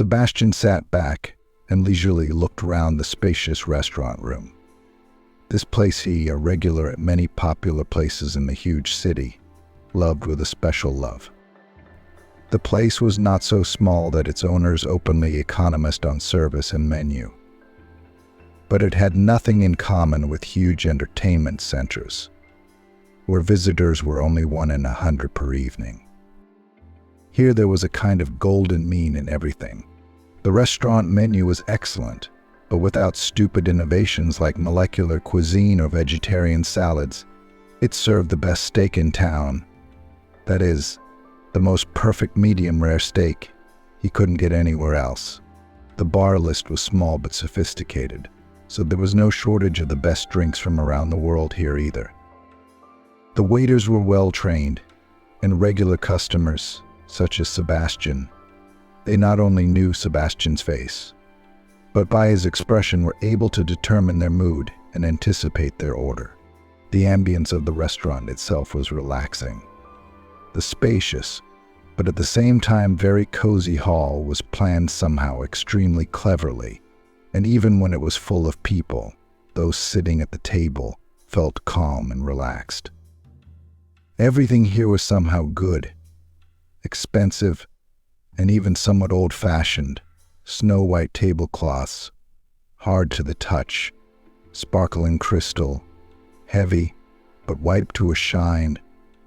Sebastian sat back and leisurely looked round the spacious restaurant room. This place he, a regular at many popular places in the huge city, loved with a special love. The place was not so small that its owners openly economized on service and menu, but it had nothing in common with huge entertainment centers, where visitors were only 1 in 100 per evening. Here there was a kind of golden mean in everything. The restaurant menu was excellent, but without stupid innovations like molecular cuisine or vegetarian salads. It served the best steak in town. That is, the most perfect medium-rare steak he couldn't get anywhere else. The bar list was small but sophisticated, so there was no shortage of the best drinks from around the world here either. The waiters were well-trained, and regular customers, such as Sebastian, they not only knew Sebastian's face, but by his expression were able to determine their mood and anticipate their order. The ambience of the restaurant itself was relaxing. The spacious, but at the same time very cozy hall was planned somehow extremely cleverly, and even when it was full of people, those sitting at the table felt calm and relaxed. Everything here was somehow good, expensive, and even somewhat old-fashioned. Snow-white tablecloths, hard to the touch, sparkling crystal, heavy but white to a shine,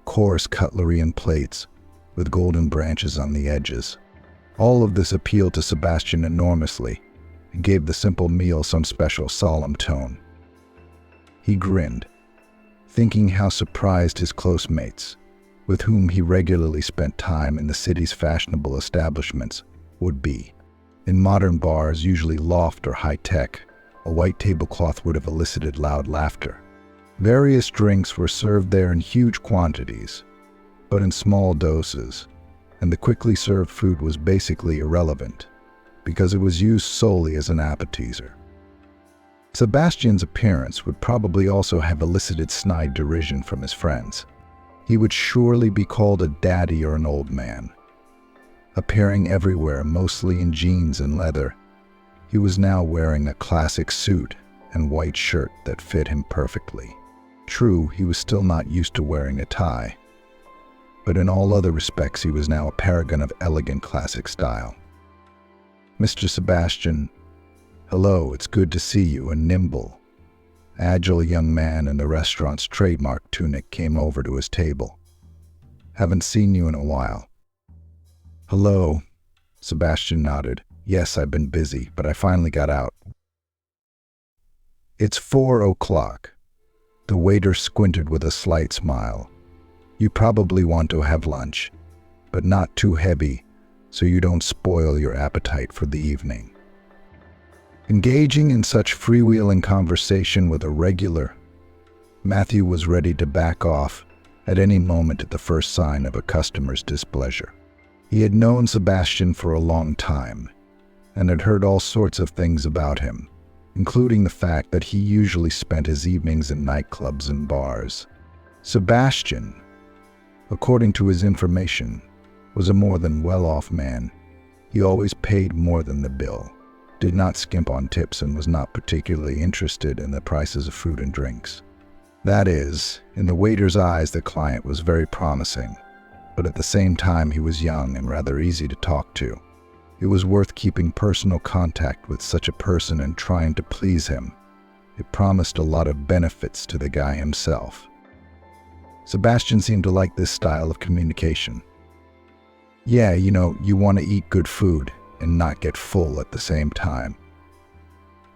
coarse cutlery and plates with golden branches on the edges. All of this appealed to Sebastian enormously and gave the simple meal some special solemn tone. He grinned, thinking how surprised his close mates, with whom he regularly spent time in the city's fashionable establishments, would be. In modern bars, usually loft or high-tech, a white tablecloth would have elicited loud laughter. Various drinks were served there in huge quantities, but in small doses, and the quickly served food was basically irrelevant, because it was used solely as an appetizer. Sebastian's appearance would probably also have elicited snide derision from his friends. He would surely be called a daddy or an old man. Appearing everywhere, mostly in jeans and leather, he was now wearing a classic suit and white shirt that fit him perfectly. True, he was still not used to wearing a tie, but in all other respects he was now a paragon of elegant classic style. "Mr. Sebastian, hello, it's good to see you." A nimble, agile young man in the restaurant's trademark tunic came over to his table. "Haven't seen you in a while." "Hello," Sebastian nodded. "Yes, I've been busy, but I finally got out." "It's 4 o'clock. The waiter squinted with a slight smile. "You probably want to have lunch, but not too heavy, so you don't spoil your appetite for the evening." Engaging in such freewheeling conversation with a regular, Matthew was ready to back off at any moment at the first sign of a customer's displeasure. He had known Sebastian for a long time, and had heard all sorts of things about him, including the fact that he usually spent his evenings in nightclubs and bars. Sebastian, according to his information, was a more than well-off man. He always paid more than the bill, did not skimp on tips, and was not particularly interested in the prices of food and drinks. That is, in the waiter's eyes, the client was very promising, but at the same time he was young and rather easy to talk to. It was worth keeping personal contact with such a person and trying to please him. It promised a lot of benefits to the guy himself. Sebastian seemed to like this style of communication. "Yeah, you want to eat good food and not get full at the same time.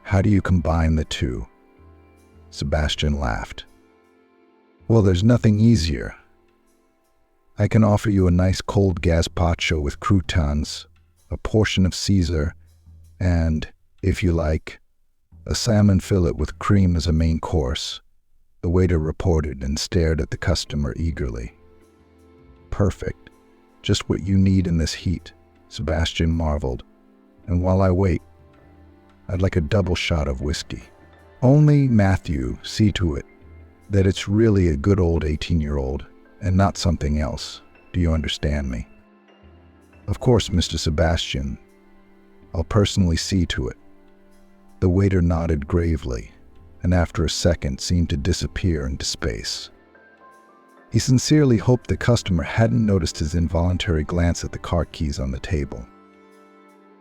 How do you combine the two?" Sebastian laughed. "Well, there's nothing easier. I can offer you a nice cold gazpacho with croutons, a portion of Caesar, and, if you like, a salmon fillet with cream as a main course," the waiter reported and stared at the customer eagerly. "Perfect. Just what you need in this heat," Sebastian marveled. "And while I wait, I'd like a double shot of whiskey. Only, Matthew, see to it that it's really a good old 18-year-old and not something else. Do you understand me?" "Of course, Mr. Sebastian. I'll personally see to it." The waiter nodded gravely, and after a second seemed to disappear into space. He sincerely hoped the customer hadn't noticed his involuntary glance at the car keys on the table.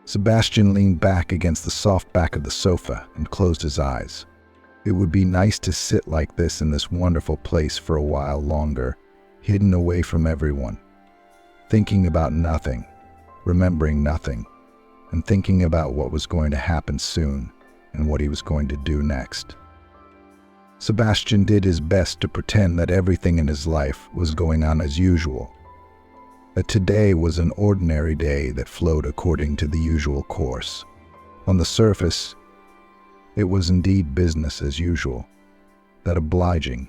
Sebastian leaned back against the soft back of the sofa and closed his eyes. It would be nice to sit like this in this wonderful place for a while longer, hidden away from everyone, thinking about nothing, remembering nothing, and thinking about what was going to happen soon and what he was going to do next. Sebastian did his best to pretend that everything in his life was going on as usual, that today was an ordinary day that flowed according to the usual course. On the surface, it was indeed business as usual, that obliging,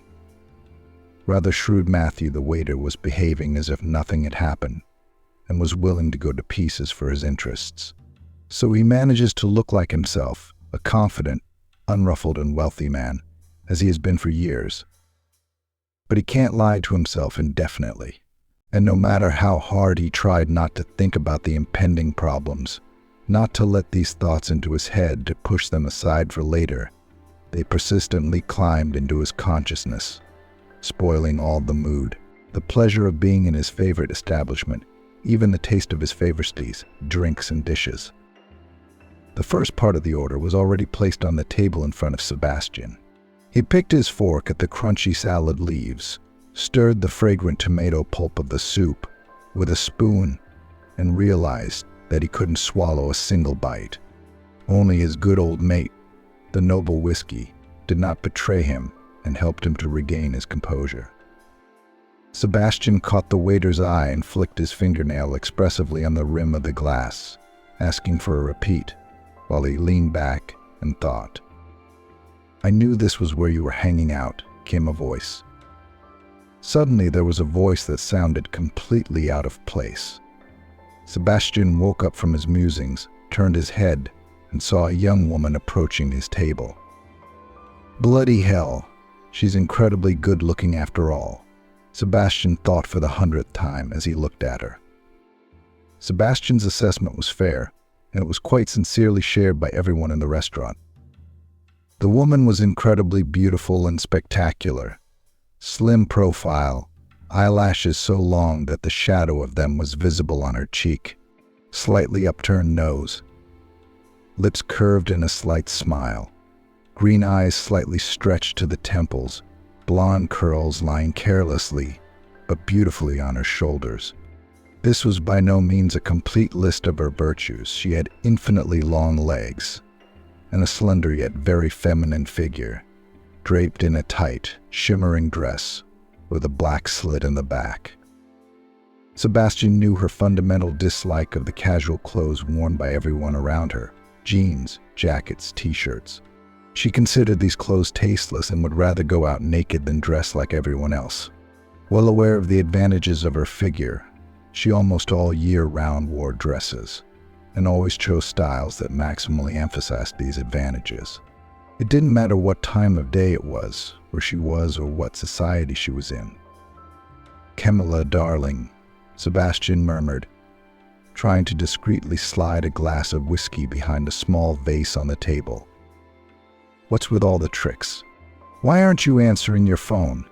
rather shrewd Matthew the waiter was behaving as if nothing had happened and was willing to go to pieces for his interests. So he manages to look like himself, a confident, unruffled and wealthy man, as he has been for years. But he can't lie to himself indefinitely, and no matter how hard he tried not to think about the impending problems, not to let these thoughts into his head, to push them aside for later, they persistently climbed into his consciousness, spoiling all the mood, the pleasure of being in his favorite establishment, even the taste of his favorites, drinks and dishes. The first part of the order was already placed on the table in front of Sebastian. He picked his fork at the crunchy salad leaves, stirred the fragrant tomato pulp of the soup with a spoon, and realized that he couldn't swallow a single bite. Only his good old mate, the noble whiskey, did not betray him and helped him to regain his composure. Sebastian caught the waiter's eye and flicked his fingernail expressively on the rim of the glass, asking for a repeat, while he leaned back and thought. "I knew this was where you were hanging out," came a voice. Suddenly there was a voice that sounded completely out of place. Sebastian woke up from his musings, turned his head, and saw a young woman approaching his table. Bloody hell, she's incredibly good-looking after all, Sebastian thought for the 100th time as he looked at her. Sebastian's assessment was fair, and it was quite sincerely shared by everyone in the restaurant. The woman was incredibly beautiful and spectacular. Slim profile, eyelashes so long that the shadow of them was visible on her cheek, slightly upturned nose, lips curved in a slight smile, green eyes slightly stretched to the temples, blonde curls lying carelessly but beautifully on her shoulders. This was by no means a complete list of her virtues. She had infinitely long legs and a slender yet very feminine figure, draped in a tight, shimmering dress with a black slit in the back. Sebastian knew her fundamental dislike of the casual clothes worn by everyone around her, jeans, jackets, t-shirts. She considered these clothes tasteless and would rather go out naked than dress like everyone else. Well aware of the advantages of her figure, she almost all year round wore dresses, and always chose styles that maximally emphasized these advantages. It didn't matter what time of day it was, where she was, or what society she was in. "Camilla, darling," Sebastian murmured, trying to discreetly slide a glass of whiskey behind a small vase on the table. "What's with all the tricks? Why aren't you answering your phone?"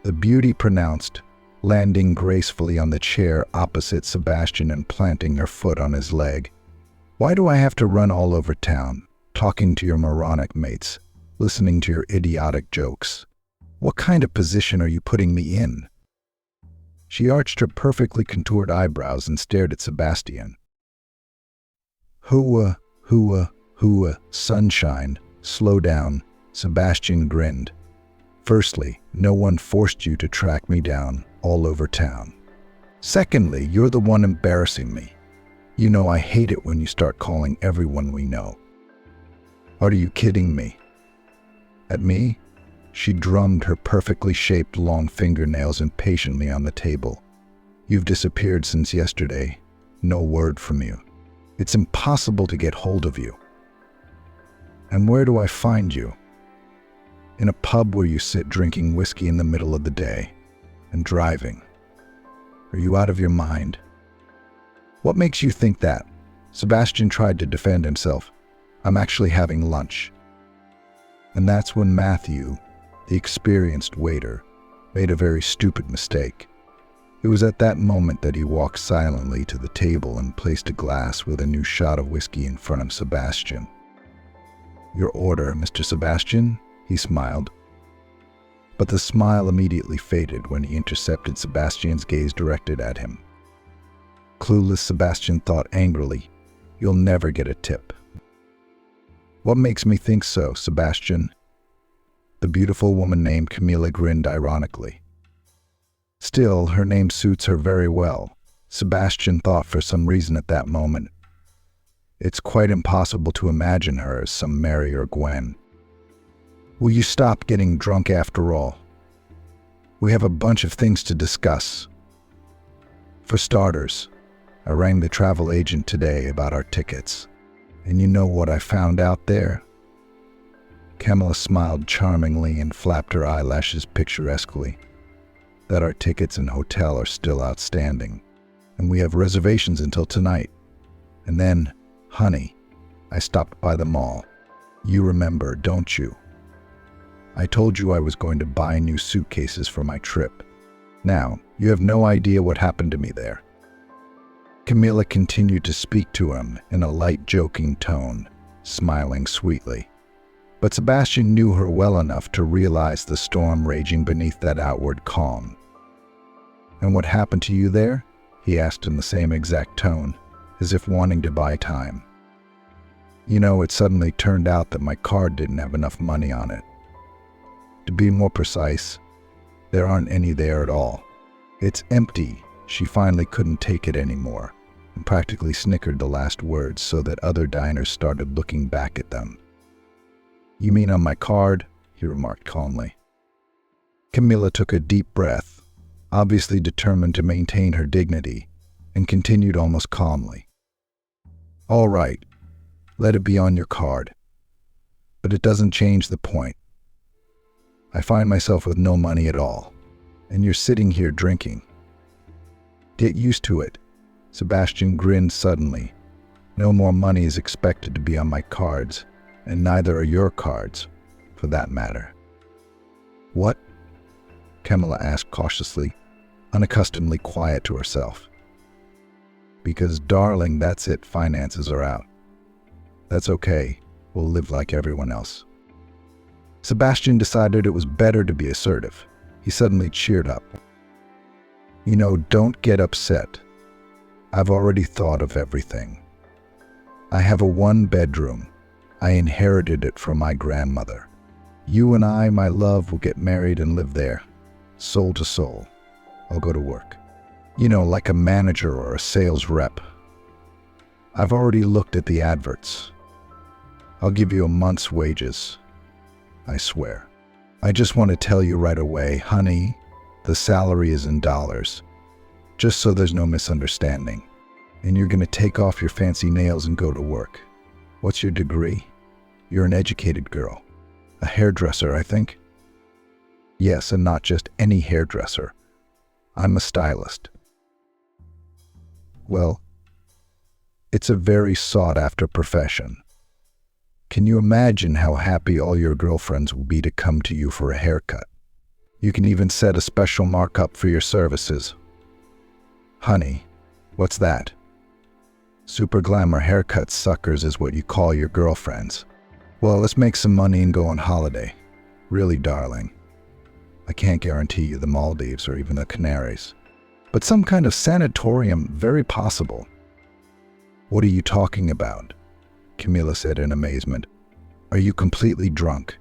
The beauty pronounced, landing gracefully on the chair opposite Sebastian and planting her foot on his leg. "Why do I have to run all over town, talking to your moronic mates, listening to your idiotic jokes? What kind of position are you putting me in?" She arched her perfectly contoured eyebrows and stared at Sebastian. "Hooah, hooah, hooah, sunshine, slow down," Sebastian grinned. "Firstly, no one forced you to track me down all over town. Secondly, you're the one embarrassing me. You know I hate it when you start calling everyone we know." "Are you kidding me?" "At me?" She drummed her perfectly shaped long fingernails impatiently on the table. "You've disappeared since yesterday. No word from you. It's impossible to get hold of you." "And where do I find you?" "In a pub where you sit drinking whiskey in the middle of the day and driving. Are you out of your mind?" "What makes you think that?" Sebastian tried to defend himself. I'm actually having lunch. And that's when Matthew, the experienced waiter, made a very stupid mistake. It was at that moment that he walked silently to the table and placed a glass with a new shot of whiskey in front of Sebastian. Your order, Mr. Sebastian, he smiled. But the smile immediately faded when he intercepted Sebastian's gaze directed at him. Clueless Sebastian thought angrily, you'll never get a tip. What makes me think so, Sebastian? The beautiful woman named Camilla grinned ironically. Still, her name suits her very well, Sebastian thought for some reason at that moment. It's quite impossible to imagine her as some Mary or Gwen. Will you stop getting drunk after all? We have a bunch of things to discuss. For starters, I rang the travel agent today about our tickets, and you know what I found out there? Camilla smiled charmingly and flapped her eyelashes picturesquely. That our tickets and hotel are still outstanding, and we have reservations until tonight. And then, honey, I stopped by the mall. You remember, don't you? I told you I was going to buy new suitcases for my trip. Now, you have no idea what happened to me there. Camilla continued to speak to him in a light, joking tone, smiling sweetly. But Sebastian knew her well enough to realize the storm raging beneath that outward calm. And what happened to you there? He asked in the same exact tone, as if wanting to buy time. You know, it suddenly turned out that my card didn't have enough money on it. To be more precise, there aren't any there at all. It's empty. She finally couldn't take it anymore, and practically snickered the last words so that other diners started looking back at them. You mean on my card? He remarked calmly. Camilla took a deep breath, obviously determined to maintain her dignity, and continued almost calmly. All right, let it be on your card. But it doesn't change the point. I find myself with no money at all, and you're sitting here drinking. Get used to it. Sebastian grinned suddenly. No more money is expected to be on my cards, and neither are your cards, for that matter. What? Camilla asked cautiously, unaccustomedly quiet to herself. Because, darling, that's it, finances are out. That's okay, we'll live like everyone else. Sebastian decided it was better to be assertive. He suddenly cheered up. You know, don't get upset. I've already thought of everything. I have a one-bedroom. I inherited it from my grandmother. You and I, my love, will get married and live there, soul to soul. I'll go to work. You know, like a manager or a sales rep. I've already looked at the adverts. I'll give you a month's wages. I swear. I just want to tell you right away, honey, the salary is in dollars, just so there's no misunderstanding. And you're going to take off your fancy nails and go to work. What's your degree? You're an educated girl. A hairdresser, I think? Yes, and not just any hairdresser. I'm a stylist. Well, it's a very sought-after profession. Can you imagine how happy all your girlfriends will be to come to you for a haircut? You can even set a special markup for your services. Honey, what's that? Super glamour haircut suckers is what you call your girlfriends. Well, let's make some money and go on holiday. Really, darling. I can't guarantee you the Maldives or even the Canaries, but some kind of sanatorium, very possible. What are you talking about? Camilla said in amazement. Are you completely drunk?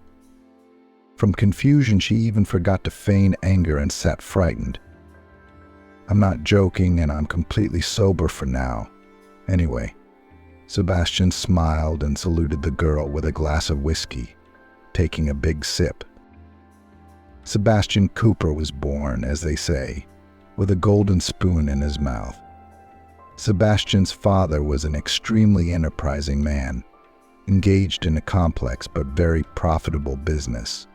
From confusion, she even forgot to feign anger and sat frightened. I'm not joking, and I'm completely sober for now. Anyway, Sebastian smiled and saluted the girl with a glass of whiskey, taking a big sip. Sebastian Cooper was born, as they say, with a golden spoon in his mouth. Sebastian's father was an extremely enterprising man, engaged in a complex but very profitable business,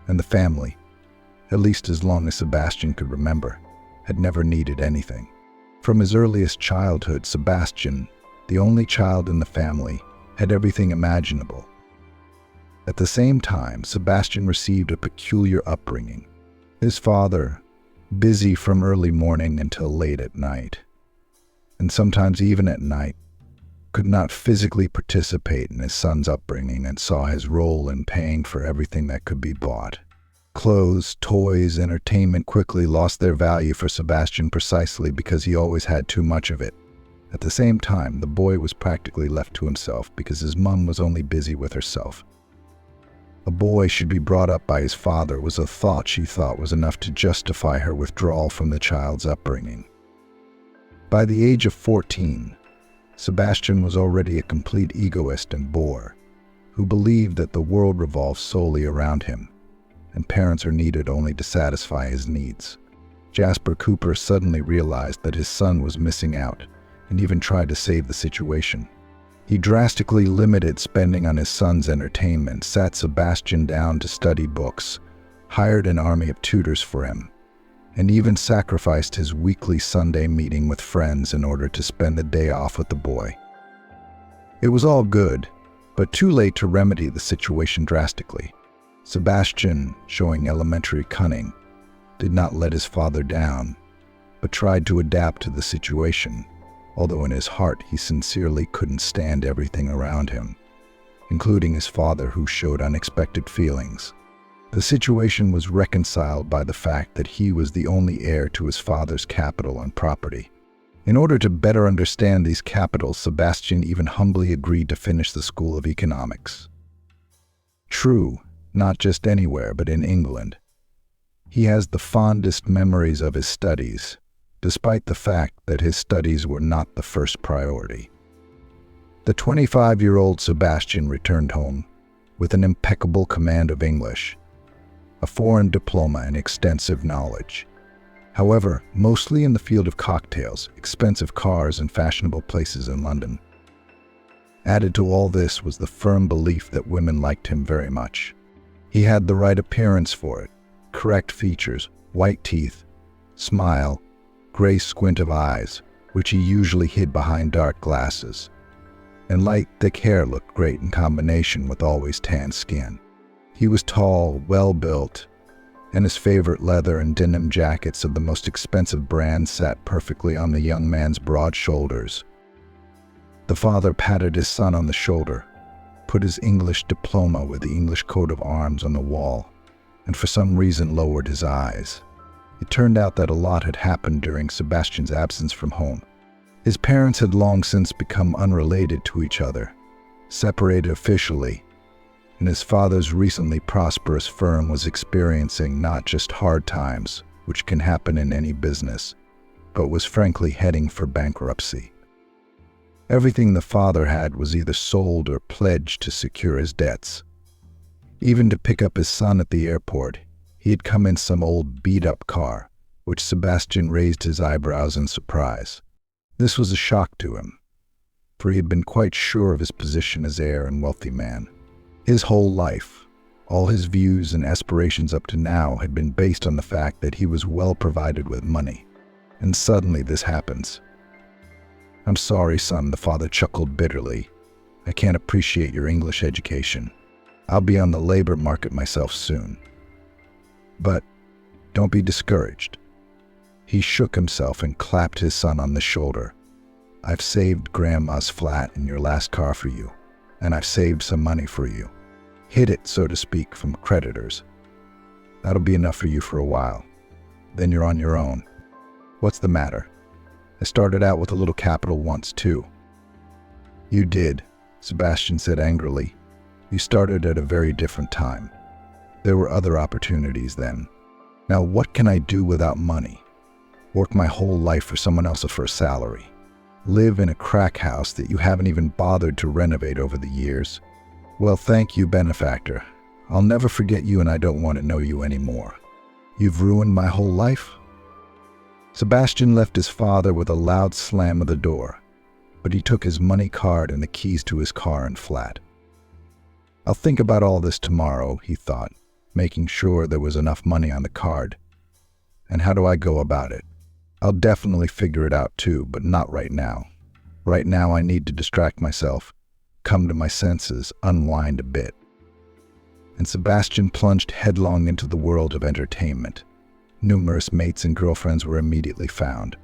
and the family, at least as long as Sebastian could remember, had never needed anything. From his earliest childhood, Sebastian, the only child in the family, had everything imaginable. At the same time, Sebastian received a peculiar upbringing. His father, busy from early morning until late at night, and sometimes even at night, could not physically participate in his son's upbringing and saw his role in paying for everything that could be bought. Clothes, toys, entertainment quickly lost their value for Sebastian precisely because he always had too much of it. At the same time, the boy was practically left to himself because his mum was only busy with herself. A boy should be brought up by his father was a thought she thought was enough to justify her withdrawal from the child's upbringing. By the age of 14, Sebastian was already a complete egoist and bore, who believed that the world revolves solely around him, and parents are needed only to satisfy his needs. Jasper Cooper suddenly realized that his son was missing out, and even tried to save the situation. He drastically limited spending on his son's entertainment, sat Sebastian down to study books, hired an army of tutors for him, and even sacrificed his weekly Sunday meeting with friends in order to spend the day off with the boy. It was all good, but too late to remedy the situation drastically. Sebastian, showing elementary cunning, did not let his father down, but tried to adapt to the situation, although in his heart he sincerely couldn't stand everything around him, including his father, who showed unexpected feelings. The situation was reconciled by the fact that he was the only heir to his father's capital and property. In order to better understand these capitals, Sebastian even humbly agreed to finish the School of Economics. True, not just anywhere, but in England. He has the fondest memories of his studies, despite the fact that his studies were not the first priority. The 25-year-old Sebastian returned home with an impeccable command of English, a foreign diploma, and extensive knowledge. However, mostly in the field of cocktails, expensive cars, and fashionable places in London. Added to all this was the firm belief that women liked him very much. He had the right appearance for it, correct features, white teeth, smile, gray squint of eyes, which he usually hid behind dark glasses, and light, thick hair looked great in combination with always tan skin. He was tall, well-built, and his favorite leather and denim jackets of the most expensive brands sat perfectly on the young man's broad shoulders. The father patted his son on the shoulder, put his English diploma with the English coat of arms on the wall, and for some reason lowered his eyes. It turned out that a lot had happened during Sebastian's absence from home. His parents had long since become unrelated to each other, separated officially, and his father's recently prosperous firm was experiencing not just hard times, which can happen in any business, but was frankly heading for bankruptcy. Everything the father had was either sold or pledged to secure his debts. Even to pick up his son at the airport, he had come in some old beat-up car, which Sebastian raised his eyebrows in surprise. This was a shock to him, for he had been quite sure of his position as heir and wealthy man. His whole life, all his views and aspirations up to now had been based on the fact that he was well provided with money. And suddenly this happens. "I'm sorry, son," the father chuckled bitterly. "I can't appreciate your English education. I'll be on the labor market myself soon. But don't be discouraged." He shook himself and clapped his son on the shoulder. "I've saved Grandma's flat in your last car for you, and I've saved some money for you. Hid it, so to speak, from creditors. That'll be enough for you for a while. Then you're on your own. What's the matter? I started out with a little capital once, too." "You did," Sebastian said angrily. "You started at a very different time. There were other opportunities then. Now what can I do without money? Work my whole life for someone else for a salary? Live in a crack house that you haven't even bothered to renovate over the years? Well, thank you, benefactor. I'll never forget you, and I don't want to know you anymore. You've ruined my whole life." Sebastian left his father with a loud slam of the door, but he took his money card and the keys to his car and flat. "I'll think about all this tomorrow," he thought, making sure there was enough money on the card. "And how do I go about it? I'll definitely figure it out too, but not right now." Right now I need to distract myself, come to my senses, unwind a bit. And Sebastian plunged headlong into the world of entertainment. Numerous mates and girlfriends were immediately found.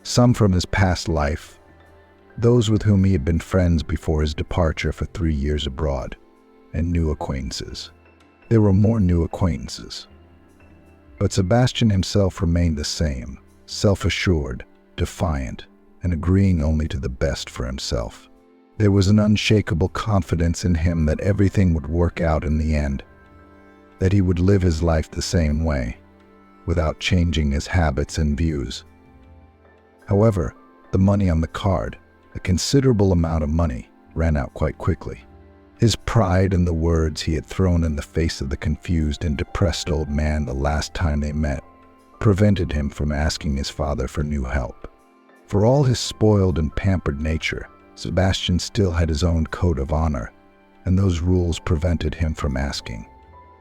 Some from his past life, those with whom he had been friends before his departure for 3 years abroad, and new acquaintances. There were more new acquaintances. But Sebastian himself remained the same, self-assured, defiant, and agreeing only to the best for himself. There was an unshakable confidence in him that everything would work out in the end, that he would live his life the same way, without changing his habits and views. However, the money on the card, a considerable amount of money, ran out quite quickly. His pride in the words he had thrown in the face of the confused and depressed old man the last time they met prevented him from asking his father for new help. For all his spoiled and pampered nature, Sebastian still had his own code of honor, and those rules prevented him from asking.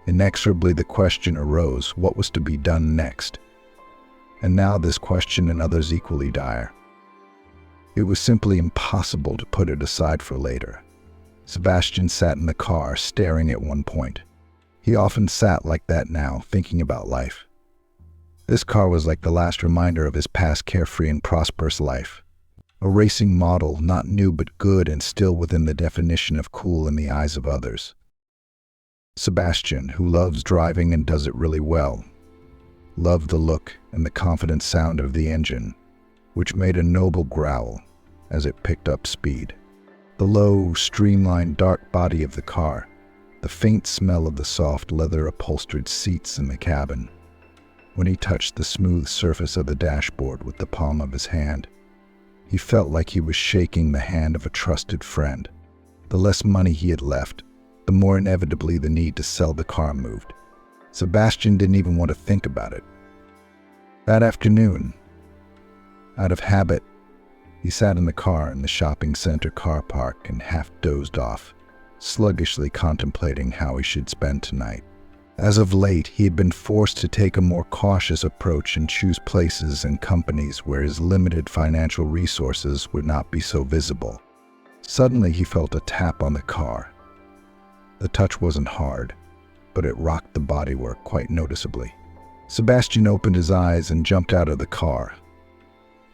Inexorably the question arose, what was to be done next? And now this question and others equally dire. It was simply impossible to put it aside for later. Sebastian sat in the car, staring at one point. He often sat like that now, thinking about life. This car was like the last reminder of his past carefree and prosperous life. A racing model, not new but good and still within the definition of cool in the eyes of others. Sebastian, who loves driving and does it really well, loved the look and the confident sound of the engine, which made a noble growl as it picked up speed. The low, streamlined, dark body of the car, the faint smell of the soft leather-upholstered seats in the cabin. When he touched the smooth surface of the dashboard with the palm of his hand, he felt like he was shaking the hand of a trusted friend. The less money he had left, the more inevitably the need to sell the car moved. Sebastian didn't even want to think about it. That afternoon, out of habit, he sat in the car in the shopping center car park and half dozed off, sluggishly contemplating how he should spend tonight. As of late, he had been forced to take a more cautious approach and choose places and companies where his limited financial resources would not be so visible. Suddenly, he felt a tap on the car. The touch wasn't hard, but it rocked the bodywork quite noticeably. Sebastian opened his eyes and jumped out of the car.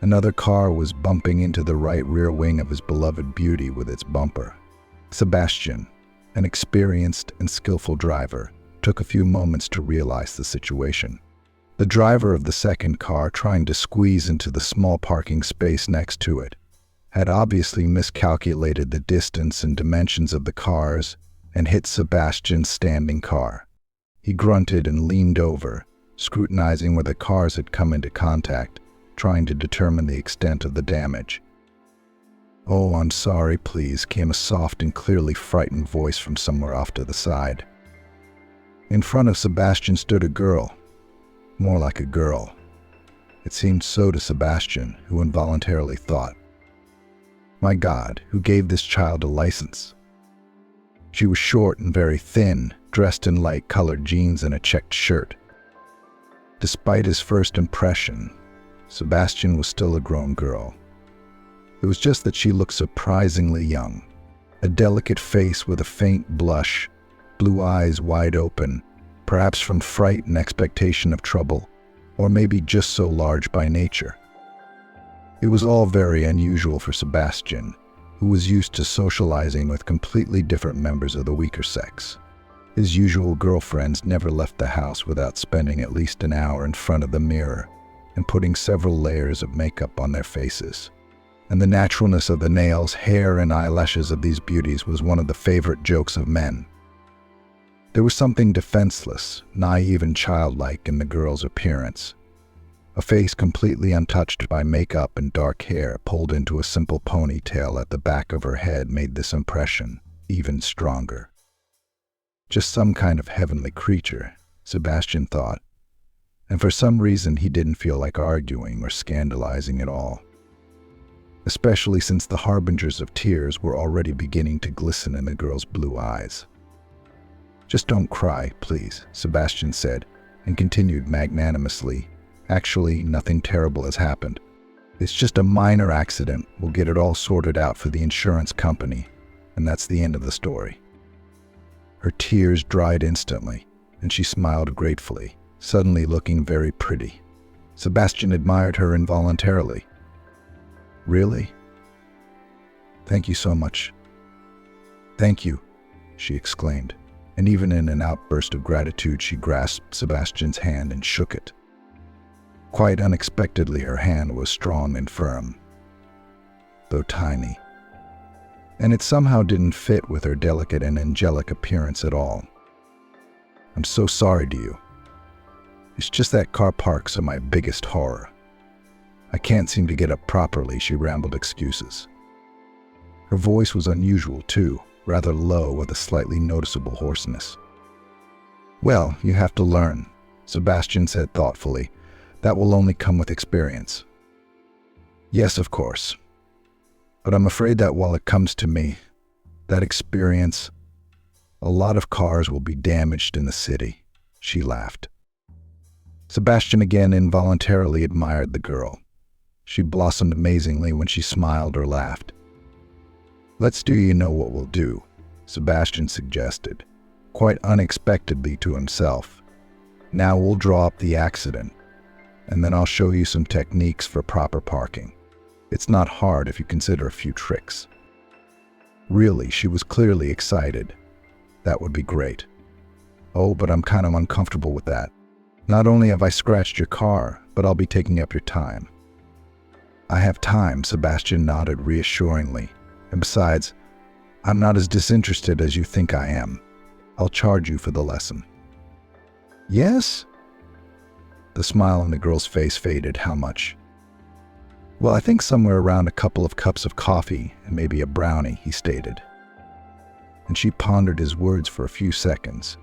Another car was bumping into the right rear wing of his beloved beauty with its bumper. Sebastian, an experienced and skillful driver, took a few moments to realize the situation. The driver of the second car, trying to squeeze into the small parking space next to it, had obviously miscalculated the distance and dimensions of the cars and hit Sebastian's standing car. He grunted and leaned over, scrutinizing where the cars had come into contact, trying to determine the extent of the damage. "Oh, I'm sorry, please," came a soft and clearly frightened voice from somewhere off to the side. In front of Sebastian stood a girl. More like a girl. It seemed so to Sebastian, who involuntarily thought, "My God, who gave this child a license?" She was short and very thin, dressed in light-colored jeans and a checked shirt. Despite his first impression, Sebastian was still a grown girl. It was just that she looked surprisingly young. A delicate face with a faint blush, blue eyes wide open, perhaps from fright and expectation of trouble, or maybe just so large by nature. It was all very unusual for Sebastian, who was used to socializing with completely different members of the weaker sex. His usual girlfriends never left the house without spending at least an hour in front of the mirror and putting several layers of makeup on their faces. And the naturalness of the nails, hair, and eyelashes of these beauties was one of the favorite jokes of men. There was something defenseless, naive, and childlike in the girl's appearance. A face completely untouched by makeup and dark hair pulled into a simple ponytail at the back of her head made this impression even stronger. Just some kind of heavenly creature, Sebastian thought, and for some reason he didn't feel like arguing or scandalizing at all, especially since the harbingers of tears were already beginning to glisten in the girl's blue eyes. "Just don't cry, please," Sebastian said, and continued magnanimously, "Actually, nothing terrible has happened. It's just a minor accident. We'll get it all sorted out for the insurance company, and that's the end of the story." Her tears dried instantly, and she smiled gratefully, suddenly looking very pretty. Sebastian admired her involuntarily. "Really? Thank you so much." "Thank you," she exclaimed, and even in an outburst of gratitude, she grasped Sebastian's hand and shook it. Quite unexpectedly, her hand was strong and firm, though tiny, and it somehow didn't fit with her delicate and angelic appearance at all. "I'm so sorry to you. It's just that car parks are my biggest horror. I can't seem to get up properly," she rambled excuses. Her voice was unusual too, rather low with a slightly noticeable hoarseness. "Well, you have to learn," Sebastian said thoughtfully. "That will only come with experience." "Yes, of course. But I'm afraid that while it comes to me, that experience, a lot of cars will be damaged in the city," she laughed. Sebastian again involuntarily admired the girl. She blossomed amazingly when she smiled or laughed. "Let's do you know what we'll do," Sebastian suggested, quite unexpectedly to himself. "Now we'll draw up the accident, and then I'll show you some techniques for proper parking. It's not hard if you consider a few tricks." Really, she was clearly excited. "That would be great." "Oh, but I'm kind of uncomfortable with that. Not only have I scratched your car, but I'll be taking up your time." "I have time," Sebastian nodded reassuringly. "And besides, I'm not as disinterested as you think I am. I'll charge you for the lesson." "Yes?" The smile on the girl's face faded. "How much?" "Well, I think somewhere around a couple of cups of coffee and maybe a brownie," he stated. And she pondered his words for a few seconds,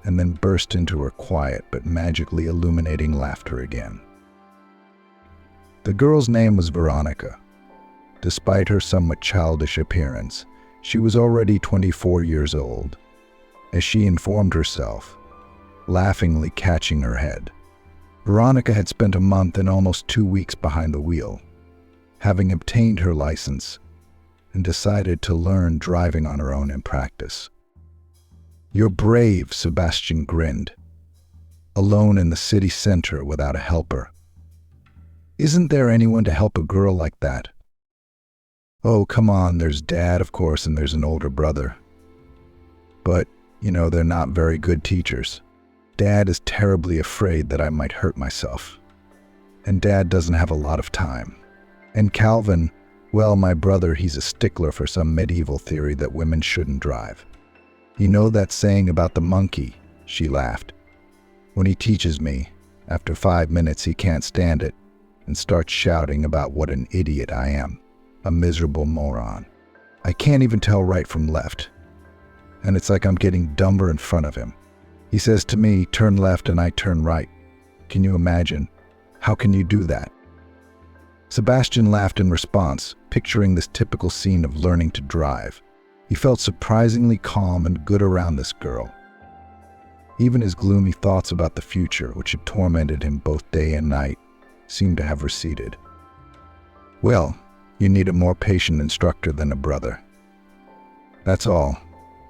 and then burst into her quiet but magically illuminating laughter again. The girl's name was Veronica. Despite her somewhat childish appearance, she was already 24 years old, as she informed herself, laughingly catching her head. Veronica had spent a month and almost 2 weeks behind the wheel, having obtained her license and decided to learn driving on her own in practice. "You're brave," Sebastian grinned, "alone in the city center without a helper. Isn't there anyone to help a girl like that?" "Oh, come on, there's Dad, of course, and there's an older brother. But, they're not very good teachers. Dad is terribly afraid that I might hurt myself. And Dad doesn't have a lot of time. And Calvin, well, my brother, he's a stickler for some medieval theory that women shouldn't drive. You know that saying about the monkey?" She laughed. "When he teaches me, after 5 minutes he can't stand it and starts shouting about what an idiot I am, a miserable moron. I can't even tell right from left. And it's like I'm getting dumber in front of him. He says to me, 'Turn left,' and I turn right. Can you imagine? How can you do that?" Sebastian laughed in response, picturing this typical scene of learning to drive. He felt surprisingly calm and good around this girl. Even his gloomy thoughts about the future, which had tormented him both day and night, seemed to have receded. "Well, you need a more patient instructor than a brother. That's all."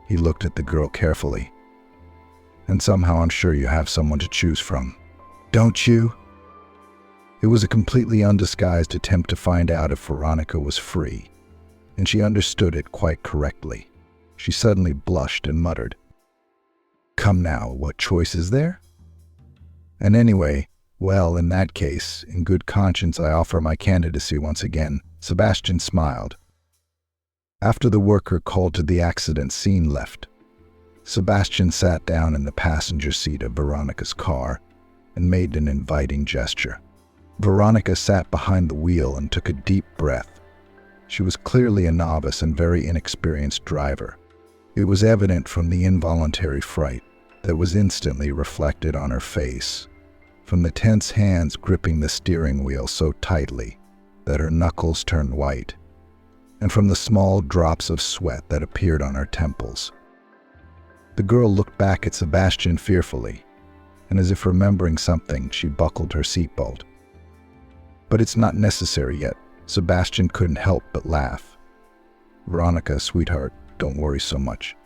He looked at the girl carefully. "And somehow I'm sure you have someone to choose from. Don't you?" It was a completely undisguised attempt to find out if Veronica was free, and she understood it quite correctly. She suddenly blushed and muttered, "Come now, what choice is there? And anyway, well, in that case, in good conscience, I offer my candidacy once again." Sebastian smiled. After the worker called to the accident scene left, Sebastian sat down in the passenger seat of Veronica's car and made an inviting gesture. Veronica sat behind the wheel and took a deep breath. She was clearly a novice and very inexperienced driver. It was evident from the involuntary fright that was instantly reflected on her face, from the tense hands gripping the steering wheel so tightly that her knuckles turned white, and from the small drops of sweat that appeared on her temples. The girl looked back at Sebastian fearfully, and as if remembering something, she buckled her seatbelt. But it's not necessary yet. Sebastian couldn't help but laugh. Veronica, sweetheart, don't worry so much.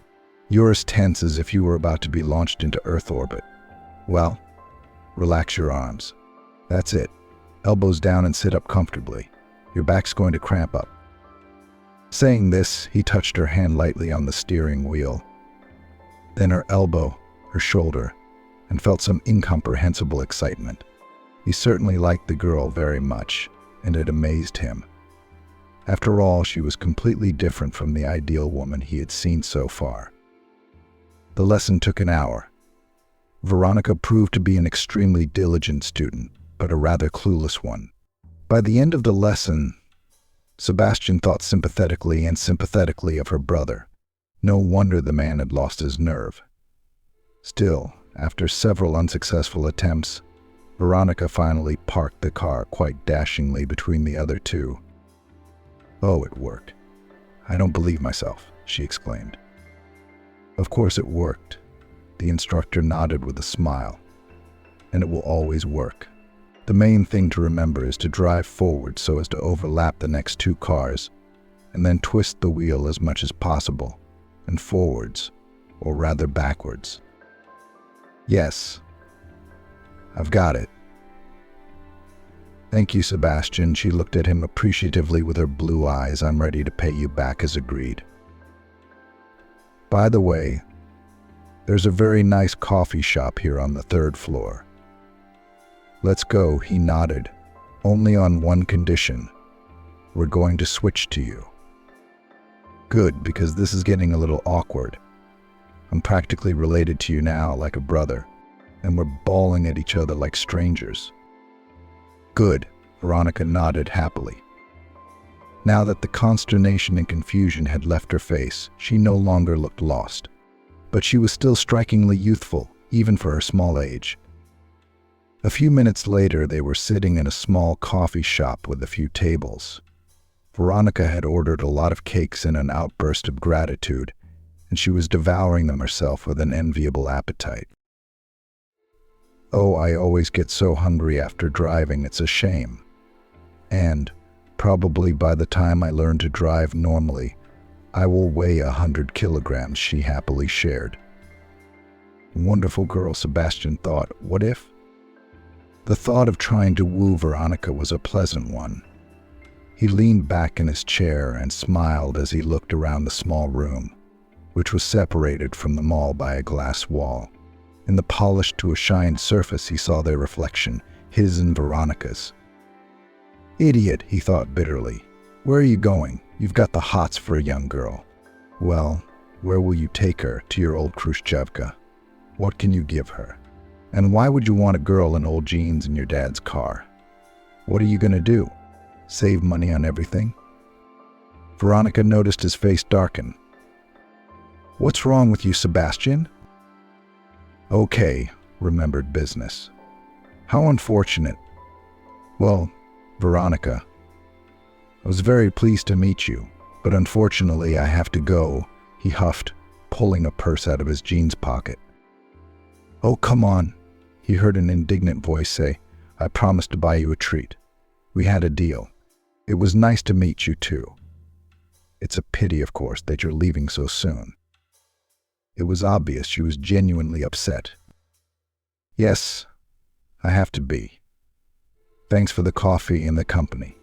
You're as tense as if you were about to be launched into Earth orbit. Well, relax your arms. That's it. Elbows down and sit up comfortably. Your back's going to cramp up. Saying this, he touched her hand lightly on the steering wheel, then her elbow, her shoulder, and felt some incomprehensible excitement. He certainly liked the girl very much, and it amazed him. After all, she was completely different from the ideal woman he had seen so far. The lesson took an hour. Veronica proved to be an extremely diligent student, but a rather clueless one. By the end of the lesson, Sebastian thought sympathetically of her brother. No wonder the man had lost his nerve. Still, after several unsuccessful attempts, Veronica finally parked the car quite dashingly between the other two. Oh, it worked. I don't believe myself, she exclaimed. Of course it worked. The instructor nodded with a smile. And it will always work. The main thing to remember is to drive forward so as to overlap the next two cars, and then twist the wheel as much as possible, and forwards, or rather backwards. Yes, I've got it. Thank you, Sebastian. She looked at him appreciatively with her blue eyes. I'm ready to pay you back as agreed. By the way, there's a very nice coffee shop here on the 3rd floor. Let's go, he nodded. Only on one condition. We're going to switch to you. Good, because this is getting a little awkward. I'm practically related to you now, like a brother, and we're bawling at each other like strangers. Good, Veronica nodded happily. Now that the consternation and confusion had left her face, she no longer looked lost. But she was still strikingly youthful, even for her small age. A few minutes later, they were sitting in a small coffee shop with a few tables. Veronica had ordered a lot of cakes in an outburst of gratitude, and she was devouring them herself with an enviable appetite. Oh, I always get so hungry after driving, it's a shame. And, probably by the time I learn to drive normally, I will weigh 100 kilograms, she happily shared. Wonderful girl, Sebastian thought. What if? The thought of trying to woo Veronica was a pleasant one. He leaned back in his chair and smiled as he looked around the small room, which was separated from the mall by a glass wall. In the polished to a shined surface, he saw their reflection, his and Veronica's. Idiot, he thought bitterly. Where are you going? You've got the hots for a young girl. Well, where will you take her? To your old Khrushchevka. What can you give her? And why would you want a girl in old jeans in your dad's car? What are you going to do? Save money on everything? Veronica noticed his face darken. What's wrong with you, Sebastian? Okay, remembered business. How unfortunate. Well, Veronica, I was very pleased to meet you, but unfortunately I have to go, he huffed, pulling a purse out of his jeans pocket. Oh, come on, he heard an indignant voice say. I promised to buy you a treat. We had a deal. It was nice to meet you too. It's a pity, of course, that you're leaving so soon. It was obvious she was genuinely upset. Yes, I have to be. Thanks for the coffee and the company.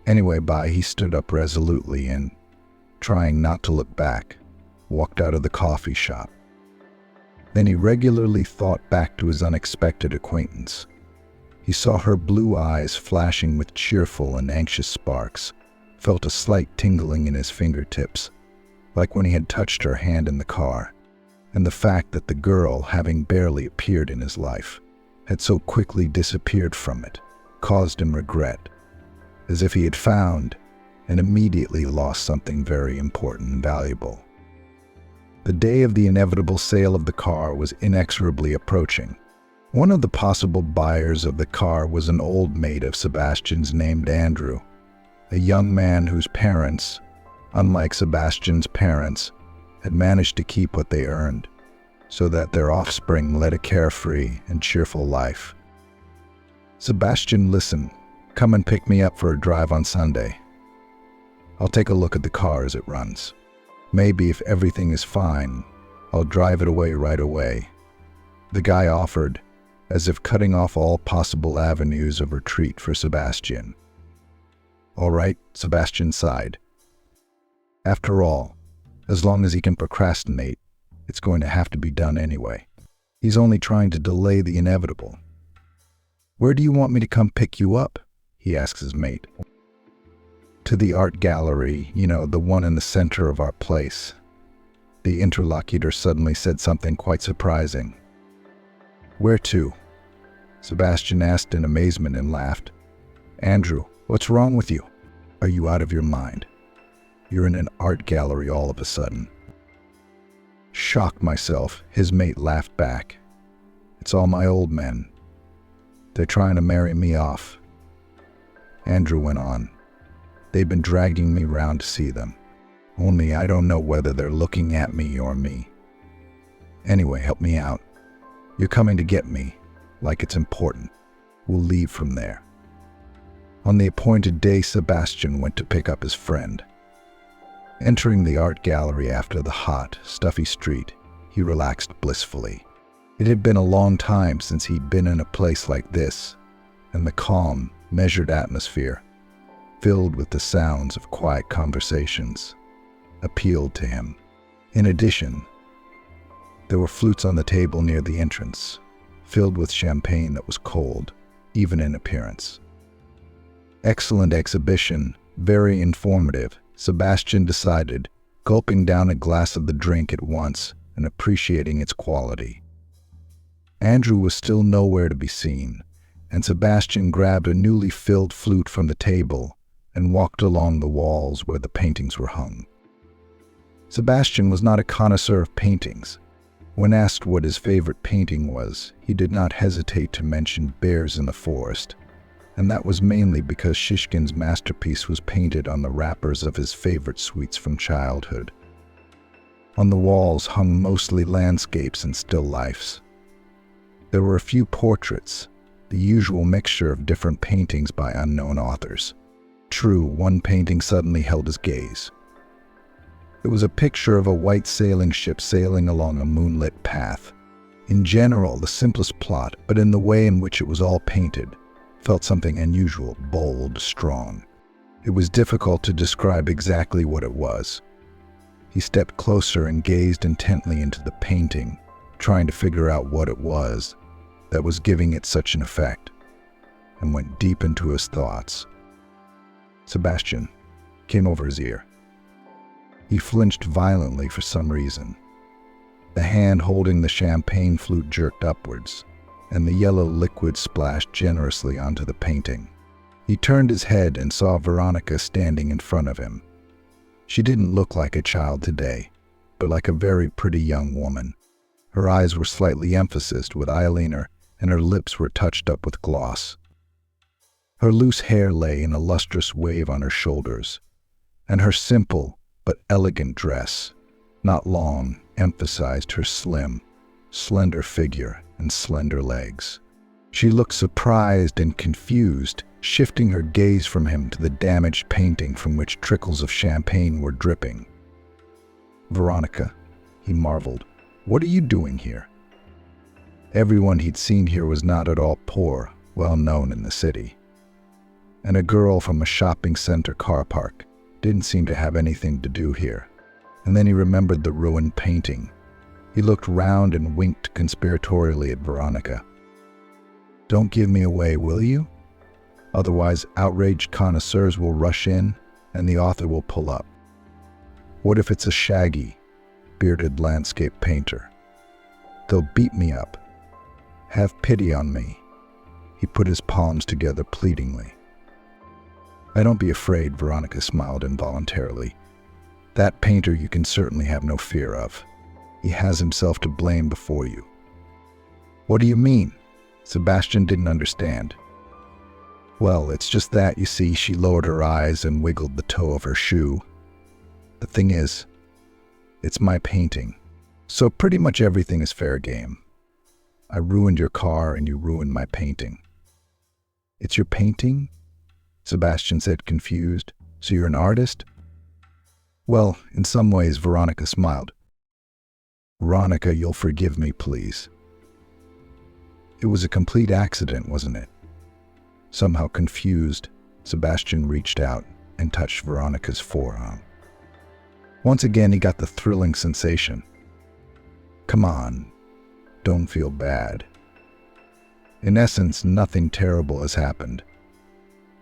Anyway, bye. He stood up resolutely and, trying not to look back, walked out of the coffee shop. Then he regularly thought back to his unexpected acquaintance. He saw her blue eyes flashing with cheerful and anxious sparks, felt a slight tingling in his fingertips, like when he had touched her hand in the car, and the fact that the girl, having barely appeared in his life, had so quickly disappeared from it, caused him regret, as if he had found and immediately lost something very important and valuable. The day of the inevitable sale of the car was inexorably approaching. One of the possible buyers of the car was an old mate of Sebastian's named Andrew, a young man whose parents, unlike Sebastian's parents, had managed to keep what they earned, so that their offspring led a carefree and cheerful life. Sebastian listened, Come and pick me up for a drive on Sunday. I'll take a look at the car as it runs. Maybe if everything is fine, I'll drive it away right away." The guy offered, as if cutting off all possible avenues of retreat for Sebastian. "All right," Sebastian sighed. After all, as long as he can procrastinate, it's going to have to be done anyway. He's only trying to delay the inevitable. "Where do you want me to come pick you up?" he asks his mate. "To the art gallery, the one in the center of our place." The interlocutor suddenly said something quite surprising. "Where to?" Sebastian asked in amazement and laughed. "Andrew, what's wrong with you? Are you out of your mind? You're in an art gallery all of a sudden." Shocked myself, his mate laughed back. "It's all my old men. They're trying to marry me off." Andrew went on. "They've been dragging me round to see them. Only I don't know whether they're looking at me or me. Anyway, help me out. You're coming to get me, like it's important. We'll leave from there." On the appointed day, Sebastian went to pick up his friend. Entering the art gallery after the hot, stuffy street, he relaxed blissfully. It had been a long time since he'd been in a place like this, and the calm, measured atmosphere, filled with the sounds of quiet conversations, appealed to him. In addition, there were flutes on the table near the entrance, filled with champagne that was cold, even in appearance. Excellent exhibition, very informative, Sebastian decided, gulping down a glass of the drink at once and appreciating its quality. Andrew was still nowhere to be seen, and Sebastian grabbed a newly filled flute from the table and walked along the walls where the paintings were hung. Sebastian was not a connoisseur of paintings. When asked what his favorite painting was, he did not hesitate to mention Bears in the Forest, and that was mainly because Shishkin's masterpiece was painted on the wrappers of his favorite sweets from childhood. On the walls hung mostly landscapes and still lifes. There were a few portraits, the usual mixture of different paintings by unknown authors. True, one painting suddenly held his gaze. It was a picture of a white sailing ship sailing along a moonlit path. In general, the simplest plot, but in the way in which it was all painted, felt something unusual, bold, strong. It was difficult to describe exactly what it was. He stepped closer and gazed intently into the painting, trying to figure out what it was that was giving it such an effect, and went deep into his thoughts. Sebastian came over his ear. He flinched violently for some reason. The hand holding the champagne flute jerked upwards, and the yellow liquid splashed generously onto the painting. He turned his head and saw Veronica standing in front of him. She didn't look like a child today, but like a very pretty young woman. Her eyes were slightly emphasized with eyeliner, and her lips were touched up with gloss. Her loose hair lay in a lustrous wave on her shoulders, and her simple but elegant dress, not long, emphasized her slim, slender figure and slender legs. She looked surprised and confused, shifting her gaze from him to the damaged painting from which trickles of champagne were dripping. "Veronica," he marveled, "what are you doing here?" Everyone he'd seen here was not at all poor, well known in the city. And a girl from a shopping center car park didn't seem to have anything to do here. And then he remembered the ruined painting. He looked round and winked conspiratorially at Veronica. "Don't give me away, will you? Otherwise, outraged connoisseurs will rush in and the author will pull up. What if it's a shaggy, bearded landscape painter? They'll beat me up. Have pity on me." He put his palms together pleadingly. "Don't be afraid," Veronica smiled involuntarily. "That painter you can certainly have no fear of. He has himself to blame before you." "What do you mean?" Sebastian didn't understand. "Well, it's just that, you see," she lowered her eyes and wiggled the toe of her shoe. "The thing is, it's my painting, so pretty much everything is fair game. I ruined your car and you ruined my painting." "It's your painting?" Sebastian said, confused. So you're an artist? Well, in some ways, Veronica smiled. Veronica, you'll forgive me, please. It was a complete accident, wasn't it? Somehow confused, Sebastian reached out and touched Veronica's forearm. Once again, he got the thrilling sensation. Come on, don't feel bad. In essence, nothing terrible has happened.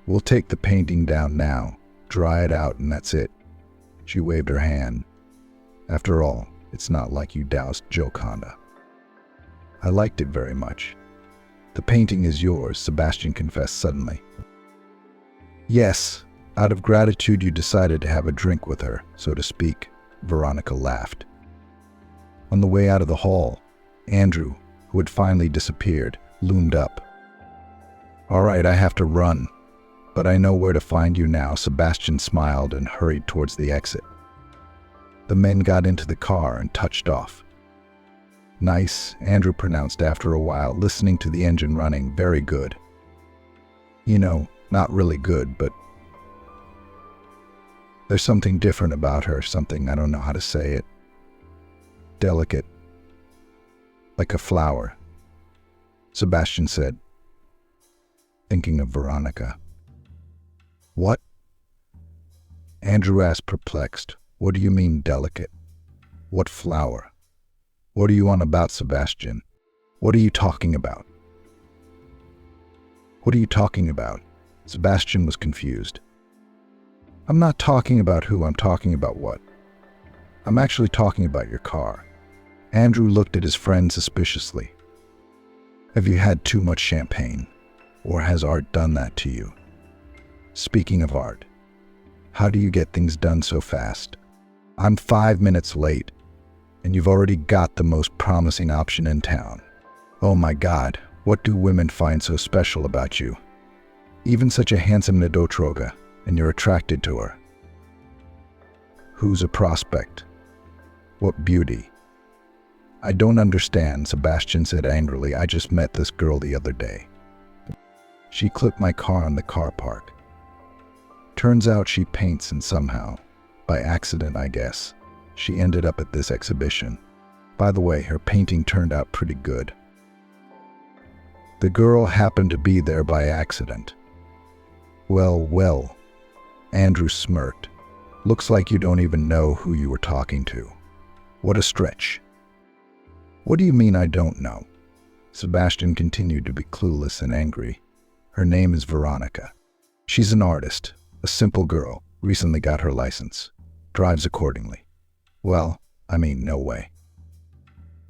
We'll take the painting down now, dry it out, and that's it. She waved her hand. After all, it's not like you doused Joconda. I liked it very much. The painting is yours, Sebastian confessed suddenly. Yes, out of gratitude you decided to have a drink with her, so to speak, Veronica laughed. On the way out of the hall, Andrew, who had finally disappeared, loomed up. All right, I have to run, but I know where to find you now, Sebastian smiled and hurried towards the exit. The men got into the car and touched off. Nice, Andrew pronounced after a while, listening to the engine running. Very good. You know, not really good, but there's something different about her, something, I don't know how to say it. Delicate. Like a flower, Sebastian said, thinking of Veronica. What? Andrew asked, perplexed. What do you mean, delicate? What flower? What are you on about, Sebastian? What are you talking about? What are you talking about? Sebastian was confused. I'm not talking about who, I'm talking about what. I'm actually talking about your car. Andrew looked at his friend suspiciously. Have you had too much champagne? Or has art done that to you? Speaking of art, how do you get things done so fast? I'm 5 minutes late, and you've already got the most promising option in town. Oh my God, what do women find so special about you? Even such a handsome Nedotroga, and you're attracted to her. Who's a prospect? What beauty? I don't understand, Sebastian said angrily. I just met this girl the other day. She clipped my car in the car park. Turns out she paints, and somehow, by accident I guess, she ended up at this exhibition. By the way, her painting turned out pretty good. The girl happened to be there by accident. Well, Andrew smirked. Looks like you don't even know who you were talking to. What a stretch. What do you mean I don't know? Sebastian continued to be clueless and angry. Her name is Veronica. She's an artist, a simple girl, recently got her license. Drives accordingly. Well, I mean, no way.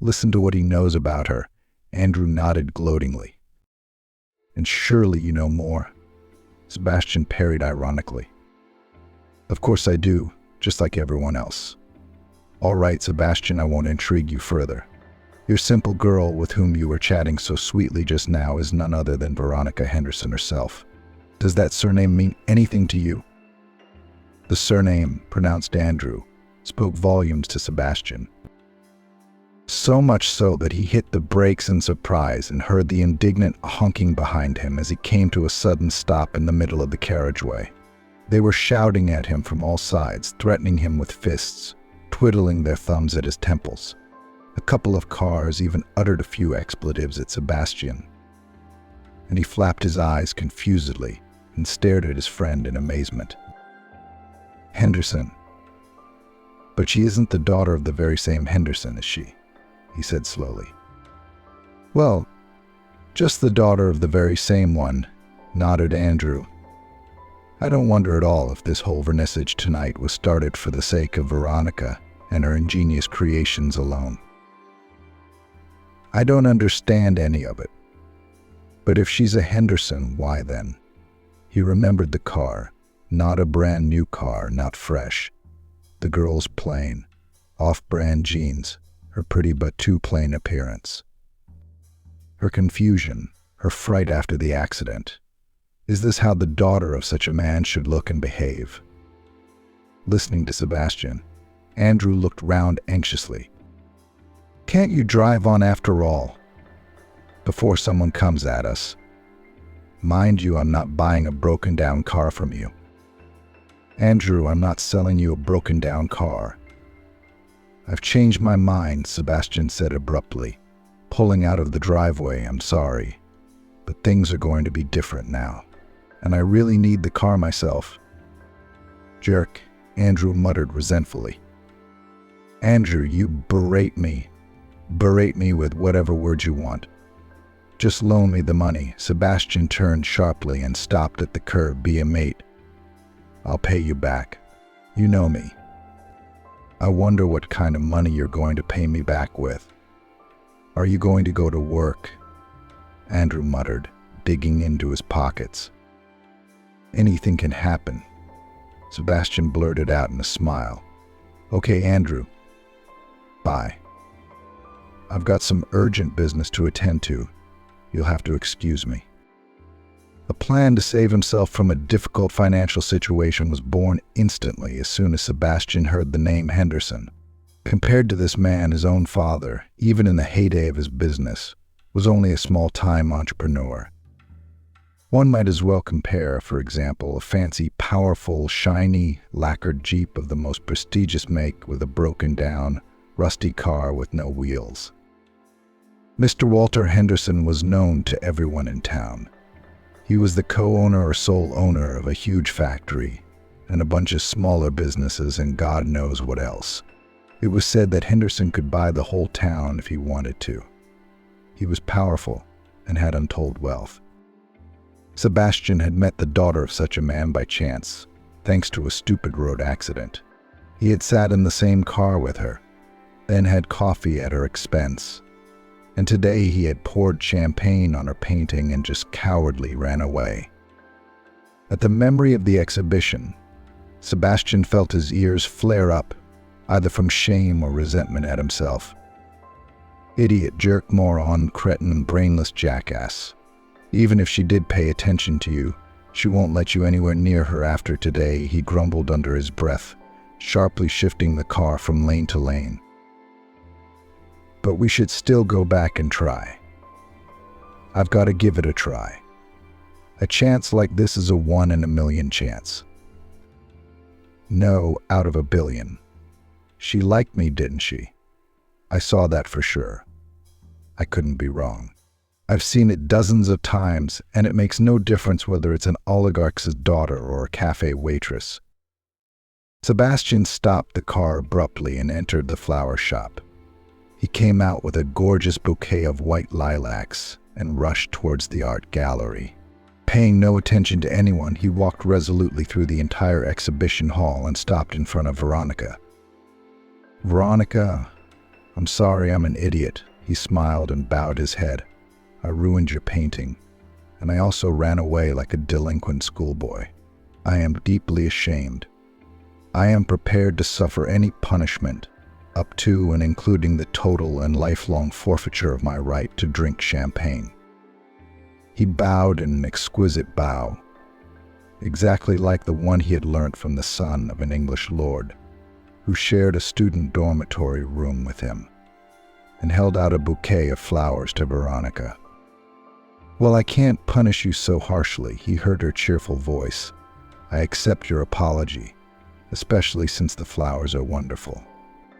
Listen to what he knows about her. Andrew nodded gloatingly. And surely you know more. Sebastian parried ironically. Of course I do, just like everyone else. All right, Sebastian, I won't intrigue you further. Your simple girl with whom you were chatting so sweetly just now is none other than Veronica Henderson herself. Does that surname mean anything to you? The surname, pronounced Andrew, spoke volumes to Sebastian. So much so that he hit the brakes in surprise and heard the indignant honking behind him as he came to a sudden stop in the middle of the carriageway. They were shouting at him from all sides, threatening him with fists, twiddling their thumbs at his temples. A couple of cars even uttered a few expletives at Sebastian, and he flapped his eyes confusedly and stared at his friend in amazement. Henderson. But she isn't the daughter of the very same Henderson, is she? He said slowly. Well, just the daughter of the very same one, nodded Andrew. I don't wonder at all if this whole vernissage tonight was started for the sake of Veronica and her ingenious creations alone. I don't understand any of it. But if she's a Henderson, why then? He remembered the car, not a brand new car, not fresh. The girl's plain, off-brand jeans, her pretty but too plain appearance. Her confusion, her fright after the accident. Is this how the daughter of such a man should look and behave? Listening to Sebastian, Andrew looked round anxiously. Can't you drive on after all, before someone comes at us? Mind you, I'm not buying a broken-down car from you. Andrew, I'm not selling you a broken-down car. I've changed my mind, Sebastian said abruptly, pulling out of the driveway. I'm sorry, but things are going to be different now, and I really need the car myself. Jerk, Andrew muttered resentfully. Andrew, you berate me. Berate me with whatever words you want. Just loan me the money. Sebastian turned sharply and stopped at the curb. Be a mate. I'll pay you back. You know me. I wonder what kind of money you're going to pay me back with. Are you going to go to work? Andrew muttered, digging into his pockets. Anything can happen. Sebastian blurted out in a smile. Okay, Andrew. Bye. I've got some urgent business to attend to. You'll have to excuse me. A plan to save himself from a difficult financial situation was born instantly as soon as Sebastian heard the name Henderson. Compared to this man, his own father, even in the heyday of his business, was only a small-time entrepreneur. One might as well compare, for example, a fancy, powerful, shiny, lacquered Jeep of the most prestigious make with a broken-down, rusty car with no wheels. Mr. Walter Henderson was known to everyone in town. He was the co-owner or sole owner of a huge factory and a bunch of smaller businesses and God knows what else. It was said that Henderson could buy the whole town if he wanted to. He was powerful and had untold wealth. Sebastian had met the daughter of such a man by chance, thanks to a stupid road accident. He had sat in the same car with her, then had coffee at her expense, and today he had poured champagne on her painting and just cowardly ran away. At the memory of the exhibition, Sebastian felt his ears flare up, either from shame or resentment at himself. Idiot, jerk, moron, cretin, brainless jackass. Even if she did pay attention to you, she won't let you anywhere near her after today, he grumbled under his breath, sharply shifting the car from lane to lane. But we should still go back and try. I've got to give it a try. A chance like this is a 1 in a million chance. No, out of a billion. She liked me, didn't she? I saw that for sure. I couldn't be wrong. I've seen it dozens of times, and it makes no difference whether it's an oligarch's daughter or a cafe waitress. Sebastian stopped the car abruptly and entered the flower shop. He came out with a gorgeous bouquet of white lilacs and rushed towards the art gallery. Paying no attention to anyone, he walked resolutely through the entire exhibition hall and stopped in front of Veronica. Veronica, I'm sorry, I'm an idiot. He smiled and bowed his head. I ruined your painting, and I also ran away like a delinquent schoolboy. I am deeply ashamed. I am prepared to suffer any punishment, up to and including the total and lifelong forfeiture of my right to drink champagne. He bowed in an exquisite bow, exactly like the one he had learnt from the son of an English lord, who shared a student dormitory room with him, and held out a bouquet of flowers to Veronica. Well, I can't punish you so harshly, he heard her cheerful voice. I accept your apology, especially since the flowers are wonderful.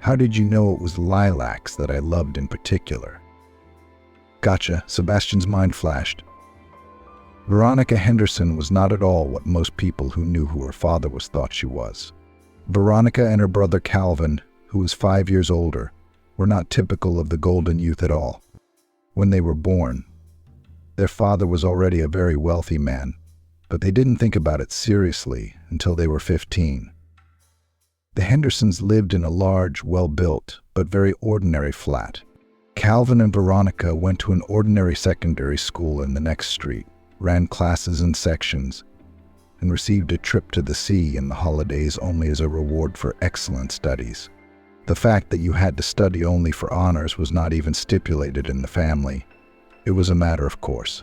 How did you know it was lilacs that I loved in particular? Gotcha, Sebastian's mind flashed. Veronica Henderson was not at all what most people who knew who her father was thought she was. Veronica and her brother Calvin, who was 5 years older, were not typical of the golden youth at all. When they were born, their father was already a very wealthy man, but they didn't think about it seriously until they were 15. The Hendersons lived in a large, well-built, but very ordinary flat. Calvin and Veronica went to an ordinary secondary school in the next street, ran classes in sections, and received a trip to the sea in the holidays only as a reward for excellent studies. The fact that you had to study only for honors was not even stipulated in the family. It was a matter of course.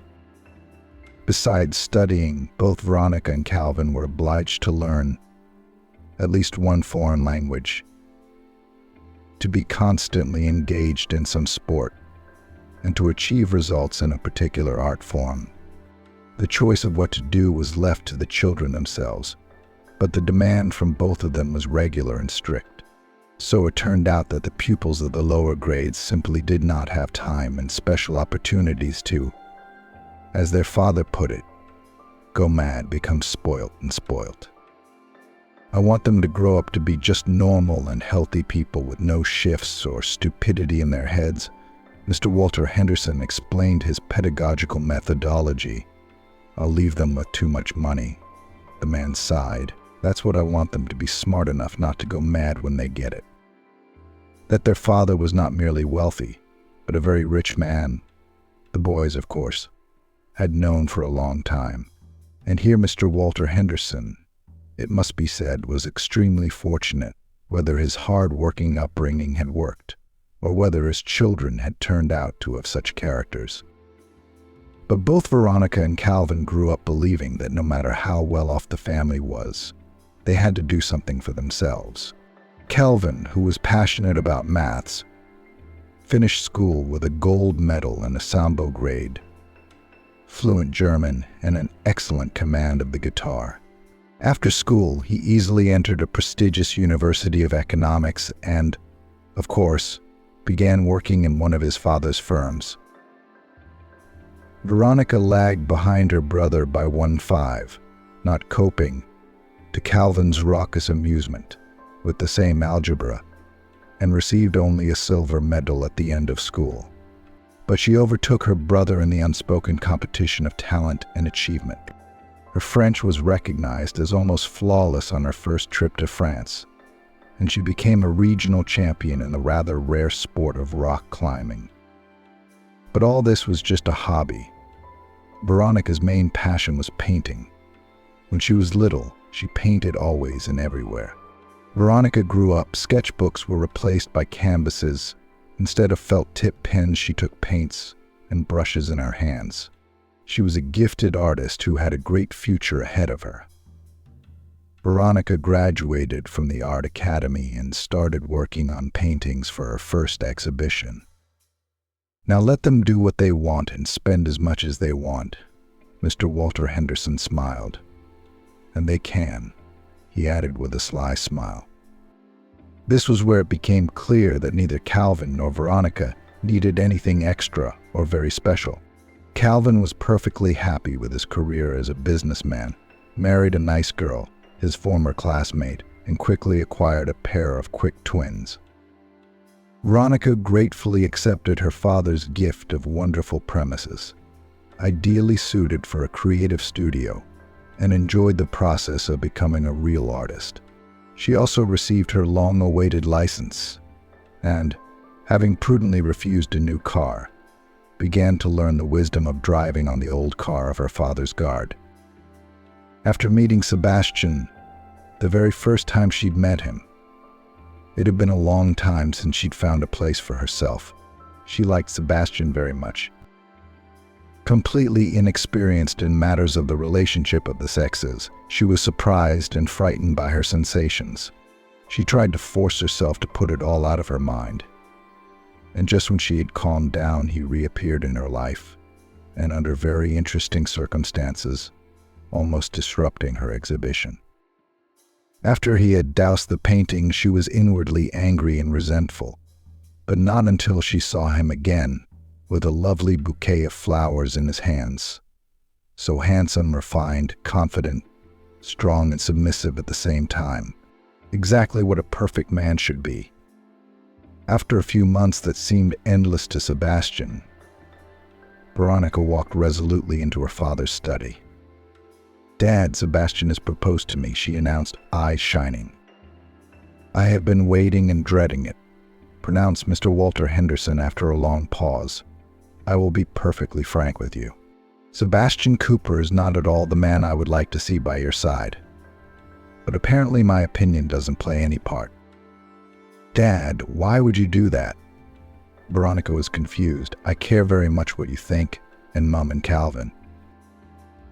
Besides studying, both Veronica and Calvin were obliged to learn at least one foreign language, to be constantly engaged in some sport, and to achieve results in a particular art form. The choice of what to do was left to the children themselves, but the demand from both of them was regular and strict. So it turned out that the pupils of the lower grades simply did not have time and special opportunities to, as their father put it, go mad, become spoilt and spoilt. I want them to grow up to be just normal and healthy people with no shifts or stupidity in their heads. Mr. Walter Henderson explained his pedagogical methodology. I'll leave them with too much money. The man sighed. That's what I want them to be, smart enough not to go mad when they get it. That their father was not merely wealthy, but a very rich man, the boys, of course, had known for a long time. And here Mr. Walter Henderson, it must be said, was extremely fortunate, whether his hard-working upbringing had worked, or whether his children had turned out to have such characters. But both Veronica and Calvin grew up believing that no matter how well off the family was, they had to do something for themselves. Calvin, who was passionate about maths, finished school with a gold medal and a Sambo grade, fluent German, and an excellent command of the guitar. After school, he easily entered a prestigious university of economics and, of course, began working in one of his father's firms. Veronica lagged behind her brother by 1.5, not coping, to Calvin's raucous amusement, with the same algebra, and received only a silver medal at the end of school. But she overtook her brother in the unspoken competition of talent and achievement. Her French was recognized as almost flawless on her first trip to France, and she became a regional champion in the rather rare sport of rock climbing. But all this was just a hobby. Veronica's main passion was painting. When she was little, she painted always and everywhere. Veronica grew up, sketchbooks were replaced by canvases. Instead of felt-tip pens, she took paints and brushes in her hands. She was a gifted artist who had a great future ahead of her. Veronica graduated from the Art Academy and started working on paintings for her first exhibition. Now let them do what they want and spend as much as they want, Mr. Walter Henderson smiled. And they can, he added with a sly smile. This was where it became clear that neither Calvin nor Veronica needed anything extra or very special. Calvin was perfectly happy with his career as a businessman, married a nice girl, his former classmate, and quickly acquired a pair of quick twins. Veronica gratefully accepted her father's gift of wonderful premises, ideally suited for a creative studio, and enjoyed the process of becoming a real artist. She also received her long-awaited license and, having prudently refused a new car, began to learn the wisdom of driving on the old car of her father's guard. After meeting Sebastian, the very first time she'd met him, it had been a long time since she'd found a place for herself. She liked Sebastian very much. Completely inexperienced in matters of the relationship of the sexes, she was surprised and frightened by her sensations. She tried to force herself to put it all out of her mind. And just when she had calmed down, he reappeared in her life, and under very interesting circumstances, almost disrupting her exhibition. After he had doused the painting, she was inwardly angry and resentful, but not until she saw him again, with a lovely bouquet of flowers in his hands. So handsome, refined, confident, strong and submissive at the same time. Exactly what a perfect man should be. After a few months that seemed endless to Sebastian, Veronica walked resolutely into her father's study. "Dad, Sebastian has proposed to me," she announced, eyes shining. "I have been waiting and dreading it," pronounced Mr. Walter Henderson after a long pause. "I will be perfectly frank with you. Sebastian Cooper is not at all the man I would like to see by your side. But apparently my opinion doesn't play any part." "Dad, why would you do that?" Veronica was confused. "I care very much what you think, and Mum and Calvin.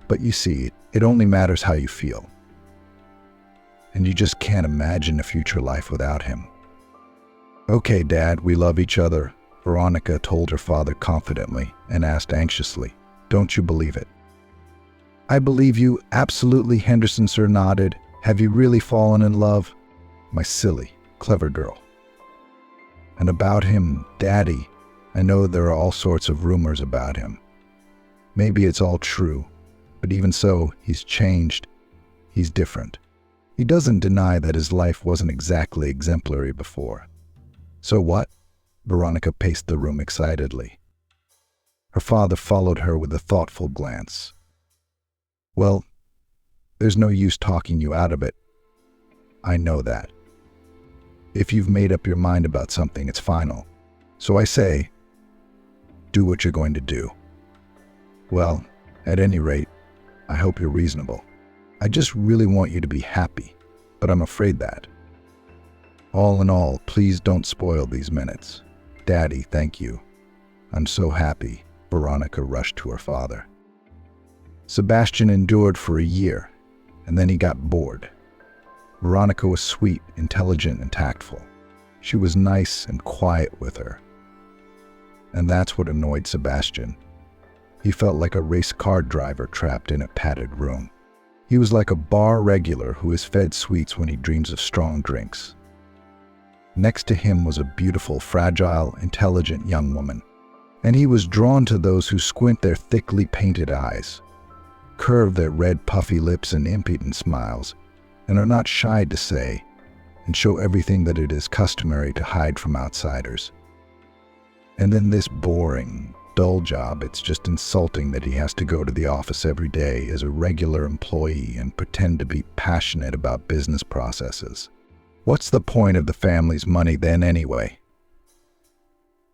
But you see, it only matters how you feel. And you just can't imagine a future life without him." "Okay, Dad, we love each other," Veronica told her father confidently and asked anxiously, "Don't you believe it?" I believe you, absolutely, Henderson Sir nodded. Have you really fallen in love? My silly, clever girl. And about him, Daddy, I know there are all sorts of rumors about him. Maybe it's all true, but even so, he's changed. He's different. He doesn't deny that his life wasn't exactly exemplary before. So what? Veronica paced the room excitedly. Her father followed her with a thoughtful glance. Well, there's no use talking you out of it. I know that. If you've made up your mind about something, it's final. So I say, do what you're going to do. Well, at any rate, I hope you're reasonable. I just really want you to be happy, but I'm afraid that. All in all, please don't spoil these minutes. Daddy, thank you. I'm so happy. Veronica rushed to her father. Sebastian endured for a year, and then he got bored. Veronica was sweet, intelligent, and tactful. She was nice and quiet with her. And that's what annoyed Sebastian. He felt like a race car driver trapped in a padded room. He was like a bar regular who is fed sweets when he dreams of strong drinks. Next to him was a beautiful, fragile, intelligent young woman, and he was drawn to those who squint their thickly painted eyes, curve their red puffy lips and impudent smiles, and are not shy to say and show everything that it is customary to hide from outsiders. And then this boring, dull job, it's just insulting that he has to go to the office every day as a regular employee and pretend to be passionate about business processes. What's the point of the family's money then anyway?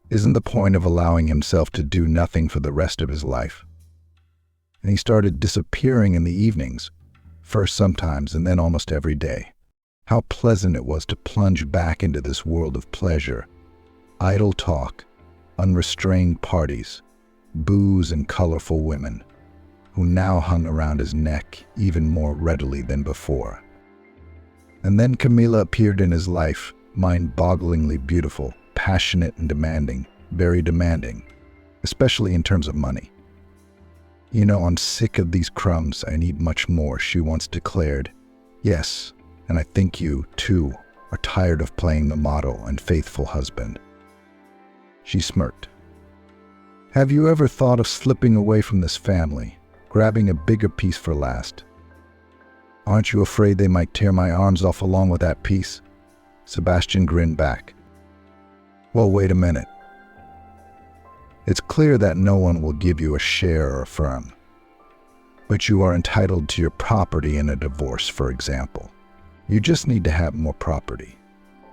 Isn't the point of allowing himself to do nothing for the rest of his life? And he started disappearing in the evenings, first sometimes and then almost every day. How pleasant it was to plunge back into this world of pleasure, idle talk, unrestrained parties, booze and colorful women, who now hung around his neck even more readily than before. And then Camilla appeared in his life, mind-bogglingly beautiful, passionate and demanding, very demanding, especially in terms of money. You know, I'm sick of these crumbs, I need much more, she once declared. Yes, and I think you, too, are tired of playing the model and faithful husband. She smirked. Have you ever thought of slipping away from this family, grabbing a bigger piece for last? Aren't you afraid they might tear my arms off along with that piece? Sebastian grinned back. Well, wait a minute. It's clear that no one will give you a share or a firm. But you are entitled to your property in a divorce, for example. You just need to have more property.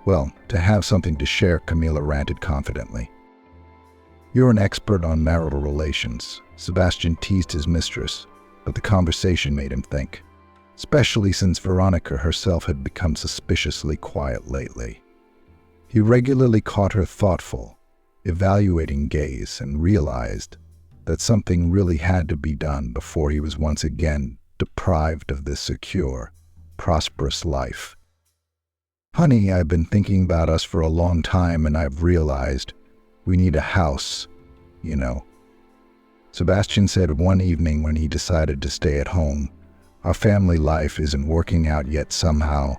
Well, to have something to share, Camilla ranted confidently. You're an expert on marital relations. Sebastian teased his mistress, but the conversation made him think. Especially since Veronica herself had become suspiciously quiet lately. He regularly caught her thoughtful, evaluating gaze and realized that something really had to be done before he was once again deprived of this secure, prosperous life. Honey, I've been thinking about us for a long time and I've realized we need a house, you know. Sebastian said one evening when he decided to stay at home, our family life isn't working out yet somehow,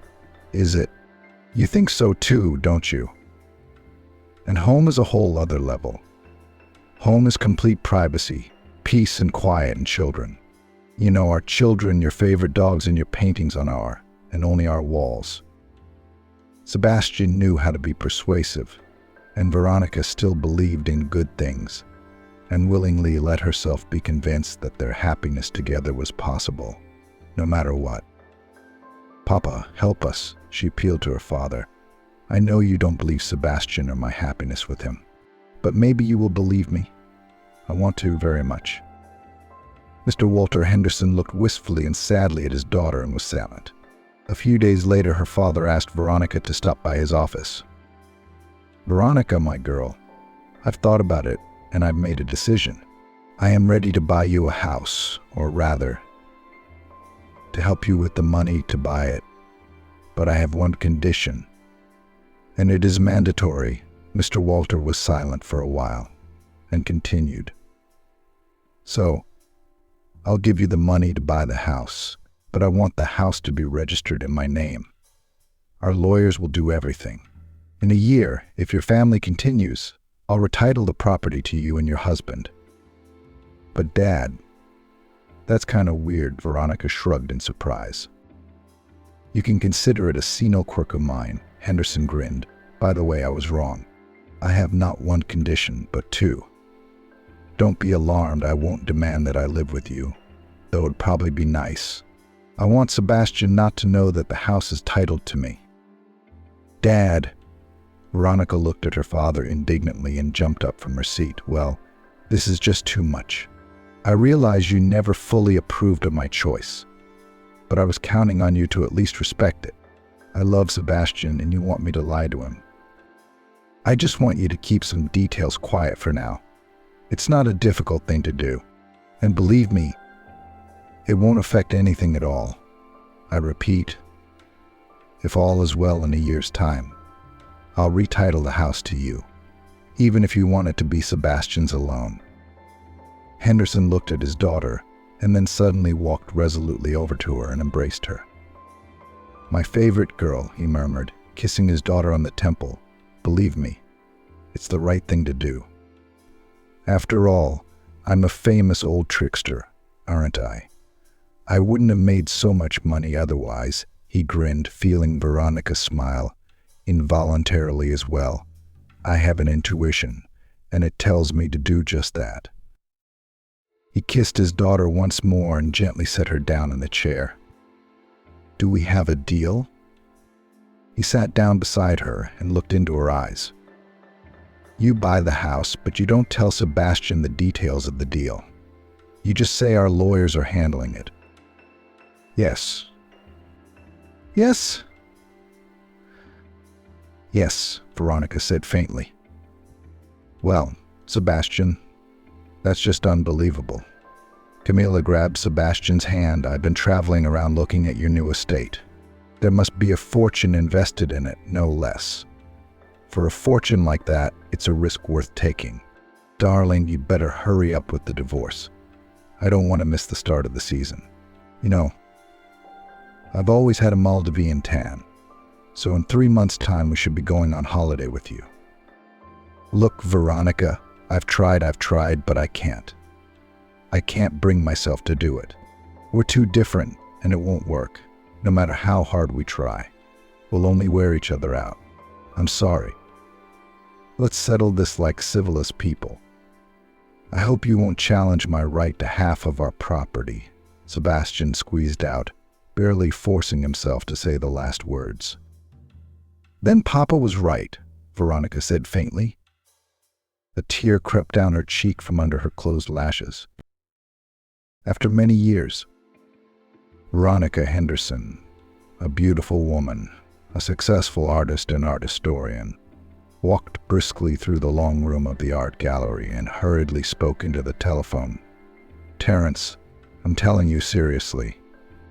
is it? You think so too, don't you? And home is a whole other level. Home is complete privacy, peace and quiet and children. You know, our children, your favorite dogs and your paintings on and only our walls. Sebastian knew how to be persuasive, and Veronica still believed in good things, and willingly let herself be convinced that their happiness together was possible. No matter what. Papa, help us, she appealed to her father. I know you don't believe Sebastian or my happiness with him, but maybe you will believe me. I want to very much. Mr. Walter Henderson looked wistfully and sadly at his daughter and was silent. A few days later, her father asked Veronica to stop by his office. Veronica, my girl, I've thought about it and I've made a decision. I am ready to buy you a house, or rather, to help you with the money to buy it. But I have one condition, and it is mandatory. Mr. Walter was silent for a while and continued. So, I'll give you the money to buy the house, but I want the house to be registered in my name. Our lawyers will do everything. In a year, if your family continues, I'll retitle the property to you and your husband." "But Dad, that's kind of weird," Veronica shrugged in surprise. "You can consider it a senile quirk of mine," Henderson grinned. "By the way, I was wrong. I have not one condition, but two. Don't be alarmed, I won't demand that I live with you, though it'd probably be nice. I want Sebastian not to know that the house is titled to me." "Dad!" Veronica looked at her father indignantly and jumped up from her seat. "Well, this is just too much. I realize you never fully approved of my choice, but I was counting on you to at least respect it. I love Sebastian and you want me to lie to him. I just want you to keep some details quiet for now. It's not a difficult thing to do. And believe me, it won't affect anything at all. I repeat, if all is well in a year's time, I'll retitle the house to you, even if you want it to be Sebastian's alone." Henderson looked at his daughter and then suddenly walked resolutely over to her and embraced her. "My favorite girl," he murmured, kissing his daughter on the temple. "Believe me, it's the right thing to do. After all, I'm a famous old trickster, aren't I? I wouldn't have made so much money otherwise," he grinned, feeling Veronica smile, involuntarily as well. "I have an intuition, and it tells me to do just that." He kissed his daughter once more and gently set her down in the chair. "Do we have a deal?" He sat down beside her and looked into her eyes. "You buy the house, but you don't tell Sebastian the details of the deal. You just say our lawyers are handling it." "Yes." "Yes?" "Yes," Veronica said faintly. "Well, Sebastian, that's just unbelievable." Camilla grabbed Sebastian's hand. "I've been traveling around looking at your new estate. There must be a fortune invested in it, no less. For a fortune like that, it's a risk worth taking. Darling, you'd better hurry up with the divorce. I don't want to miss the start of the season. You know, I've always had a Maldivian tan, so in 3 months' time we should be going on holiday with you." "Look, Veronica, I've tried, but I can't. I can't bring myself to do it. We're too different, and it won't work. No matter how hard we try, we'll only wear each other out. I'm sorry. Let's settle this like civilized people. I hope you won't challenge my right to half of our property," Sebastian squeezed out, barely forcing himself to say the last words. "Then Papa was right," Veronica said faintly. A tear crept down her cheek from under her closed lashes. After many years, Veronica Henderson, a beautiful woman, a successful artist and art historian, walked briskly through the long room of the art gallery and hurriedly spoke into the telephone. "Terrence, I'm telling you seriously,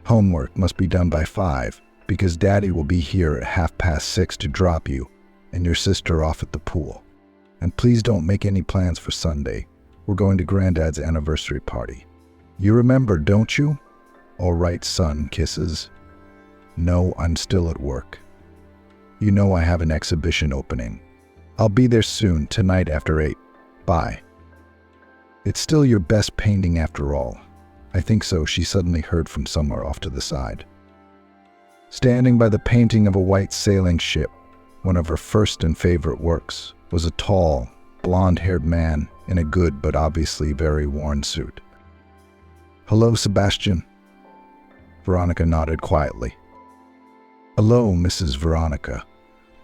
homework must be done by 5 because Daddy will be here at 6:30 to drop you and your sister off at the pool. And please don't make any plans for Sunday. We're going to Granddad's anniversary party. You remember, don't you?" "All right, son, kisses." "No, I'm still at work. You know I have an exhibition opening. I'll be there soon, tonight after 8. Bye." "It's still your best painting after all." "I think so," she suddenly heard from somewhere off to the side. Standing by the painting of a white sailing ship, one of her first and favorite works, was a tall, blonde-haired man in a good but obviously very worn suit. "Hello, Sebastian." Veronica nodded quietly. "Hello, Mrs. Veronica.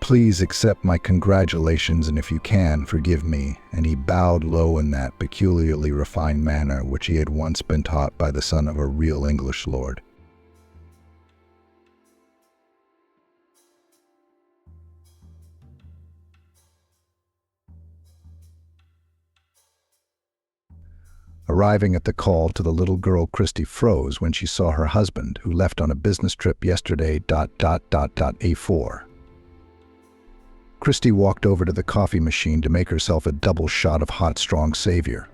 Please accept my congratulations, and if you can, forgive me," and he bowed low in that peculiarly refined manner which he had once been taught by the son of a real English lord. Arriving at the call to the little girl, Christy froze when she saw her husband, who left on a business trip yesterday. A4. Christy walked over to the coffee machine to make herself a double shot of hot, strong savior.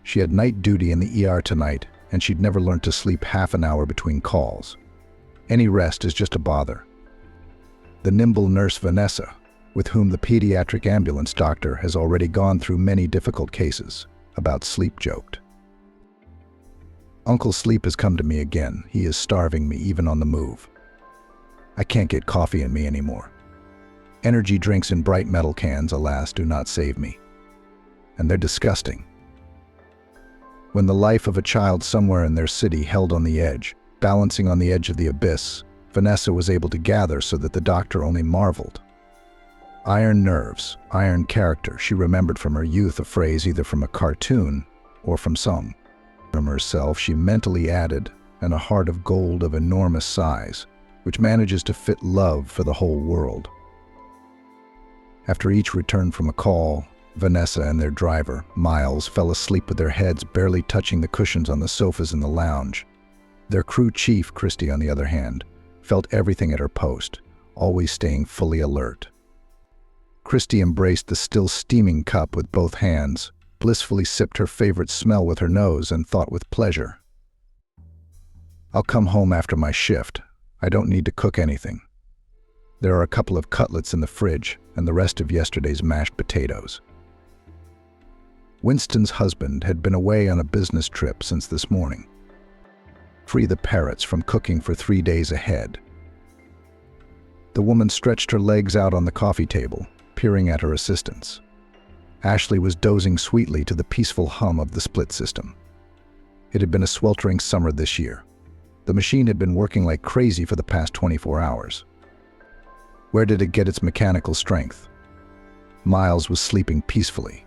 She had night duty in the ER tonight, and she'd never learned to sleep half an hour between calls. Any rest is just a bother. The nimble nurse Vanessa, with whom the pediatric ambulance doctor has already gone through many difficult cases, about sleep joked. Uncle Sleep has come to me again. He is starving me even on the move. I can't get coffee in me anymore. Energy drinks in bright metal cans, alas, do not save me. And they're disgusting. When the life of a child somewhere in their city held on the edge, balancing on the edge of the abyss, Vanessa was able to gather so that the doctor only marveled. Iron nerves, iron character, she remembered from her youth, a phrase either from a cartoon or from song. From herself, she mentally added, and a heart of gold of enormous size, which manages to fit love for the whole world. After each return from a call, Vanessa and their driver, Miles, fell asleep with their heads barely touching the cushions on the sofas in the lounge. Their crew chief, Christy, on the other hand, felt everything at her post, always staying fully alert. Christy embraced the still steaming cup with both hands, blissfully sipped her favorite smell with her nose, and thought with pleasure, "I'll come home after my shift. I don't need to cook anything. There are a couple of cutlets in the fridge and the rest of yesterday's mashed potatoes." Winston's husband had been away on a business trip since this morning. Free the parrots from cooking for 3 days ahead. The woman stretched her legs out on the coffee table, peering at her assistants. Ashley was dozing sweetly to the peaceful hum of the split system. It had been a sweltering summer this year. The machine had been working like crazy for the past 24 hours. Where did it get its mechanical strength? Miles was sleeping peacefully.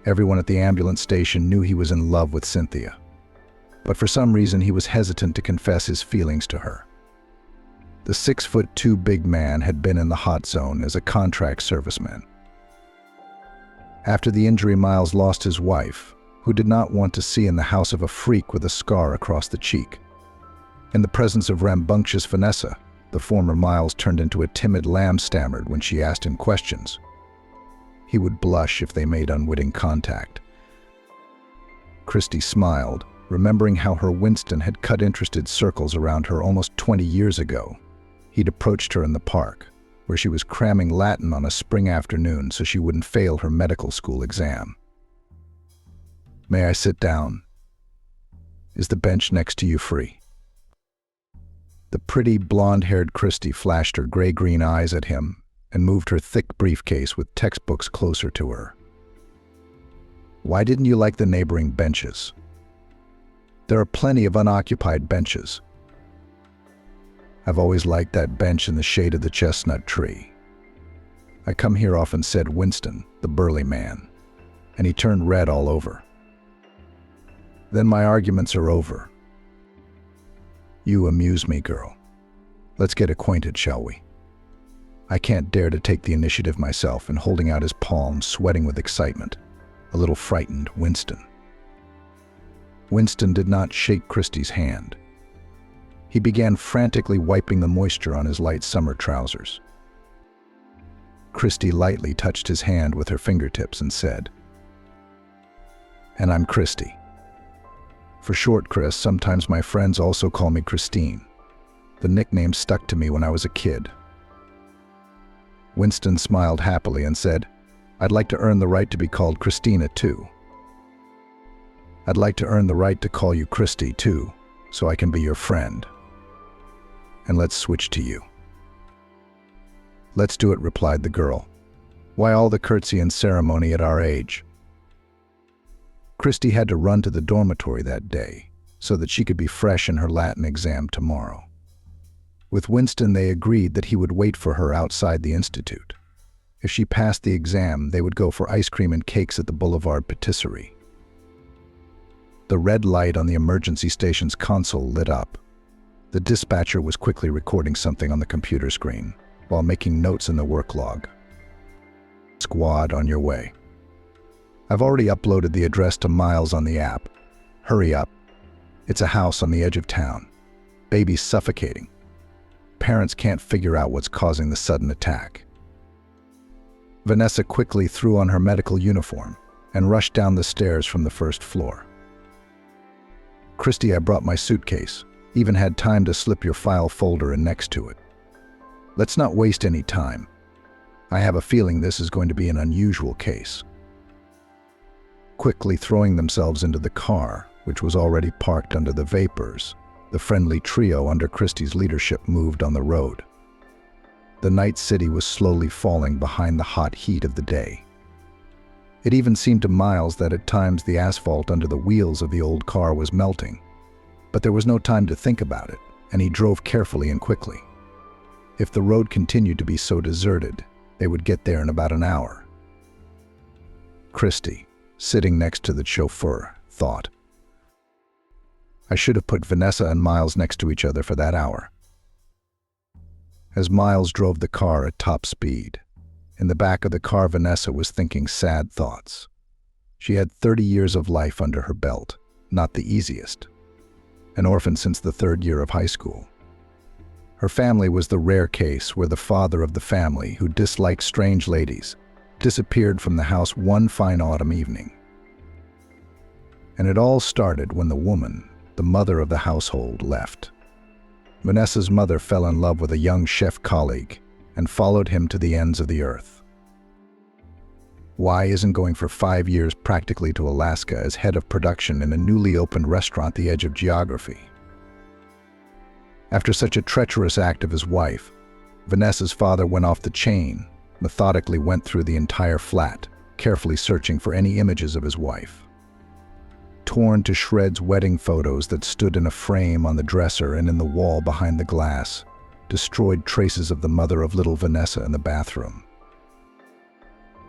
Everyone at the ambulance station knew he was in love with Cynthia. But for some reason he was hesitant to confess his feelings to her. The 6'2" big man had been in the hot zone as a contract serviceman. After the injury, Miles lost his wife, who did not want to see in the house of a freak with a scar across the cheek. In the presence of rambunctious Vanessa, the former Miles turned into a timid lamb, stammered when she asked him questions. He would blush if they made unwitting contact. Christy smiled, remembering how her Winston had cut interested circles around her almost 20 years ago. He'd approached her in the park, where she was cramming Latin on a spring afternoon so she wouldn't fail her medical school exam. "May I sit down? Is the bench next to you free?" The pretty, blonde-haired Christy flashed her gray-green eyes at him and moved her thick briefcase with textbooks closer to her. "Why didn't you like the neighboring benches? There are plenty of unoccupied benches." "I've always liked that bench in the shade of the chestnut tree. I come here often," said Winston, the burly man, and he turned red all over. "Then my arguments are over. You amuse me, girl. Let's get acquainted, shall we?" I can't dare to take the initiative myself, and holding out his palm, sweating with excitement, a little frightened, Winston. Winston did not shake Christy's hand. He began frantically wiping the moisture on his light summer trousers. Christy lightly touched his hand with her fingertips and said, "And I'm Christy. For short, Chris. Sometimes my friends also call me Christine. The nickname stuck to me when I was a kid." Winston smiled happily and said, "I'd like to earn the right to be called Christina, too. I'd like to earn the right to call you Christy, too, so I can be your friend. And let's switch to you." "Let's do it," replied the girl. "Why all the curtsy and ceremony at our age?" Christy had to run to the dormitory that day so that she could be fresh in her Latin exam tomorrow. With Winston, they agreed that he would wait for her outside the institute. If she passed the exam, they would go for ice cream and cakes at the Boulevard Patisserie. The red light on the emergency station's console lit up. The dispatcher was quickly recording something on the computer screen while making notes in the work log. "Squad, on your way. I've already uploaded the address to Miles on the app. Hurry up. It's a house on the edge of town. Baby's suffocating. Parents can't figure out what's causing the sudden attack." Vanessa quickly threw on her medical uniform and rushed down the stairs from the first floor. Christy, I brought my suitcase. Even had time to slip your file folder in next to it. Let's not waste any time. I have a feeling this is going to be an unusual case. Quickly throwing themselves into the car, which was already parked under the vapors, the friendly trio under Christie's leadership moved on the road. The night city was slowly falling behind the hot heat of the day. It even seemed to Miles that at times the asphalt under the wheels of the old car was melting. But there was no time to think about it, and he drove carefully and quickly. If the road continued to be so deserted, they would get there in about an hour. Christy, sitting next to the chauffeur, thought, I should have put Vanessa and Miles next to each other for that hour. As Miles drove the car at top speed, in the back of the car Vanessa was thinking sad thoughts. She had 30 years of life under her belt, not the easiest. An orphan since the 3rd year of high school. Her family was the rare case where the father of the family, who disliked strange ladies, disappeared from the house one fine autumn evening. And it all started when the woman, the mother of the household, left. Vanessa's mother fell in love with a young chef colleague and followed him to the ends of the earth. Y isn't going for 5 years practically to Alaska as head of production in a newly opened restaurant the edge of geography. After such a treacherous act of his wife, Vanessa's father went off the chain, methodically went through the entire flat, carefully searching for any images of his wife. Torn to shreds wedding photos that stood in a frame on the dresser and in the wall behind the glass, destroyed traces of the mother of little Vanessa in the bathroom.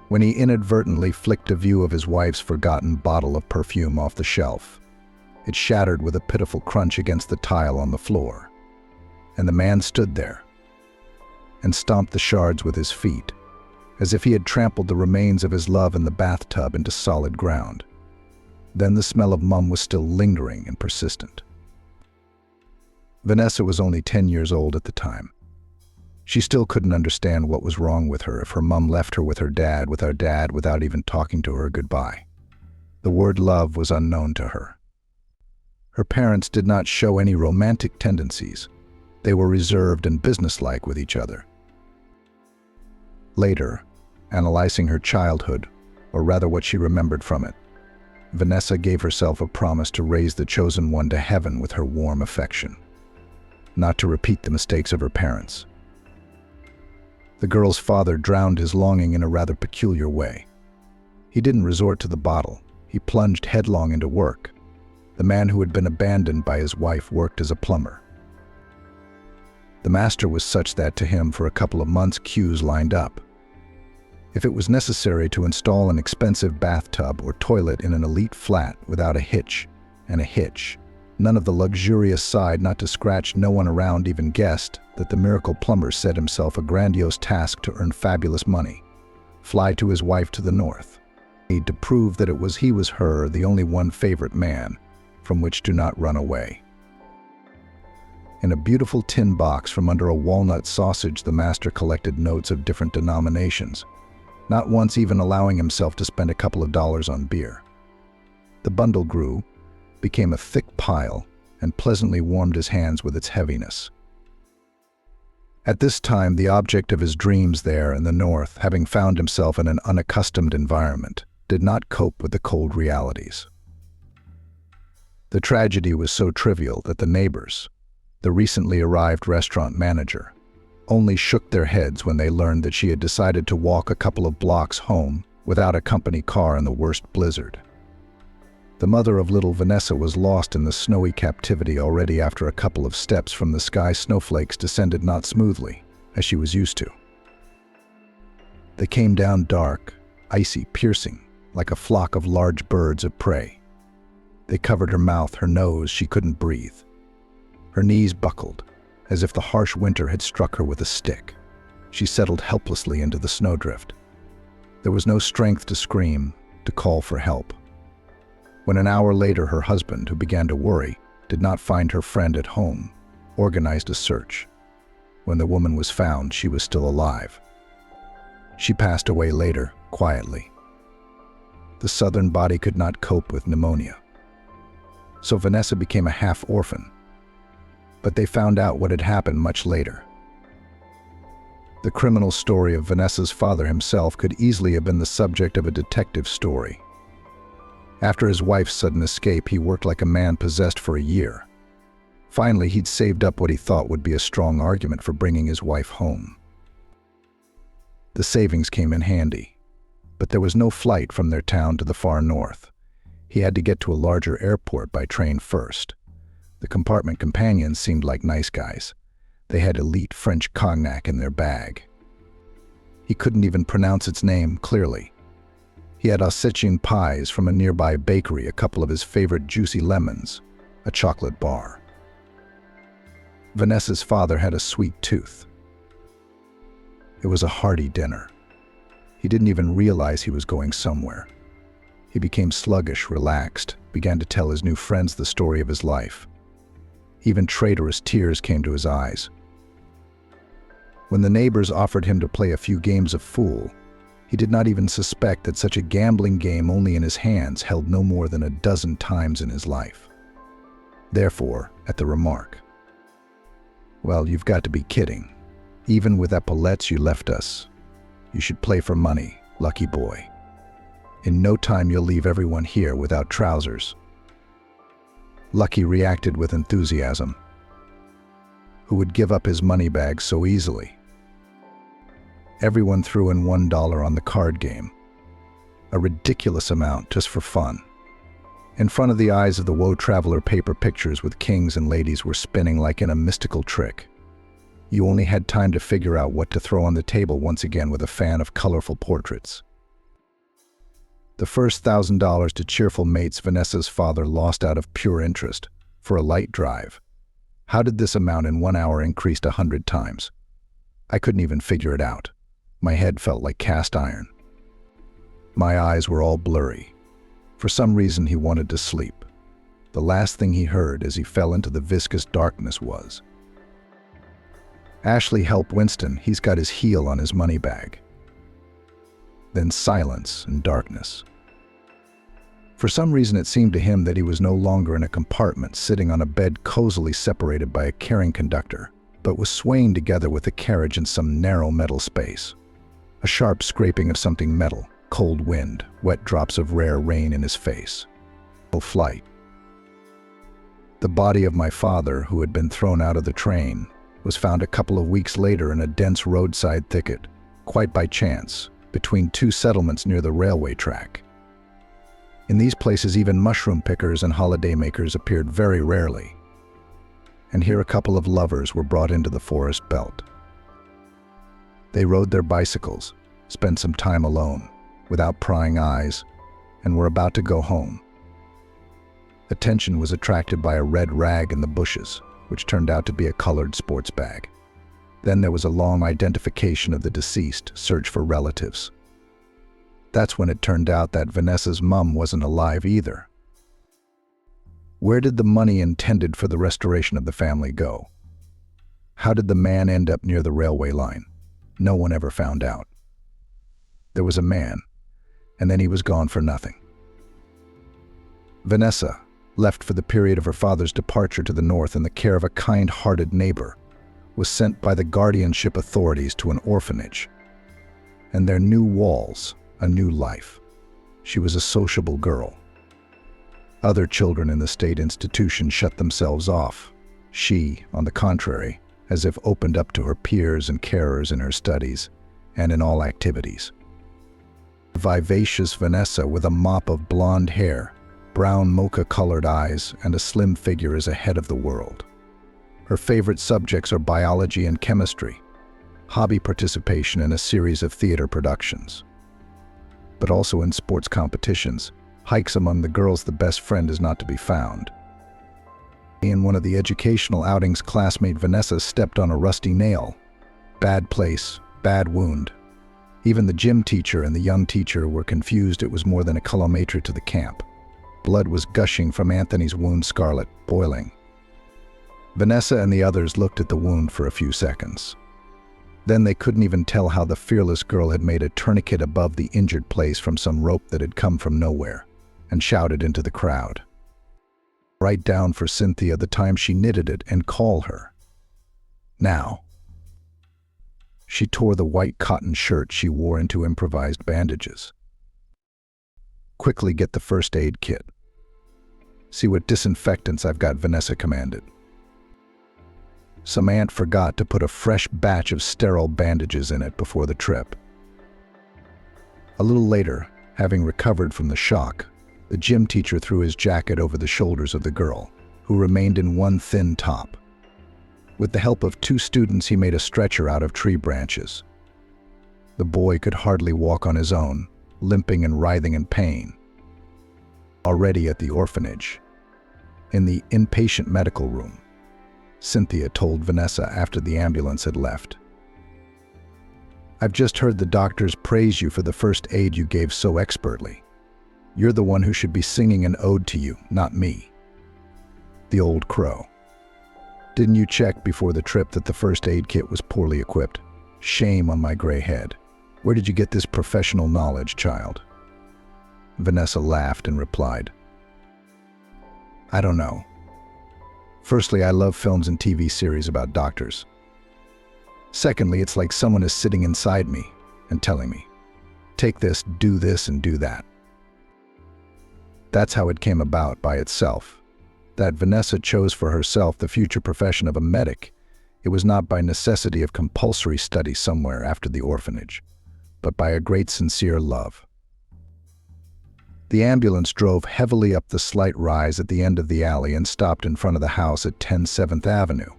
When he inadvertently flicked a view of his wife's forgotten bottle of perfume off the shelf, it shattered with a pitiful crunch against the tile on the floor. And the man stood there and stomped the shards with his feet, as if he had trampled the remains of his love in the bathtub into solid ground. Then the smell of mum was still lingering and persistent. Vanessa was only 10 years old at the time. She still couldn't understand what was wrong with her if her mum left her with her dad without even talking to her goodbye. The word love was unknown to her. Her parents did not show any romantic tendencies. They were reserved and businesslike with each other. Later, analyzing her childhood, or rather what she remembered from it, Vanessa gave herself a promise to raise the chosen one to heaven with her warm affection, not to repeat the mistakes of her parents. The girl's father drowned his longing in a rather peculiar way. He didn't resort to the bottle. He plunged headlong into work. The man who had been abandoned by his wife worked as a plumber. The master was such that to him for a couple of months queues lined up. If it was necessary to install an expensive bathtub or toilet in an elite flat without a hitch, none of the luxurious side, not to scratch no one around even guessed that the miracle plumber set himself a grandiose task to earn fabulous money, fly to his wife to the north, to prove that he was her, the only one favorite man, from which to not run away. In a beautiful tin box from under a walnut sausage, the master collected notes of different denominations, not once even allowing himself to spend a couple of dollars on beer. The bundle grew, became a thick pile, and pleasantly warmed his hands with its heaviness. At this time, the object of his dreams there in the north, having found himself in an unaccustomed environment, did not cope with the cold realities. The tragedy was so trivial that the neighbors, the recently arrived restaurant manager, only shook their heads when they learned that she had decided to walk a couple of blocks home without a company car in the worst blizzard. The mother of little Vanessa was lost in the snowy captivity already after a couple of steps from the sky. Snowflakes descended not smoothly, as she was used to. They came down dark, icy, piercing, like a flock of large birds of prey. They covered her mouth, her nose. She couldn't breathe. Her knees buckled, as if the harsh winter had struck her with a stick. She settled helplessly into the snowdrift. There was no strength to scream, to call for help. When an hour later her husband, who began to worry, did not find her friend at home, organized a search. When the woman was found, she was still alive. She passed away later, quietly. The southern body could not cope with pneumonia. so Vanessa became a half-orphan. But they found out what had happened much later. The criminal story of Vanessa's father himself could easily have been the subject of a detective story. After his wife's sudden escape, he worked like a man possessed for a year. Finally, he'd saved up what he thought would be a strong argument for bringing his wife home. The savings came in handy, but there was no flight from their town to the far north. He had to get to a larger airport by train first. The compartment companions seemed like nice guys. They had elite French cognac in their bag. He couldn't even pronounce its name clearly. He had Ossetian pies from a nearby bakery, a couple of his favorite juicy lemons, a chocolate bar. Vanessa's father had a sweet tooth. It was a hearty dinner. He didn't even realize he was going somewhere. He became sluggish, relaxed, began to tell his new friends the story of his life. Even traitorous tears came to his eyes. When the neighbors offered him to play a few games of fool, he did not even suspect that such a gambling game only in his hands held no more than a dozen times in his life. Therefore, at the remark, "Well, you've got to be kidding. Even with epaulettes you left us. You should play for money, lucky boy. In no time you'll leave everyone here without trousers." Lucky reacted with enthusiasm. Who would give up his money bag so easily? Everyone threw in $1 on the card game. A ridiculous amount just for fun. In front of the eyes of the woe traveler, paper pictures with kings and ladies were spinning like in a mystical trick. You only had time to figure out what to throw on the table once again with a fan of colorful portraits. The first $1,000 to cheerful mates Vanessa's father lost out of pure interest, for a light drive. How did this amount in 1 hour increased 100 times? I couldn't even figure it out. My head felt like cast iron. My eyes were all blurry. For some reason he wanted to sleep. The last thing he heard as he fell into the viscous darkness was, "Ashley, help Winston, he's got his heel on his money bag." Then silence and darkness. For some reason it seemed to him that he was no longer in a compartment sitting on a bed cozily separated by a caring conductor, but was swaying together with the carriage in some narrow metal space. A sharp scraping of something metal, cold wind, wet drops of rare rain in his face. No flight. The body of my father, who had been thrown out of the train, was found a couple of weeks later in a dense roadside thicket, quite by chance, between two settlements near the railway track. In these places even mushroom pickers and holiday makers appeared very rarely. And here a couple of lovers were brought into the forest belt. They rode their bicycles, spent some time alone, without prying eyes, and were about to go home. Attention was attracted by a red rag in the bushes, which turned out to be a colored sports bag. Then there was a long identification of the deceased, search for relatives. That's when it turned out that Vanessa's mum wasn't alive either. Where did the money intended for the restoration of the family go? How did the man end up near the railway line? No one ever found out. There was a man, and then he was gone for nothing. Vanessa, left for the period of her father's departure to the north in the care of a kind-hearted neighbor, was sent by the guardianship authorities to an orphanage. And their new walls, a new life. She was a sociable girl. Other children in the state institution shut themselves off. She, on the contrary, as if opened up to her peers and carers in her studies and in all activities. Vivacious Vanessa, with a mop of blonde hair, brown mocha-colored eyes, and a slim figure, is ahead of the world. Her favorite subjects are biology and chemistry, hobby participation in a series of theater productions. But also in sports competitions, hikes among the girls, the best friend is not to be found. In one of the educational outings, classmate Vanessa stepped on a rusty nail. Bad place, bad wound. Even the gym teacher and the young teacher were confused. It was more than a kilometer to the camp. Blood was gushing from Anthony's wound, scarlet, boiling. Vanessa and the others looked at the wound for a few seconds. Then they couldn't even tell how the fearless girl had made a tourniquet above the injured place from some rope that had come from nowhere, and shouted into the crowd, Write down for Cynthia the time she knitted it and call her. Now. She tore the white cotton shirt she wore into improvised bandages. Quickly get the first aid kit. See what disinfectants I've got, Vanessa commanded. Some aunt forgot to put a fresh batch of sterile bandages in it before the trip. A little later, having recovered from the shock, the gym teacher threw his jacket over the shoulders of the girl, who remained in one thin top. With the help of 2 students, he made a stretcher out of tree branches. The boy could hardly walk on his own, limping and writhing in pain. Already at the orphanage, in the inpatient medical room, Cynthia told Vanessa after the ambulance had left. "I've just heard the doctors praise you for the first aid you gave so expertly. You're the one who should be singing an ode to you, not me." The old crow. "Didn't you check before the trip that the first aid kit was poorly equipped? Shame on my gray head. Where did you get this professional knowledge, child?" Vanessa laughed and replied, "I don't know. Firstly, I love films and TV series about doctors. Secondly, it's like someone is sitting inside me and telling me, take this, and do that." That's how it came about by itself. That Vanessa chose for herself the future profession of a medic. It was not by necessity of compulsory study somewhere after the orphanage, but by a great sincere love. The ambulance drove heavily up the slight rise at the end of the alley and stopped in front of the house at 10 7th Avenue.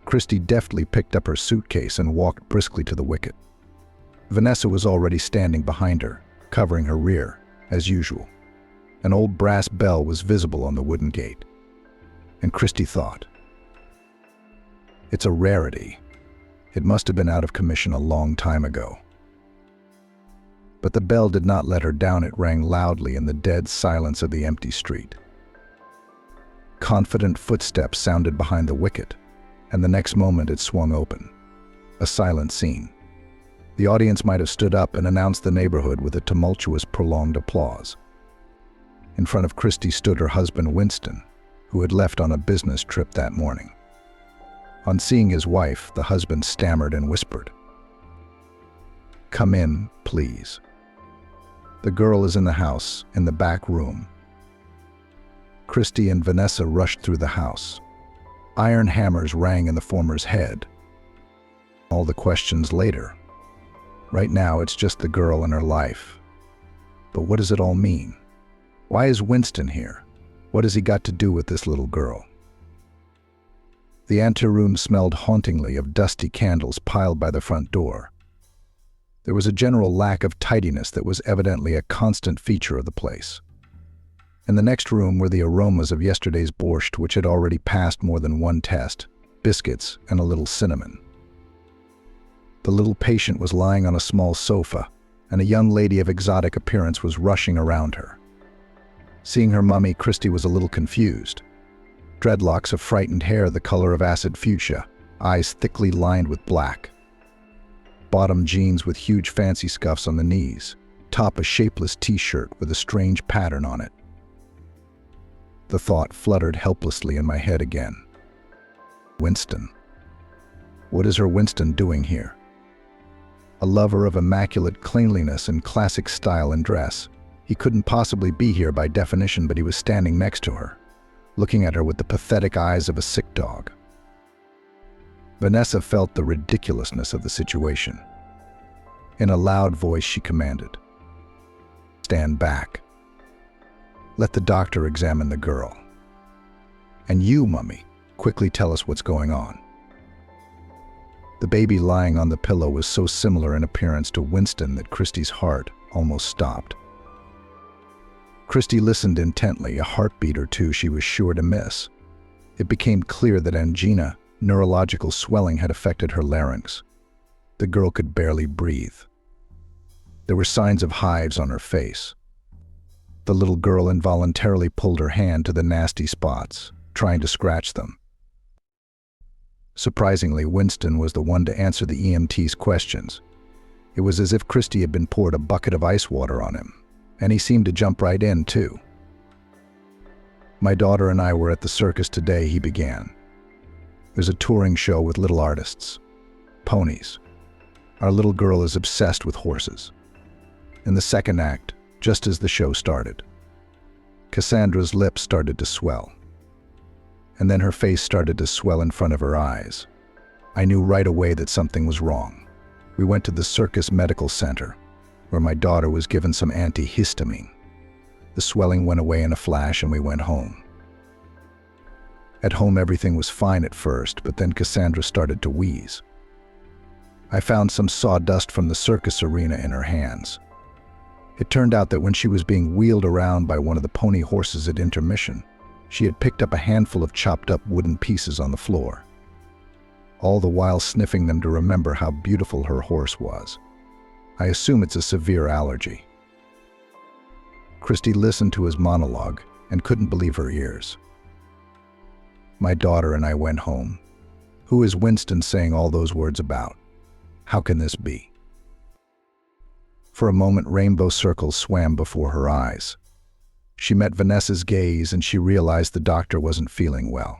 Christy deftly picked up her suitcase and walked briskly to the wicket. Vanessa was already standing behind her, covering her rear, as usual. An old brass bell was visible on the wooden gate. And Christy thought, "It's a rarity. It must have been out of commission a long time ago." But the bell did not let her down. It rang loudly in the dead silence of the empty street. Confident footsteps sounded behind the wicket, and the next moment it swung open. A silent scene. The audience might have stood up and announced the neighborhood with a tumultuous, prolonged applause. In front of Christy stood her husband Winston, who had left on a business trip that morning. On seeing his wife, the husband stammered and whispered, "Come in, please. The girl is in the house, in the back room." Christy and Vanessa rushed through the house. Iron hammers rang in the former's head. All the questions later. Right now, it's just the girl and her life. But what does it all mean? Why is Winston here? What has he got to do with this little girl? The anteroom smelled hauntingly of dusty candles piled by the front door. There was a general lack of tidiness that was evidently a constant feature of the place. In the next room were the aromas of yesterday's borscht, which had already passed more than one test, biscuits, and a little cinnamon. The little patient was lying on a small sofa, and a young lady of exotic appearance was rushing around her. Seeing her mummy, Christy was a little confused. Dreadlocks of frightened hair the color of acid fuchsia, eyes thickly lined with black. Bottom jeans with huge fancy scuffs on the knees, top a shapeless t-shirt with a strange pattern on it. The thought fluttered helplessly in my head again. Winston. What is her Winston doing here? A lover of immaculate cleanliness and classic style and dress, he couldn't possibly be here by definition, but he was standing next to her, looking at her with the pathetic eyes of a sick dog. Vanessa felt the ridiculousness of the situation. In a loud voice, she commanded, "Stand back. Let the doctor examine the girl. And you, Mummy, quickly tell us what's going on." The baby lying on the pillow was so similar in appearance to Winston that Christy's heart almost stopped. Christy listened intently, a heartbeat or two she was sure to miss. It became clear that angina, neurological swelling, had affected her larynx. The girl could barely breathe. There were signs of hives on her face. The little girl involuntarily pulled her hand to the nasty spots, trying to scratch them. Surprisingly, Winston was the one to answer the EMT's questions. It was as if Christy had been poured a bucket of ice water on him, and he seemed to jump right in, too. "My daughter and I were at the circus today," he began. "There's a touring show with little artists. Ponies. Our little girl is obsessed with horses." In the second act, just as the show started, Cassandra's lips started to swell. And then her face started to swell in front of her eyes. I knew right away that something was wrong. We went to the circus medical center, where my daughter was given some antihistamine. The swelling went away in a flash and we went home. At home everything was fine at first, but then Cassandra started to wheeze. I found some sawdust from the circus arena in her hands. It turned out that when she was being wheeled around by one of the pony horses at intermission, she had picked up a handful of chopped up wooden pieces on the floor, all the while sniffing them to remember how beautiful her horse was. I assume it's a severe allergy. Christy listened to his monologue and couldn't believe her ears. "My daughter and I went home. Who is Winston saying all those words about? How can this be?" For a moment, rainbow circles swam before her eyes. She met Vanessa's gaze and she realized the doctor wasn't feeling well.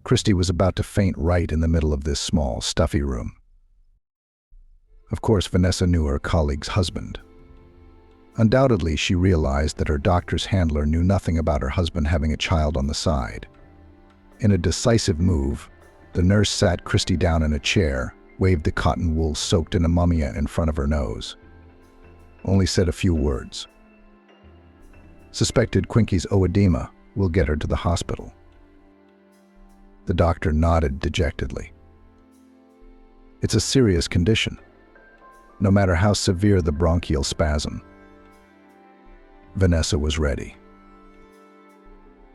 Christy was about to faint right in the middle of this small, stuffy room. Of course, Vanessa knew her colleague's husband. Undoubtedly, she realized that her doctor's handler knew nothing about her husband having a child on the side. In a decisive move, the nurse sat Christy down in a chair, waved the cotton wool soaked in ammonia in front of her nose. Only said a few words. "Suspected Quinkie's oedema. We'll get her to the hospital." The doctor nodded dejectedly. "It's a serious condition, no matter how severe the bronchial spasm." Vanessa was ready.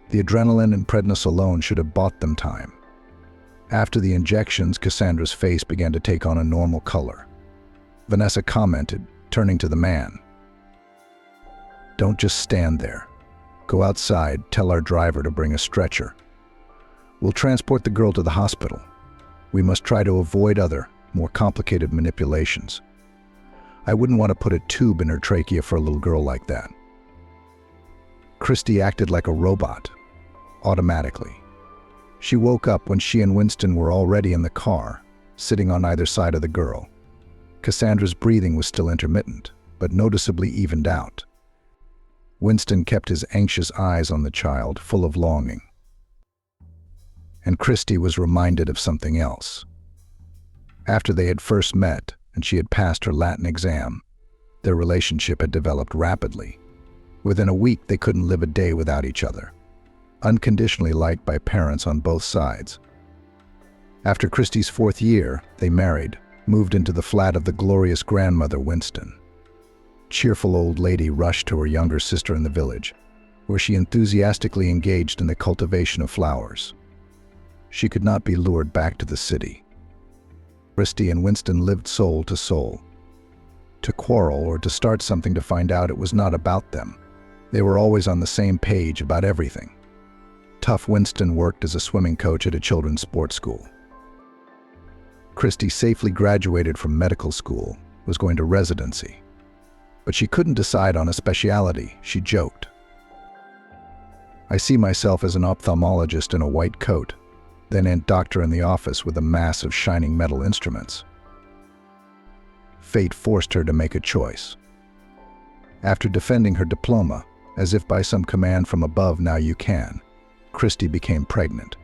The adrenaline and prednisolone should have bought them time. After the injections, Cassandra's face began to take on a normal color. Vanessa commented, turning to the man. "Don't just stand there. Go outside, tell our driver to bring a stretcher. We'll transport the girl to the hospital. We must try to avoid other, more complicated manipulations. I wouldn't want to put a tube in her trachea for a little girl like that." Christy acted like a robot, automatically. She woke up when she and Winston were already in the car, sitting on either side of the girl. Cassandra's breathing was still intermittent, but noticeably evened out. Winston kept his anxious eyes on the child, full of longing. And Christy was reminded of something else. After they had first met and she had passed her Latin exam, their relationship had developed rapidly. Within a week, they couldn't live a day without each other, unconditionally liked by parents on both sides. After Christy's 4th year, they married, moved into the flat of the glorious grandmother Winston. Cheerful old lady rushed to her younger sister in the village, where she enthusiastically engaged in the cultivation of flowers. She could not be lured back to the city. Christy and Winston lived soul to soul. To quarrel or to start something to find out it was not about them. They were always on the same page about everything. Tough Winston worked as a swimming coach at a children's sports school. Christy safely graduated from medical school, was going to residency. But she couldn't decide on a specialty, she joked. "I see myself as an ophthalmologist in a white coat, then a doctor in the office with a mass of shining metal instruments." Fate forced her to make a choice. After defending her diploma, as if by some command from above, "Now you can," Christy became pregnant.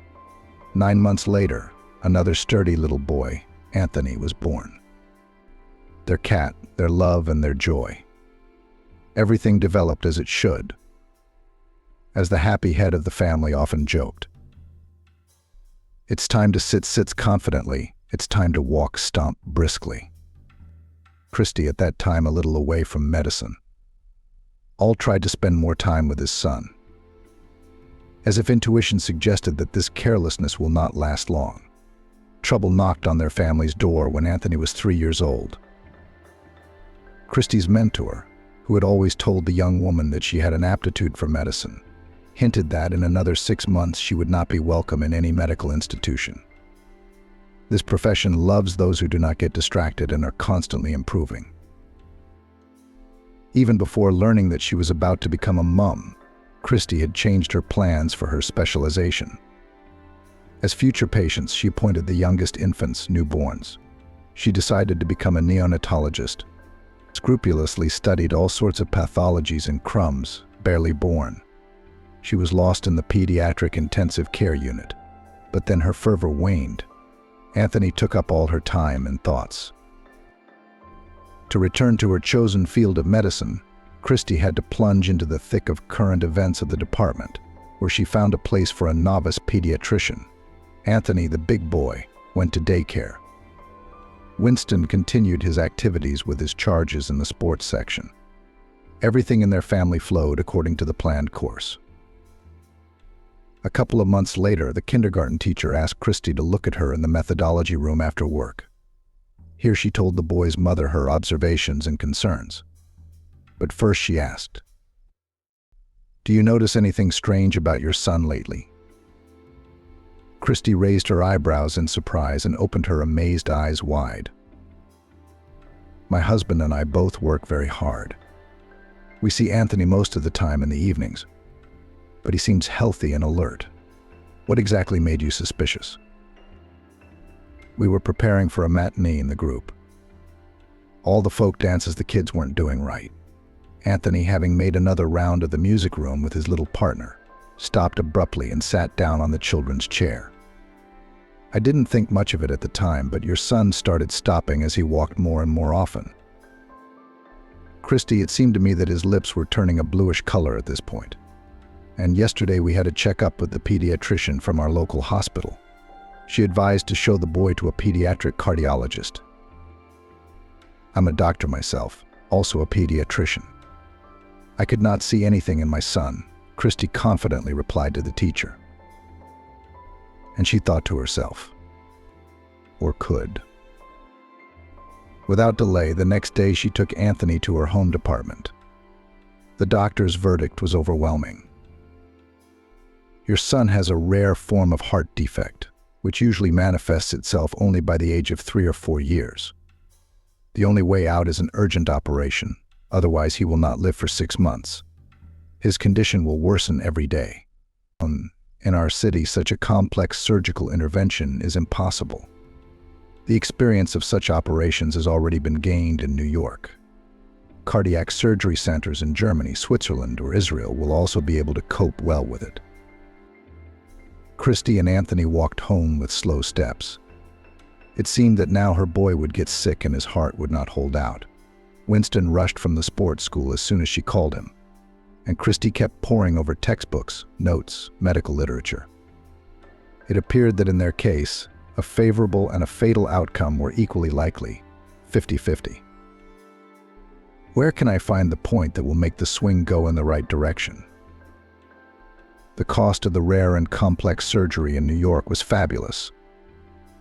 9 months later, another sturdy little boy, Anthony, was born. Their cat, their love, and their joy. Everything developed as it should. As the happy head of the family often joked, "It's time to sit sits confidently, it's time to walk stomp briskly." Christy, at that time a little away from medicine, all tried to spend more time with his son. As if intuition suggested that this carelessness will not last long, trouble knocked on their family's door when Anthony was 3 years old. Christy's mentor, who had always told the young woman that she had an aptitude for medicine, hinted that in another 6 months she would not be welcome in any medical institution. This profession loves those who do not get distracted and are constantly improving. Even before learning that she was about to become a mum, Christy had changed her plans for her specialization. As future patients, she appointed the youngest infants, newborns. She decided to become a neonatologist, scrupulously studied all sorts of pathologies in crumbs, barely born. She was lost in the pediatric intensive care unit. But then her fervor waned. Anthony took up all her time and thoughts. To return to her chosen field of medicine, Christy had to plunge into the thick of current events of the department, where she found a place for a novice pediatrician. Anthony, the big boy, went to daycare. Winston continued his activities with his charges in the sports section. Everything in their family flowed according to the planned course. A couple of months later, the kindergarten teacher asked Christy to look at her in the methodology room after work. Here she told the boy's mother her observations and concerns. But first she asked, "Do you notice anything strange about your son lately?" Christy raised her eyebrows in surprise and opened her amazed eyes wide. "My husband and I both work very hard. We see Anthony most of the time in the evenings, but he seems healthy and alert. What exactly made you suspicious?" "We were preparing for a matinee in the group. All the folk dances the kids weren't doing right. Anthony, having made another round of the music room with his little partner, stopped abruptly and sat down on the children's chair. I didn't think much of it at the time, but your son started stopping as he walked more and more often." "Christy, it seemed to me that his lips were turning a bluish color at this point. And yesterday we had a checkup with the pediatrician from our local hospital. She advised to show the boy to a pediatric cardiologist. I'm a doctor myself, also a pediatrician. I could not see anything in my son," Christy confidently replied to the teacher. And she thought to herself, or could. Without delay, the next day she took Anthony to her home department. The doctor's verdict was overwhelming. "Your son has a rare form of heart defect, which usually manifests itself only by the age of 3 or 4 years. The only way out is an urgent operation, otherwise he will not live for 6 months. His condition will worsen every day. In our city, such a complex surgical intervention is impossible. The experience of such operations has already been gained in New York. Cardiac surgery centers in Germany, Switzerland, or Israel will also be able to cope well with it." Christy and Anthony walked home with slow steps. It seemed that now her boy would get sick and his heart would not hold out. Winston rushed from the sports school as soon as she called him, and Christy kept poring over textbooks, notes, medical literature. It appeared that in their case, a favorable and a fatal outcome were equally likely, 50-50. Where can I find the point that will make the swing go in the right direction? The cost of the rare and complex surgery in New York was fabulous.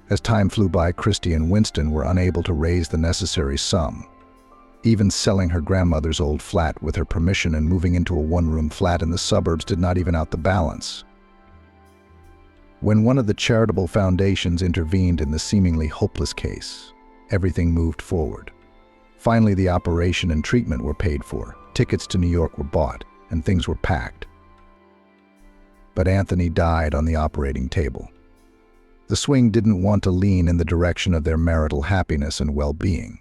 As time flew by, Christy and Winston were unable to raise the necessary sum. Even selling her grandmother's old flat with her permission and moving into a one-room flat in the suburbs did not even out the balance. When one of the charitable foundations intervened in the seemingly hopeless case, everything moved forward. Finally, the operation and treatment were paid for, tickets to New York were bought, and things were packed. But Anthony died on the operating table. The swing didn't want to lean in the direction of their marital happiness and well-being.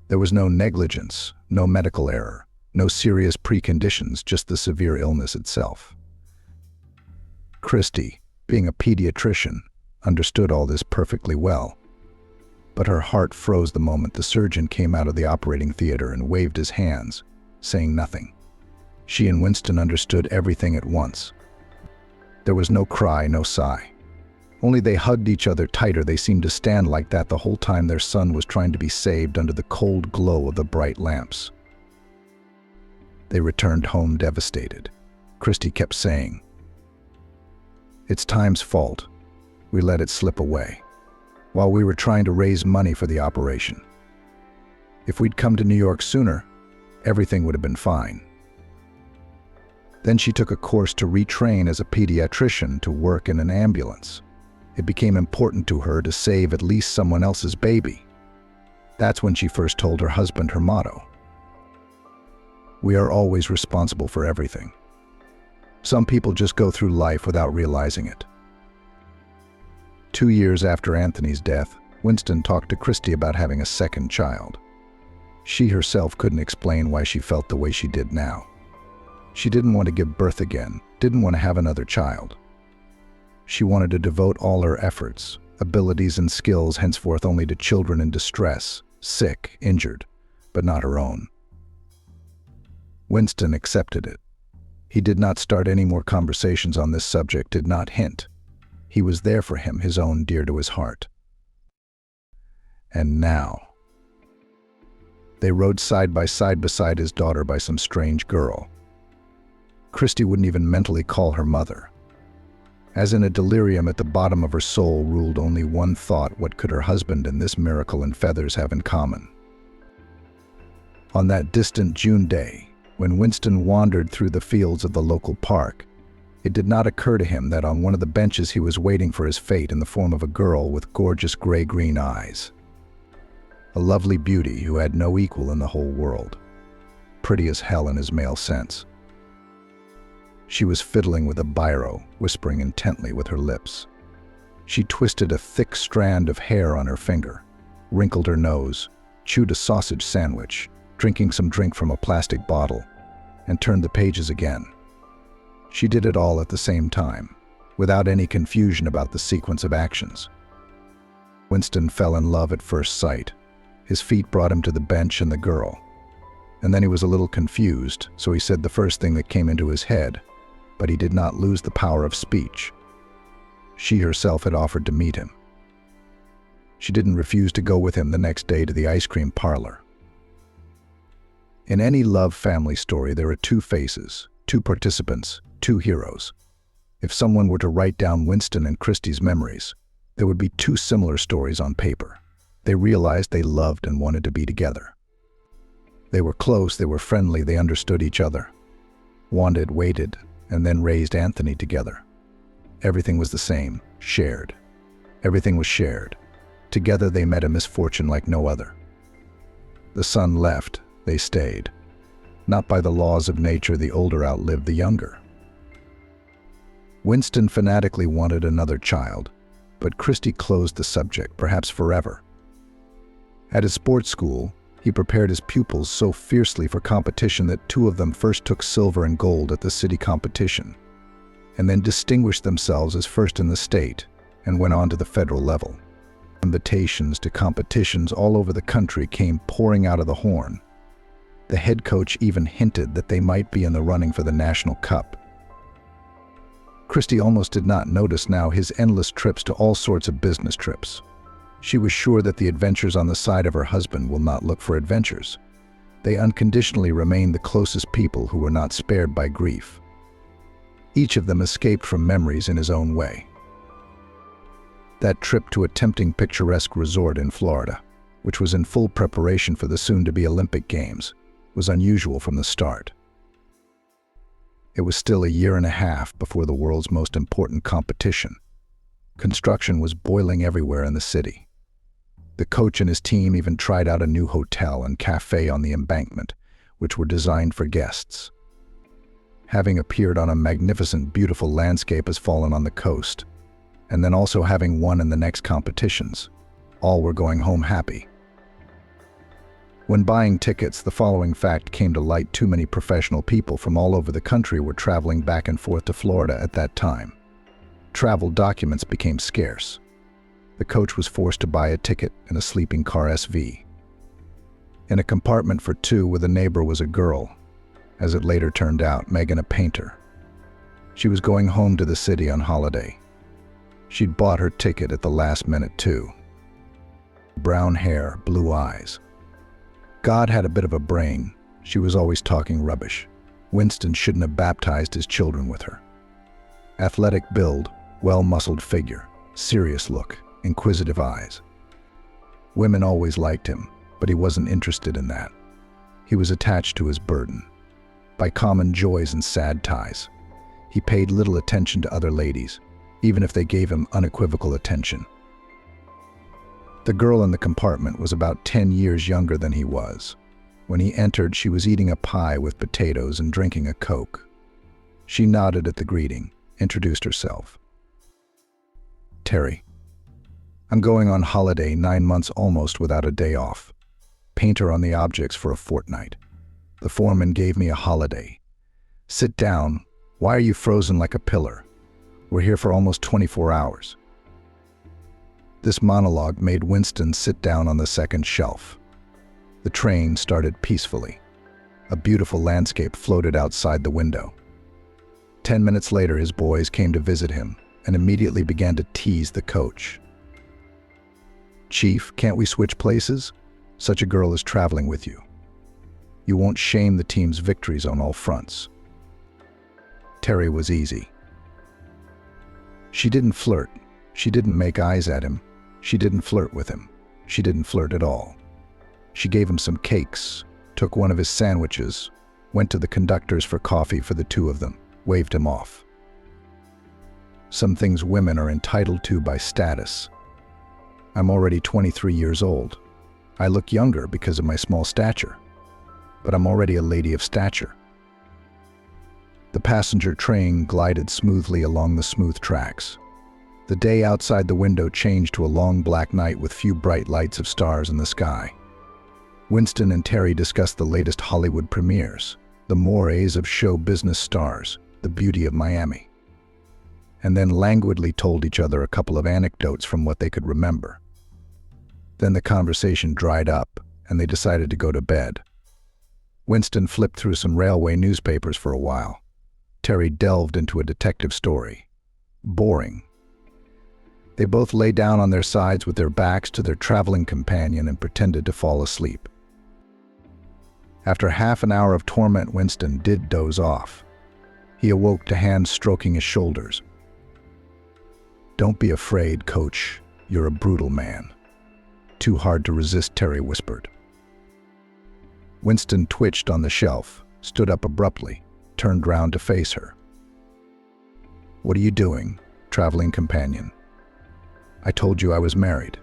There was no negligence, no medical error, no serious preconditions, just the severe illness itself. Christy, being a pediatrician, understood all this perfectly well. But her heart froze the moment the surgeon came out of the operating theater and waved his hands, saying nothing. She and Winston understood everything at once. There was no cry, no sigh. Only they hugged each other tighter. They seemed to stand like that the whole time their son was trying to be saved under the cold glow of the bright lamps. They returned home devastated. Christy kept saying, "It's time's fault. We let it slip away, while we were trying to raise money for the operation. If we'd come to New York sooner, everything would have been fine." Then she took a course to retrain as a pediatrician to work in an ambulance. It became important to her to save at least someone else's baby. That's when she first told her husband her motto: "We are always responsible for everything." Some people just go through life without realizing it. 2 years after Anthony's death, Winston talked to Christy about having a second child. She herself couldn't explain why she felt the way she did now. She didn't want to give birth again, didn't want to have another child. She wanted to devote all her efforts, abilities and skills henceforth only to children in distress, sick, injured, but not her own. Winston accepted it. He did not start any more conversations on this subject, did not hint. He was there for him, his own, dear to his heart. And now, they rode side by side beside his daughter by some strange girl. Christy wouldn't even mentally call her mother. As in a delirium at the bottom of her soul ruled only one thought: what could her husband and this miracle in feathers have in common? On that distant June day, when Winston wandered through the fields of the local park, it did not occur to him that on one of the benches he was waiting for his fate in the form of a girl with gorgeous gray-green eyes. A lovely beauty who had no equal in the whole world. Pretty as hell in his male sense. She was fiddling with a biro, whispering intently with her lips. She twisted a thick strand of hair on her finger, wrinkled her nose, chewed a sausage sandwich, drinking some drink from a plastic bottle, and turned the pages again. She did it all at the same time, without any confusion about the sequence of actions. Winston fell in love at first sight. His feet brought him to the bench and the girl. And then he was a little confused, so he said the first thing that came into his head, but he did not lose the power of speech. She herself had offered to meet him. She didn't refuse to go with him the next day to the ice cream parlor. In any love family story, there are two faces, two participants, two heroes. If someone were to write down Winston and Christy's memories, there would be two similar stories on paper. They realized they loved and wanted to be together. They were close, they were friendly, they understood each other. Wanted, waited, and then raised Anthony together. Everything was the same, shared. Everything was shared. Together they met a misfortune like no other. The son left, they stayed. Not by the laws of nature, the older outlived the younger. Winston fanatically wanted another child, but Christy closed the subject, perhaps forever. At his sports school, he prepared his pupils so fiercely for competition that two of them first took silver and gold at the city competition, and then distinguished themselves as first in the state and went on to the federal level. Invitations to competitions all over the country came pouring out of the horn. The head coach even hinted that they might be in the running for the national cup. Christy almost did not notice now his endless trips to all sorts of business trips. She was sure that the adventures on the side of her husband will not look for adventures. They unconditionally remained the closest people who were not spared by grief. Each of them escaped from memories in his own way. That trip to a tempting picturesque resort in Florida, which was in full preparation for the soon-to-be Olympic Games, was unusual from the start. It was still a year and a half before the world's most important competition. Construction was boiling everywhere in the city. The coach and his team even tried out a new hotel and cafe on the embankment, which were designed for guests. Having appeared on a magnificent, beautiful landscape as fallen on the coast, and then also having won in the next competitions, all were going home happy. When buying tickets, the following fact came to light: too many professional people from all over the country were traveling back and forth to Florida at that time. Travel documents became scarce. The coach was forced to buy a ticket in a sleeping car SV. In a compartment for two with a neighbor was a girl, as it later turned out, Megan, a painter. She was going home to the city on holiday. She'd bought her ticket at the last minute too. Brown hair, blue eyes. God had a bit of a brain. She was always talking rubbish. Winston shouldn't have baptized his children with her. Athletic build, well-muscled figure, serious look, inquisitive eyes. Women always liked him, but he wasn't interested in that. He was attached to his burden, by common joys and sad ties. He paid little attention to other ladies, even if they gave him unequivocal attention. The girl in the compartment was about 10 years younger than he was. When he entered, she was eating a pie with potatoes and drinking a Coke. She nodded at the greeting, introduced herself. Terry. I'm going on holiday 9 months almost without a day off. Painter on the objects for a fortnight. The foreman gave me a holiday. Sit down. Why are you frozen like a pillar? We're here for almost 24 hours. This monologue made Winston sit down on the second shelf. The train started peacefully. A beautiful landscape floated outside the window. 10 minutes later, his boys came to visit him and immediately began to tease the coach. Chief, can't we switch places? Such a girl is traveling with you. You won't shame the team's victories on all fronts. Terry was easy. She didn't flirt. She didn't make eyes at him. She didn't flirt with him. She didn't flirt at all. She gave him some cakes, took one of his sandwiches, went to the conductors for coffee for the two of them, waved him off. Some things women are entitled to by status. I'm already 23 years old. I look younger because of my small stature, but I'm already a lady of stature. The passenger train glided smoothly along the smooth tracks. The day outside the window changed to a long black night with few bright lights of stars in the sky. Winston and Terry discussed the latest Hollywood premieres, the mores of show business stars, the beauty of Miami, and then languidly told each other a couple of anecdotes from what they could remember. Then the conversation dried up, and they decided to go to bed. Winston flipped through some railway newspapers for a while. Terry delved into a detective story. Boring. They both lay down on their sides with their backs to their traveling companion and pretended to fall asleep. After half an hour of torment, Winston did doze off. He awoke to hands stroking his shoulders. Don't be afraid, Coach. You're a brutal man. Too hard to resist, Terry whispered. Winston twitched on the shelf, stood up abruptly, turned round to face her. What are you doing, traveling companion? I told you I was married.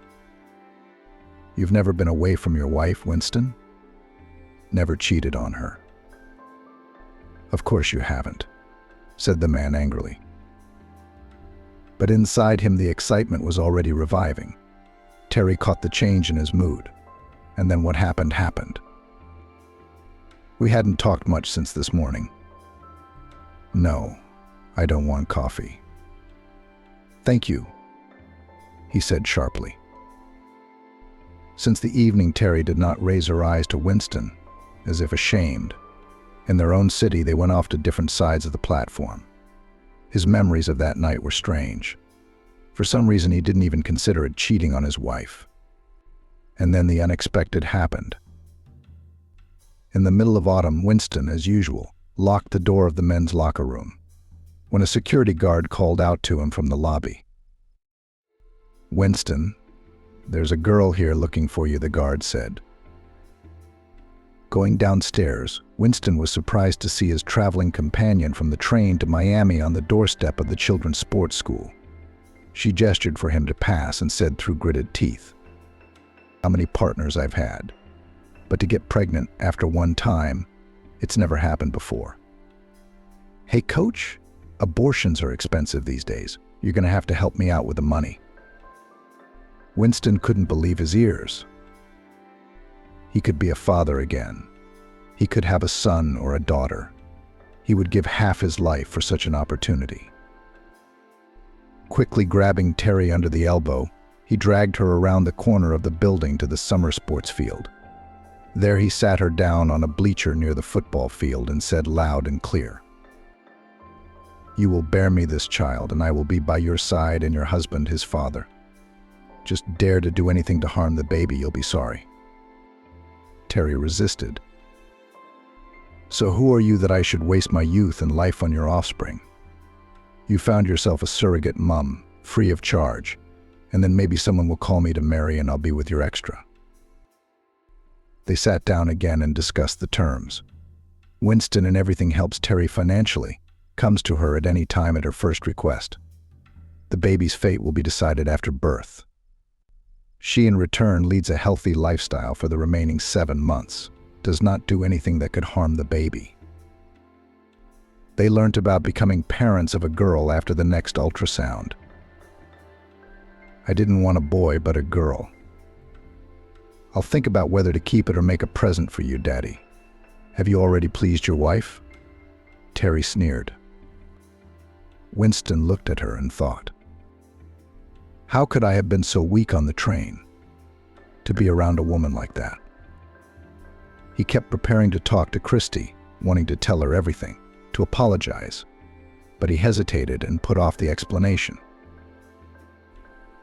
You've never been away from your wife, Winston? Never cheated on her. Of course you haven't, said the man angrily. But inside him the excitement was already reviving. Terry caught the change in his mood, and then what happened happened. We hadn't talked much since this morning. No, I don't want coffee. Thank you, he said sharply. Since the evening, Terry did not raise her eyes to Winston, as if ashamed. In their own city, they went off to different sides of the platform. His memories of that night were strange. For some reason, he didn't even consider it cheating on his wife. And then the unexpected happened. In the middle of autumn, Winston, as usual, locked the door of the men's locker room, when a security guard called out to him from the lobby. Winston, there's a girl here looking for you, the guard said. Going downstairs, Winston was surprised to see his traveling companion from the train to Miami on the doorstep of the children's sports school. She gestured for him to pass and said through gritted teeth, "How many partners I've had. But to get pregnant after one time, it's never happened before." "Hey, Coach, abortions are expensive these days. You're going to have to help me out with the money." Winston couldn't believe his ears. He could be a father again. He could have a son or a daughter. He would give half his life for such an opportunity. Quickly grabbing Terry under the elbow, he dragged her around the corner of the building to the summer sports field. There he sat her down on a bleacher near the football field and said loud and clear, "You will bear me this child, and I will be by your side and your husband his father. Just dare to do anything to harm the baby, you'll be sorry." Terry resisted. "So who are you that I should waste my youth and life on your offspring? You found yourself a surrogate mum, free of charge, and then maybe someone will call me to marry and I'll be with your extra." They sat down again and discussed the terms. Winston in everything helps Terry financially, comes to her at any time at her first request. The baby's fate will be decided after birth. She in return leads a healthy lifestyle for the remaining 7 months, does not do anything that could harm the baby. They learnt about becoming parents of a girl after the next ultrasound. I didn't want a boy, but a girl. I'll think about whether to keep it or make a present for you, Daddy. Have you already pleased your wife? Terry sneered. Winston looked at her and thought, how could I have been so weak on the train to be around a woman like that? He kept preparing to talk to Christy, wanting to tell her everything, to apologize, but he hesitated and put off the explanation.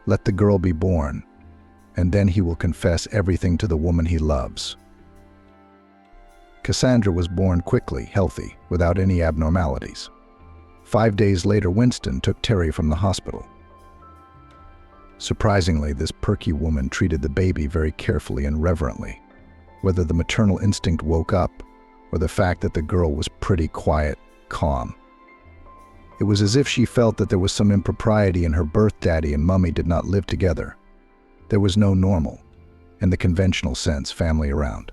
Let the girl be born, and then he will confess everything to the woman he loves. Cassandra was born quickly, healthy, without any abnormalities. 5 days later, Winston took Terry from the hospital. Surprisingly, this perky woman treated the baby very carefully and reverently. Whether the maternal instinct woke up, or the fact that the girl was pretty quiet, calm. It was as if she felt that there was some impropriety in her birth daddy and mummy did not live together. There was no normal, in the conventional sense, family around.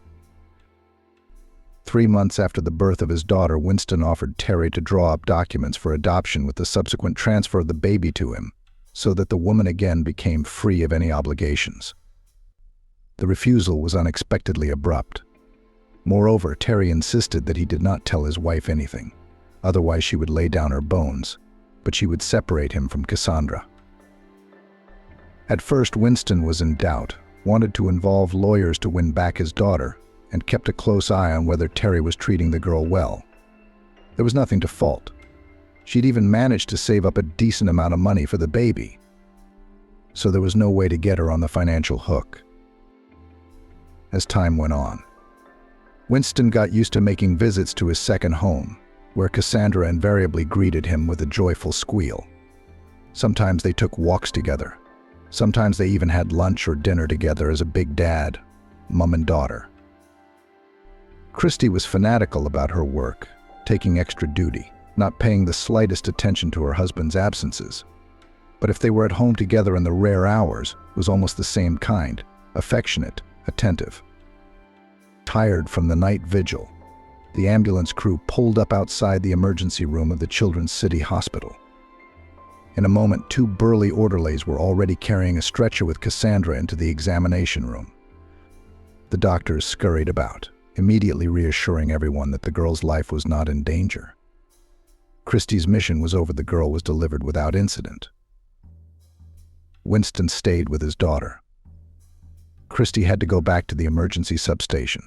3 months after the birth of his daughter, Winston offered Terry to draw up documents for adoption with the subsequent transfer of the baby to him, so that the woman again became free of any obligations. The refusal was unexpectedly abrupt. Moreover, Terry insisted that he did not tell his wife anything, otherwise she would lay down her bones, but she would separate him from Cassandra. At first, Winston was in doubt, wanted to involve lawyers to win back his daughter, and kept a close eye on whether Terry was treating the girl well. There was nothing to fault. She'd even managed to save up a decent amount of money for the baby, so there was no way to get her on the financial hook. As time went on, Winston got used to making visits to his second home, where Cassandra invariably greeted him with a joyful squeal. Sometimes they took walks together. Sometimes they even had lunch or dinner together as a big dad, mom and daughter. Christy was fanatical about her work, taking extra duty, not paying the slightest attention to her husband's absences. But if they were at home together in the rare hours, it was almost the same kind, affectionate, attentive. Tired from the night vigil, the ambulance crew pulled up outside the emergency room of the Children's City Hospital. In a moment, 2 burly orderlies were already carrying a stretcher with Cassandra into the examination room. The doctors scurried about, immediately reassuring everyone that the girl's life was not in danger. Christy's mission was over. The girl was delivered without incident. Winston stayed with his daughter. Christy had to go back to the emergency substation.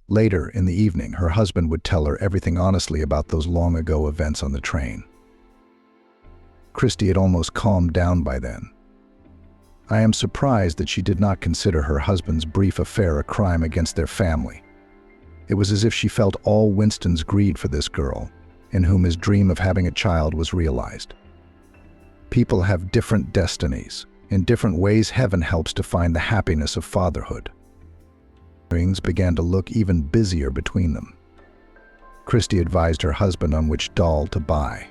Later in the evening, her husband would tell her everything honestly about those long-ago events on the train. Christy had almost calmed down by then. I am surprised that she did not consider her husband's brief affair a crime against their family. It was as if she felt all Winston's greed for this girl, in whom his dream of having a child was realized. People have different destinies. In different ways, heaven helps to find the happiness of fatherhood. Things began to look even busier between them. Christy advised her husband on which doll to buy,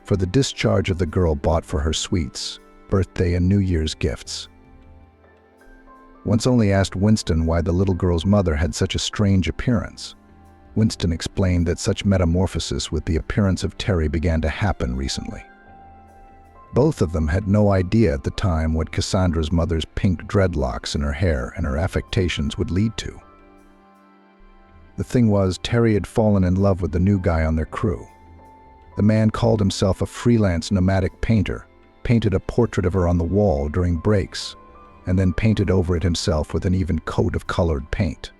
for the discharge of the girl bought for her sweets, birthday and New Year's gifts. Once only asked Winston why the little girl's mother had such a strange appearance. Winston explained that such metamorphosis with the appearance of Terry began to happen recently. Both of them had no idea at the time what Cassandra's mother's pink dreadlocks in her hair and her affectations would lead to. The thing was, Terry had fallen in love with the new guy on their crew. The man called himself a freelance nomadic painter, painted a portrait of her on the wall during breaks, and then painted over it himself with an even coat of colored paint.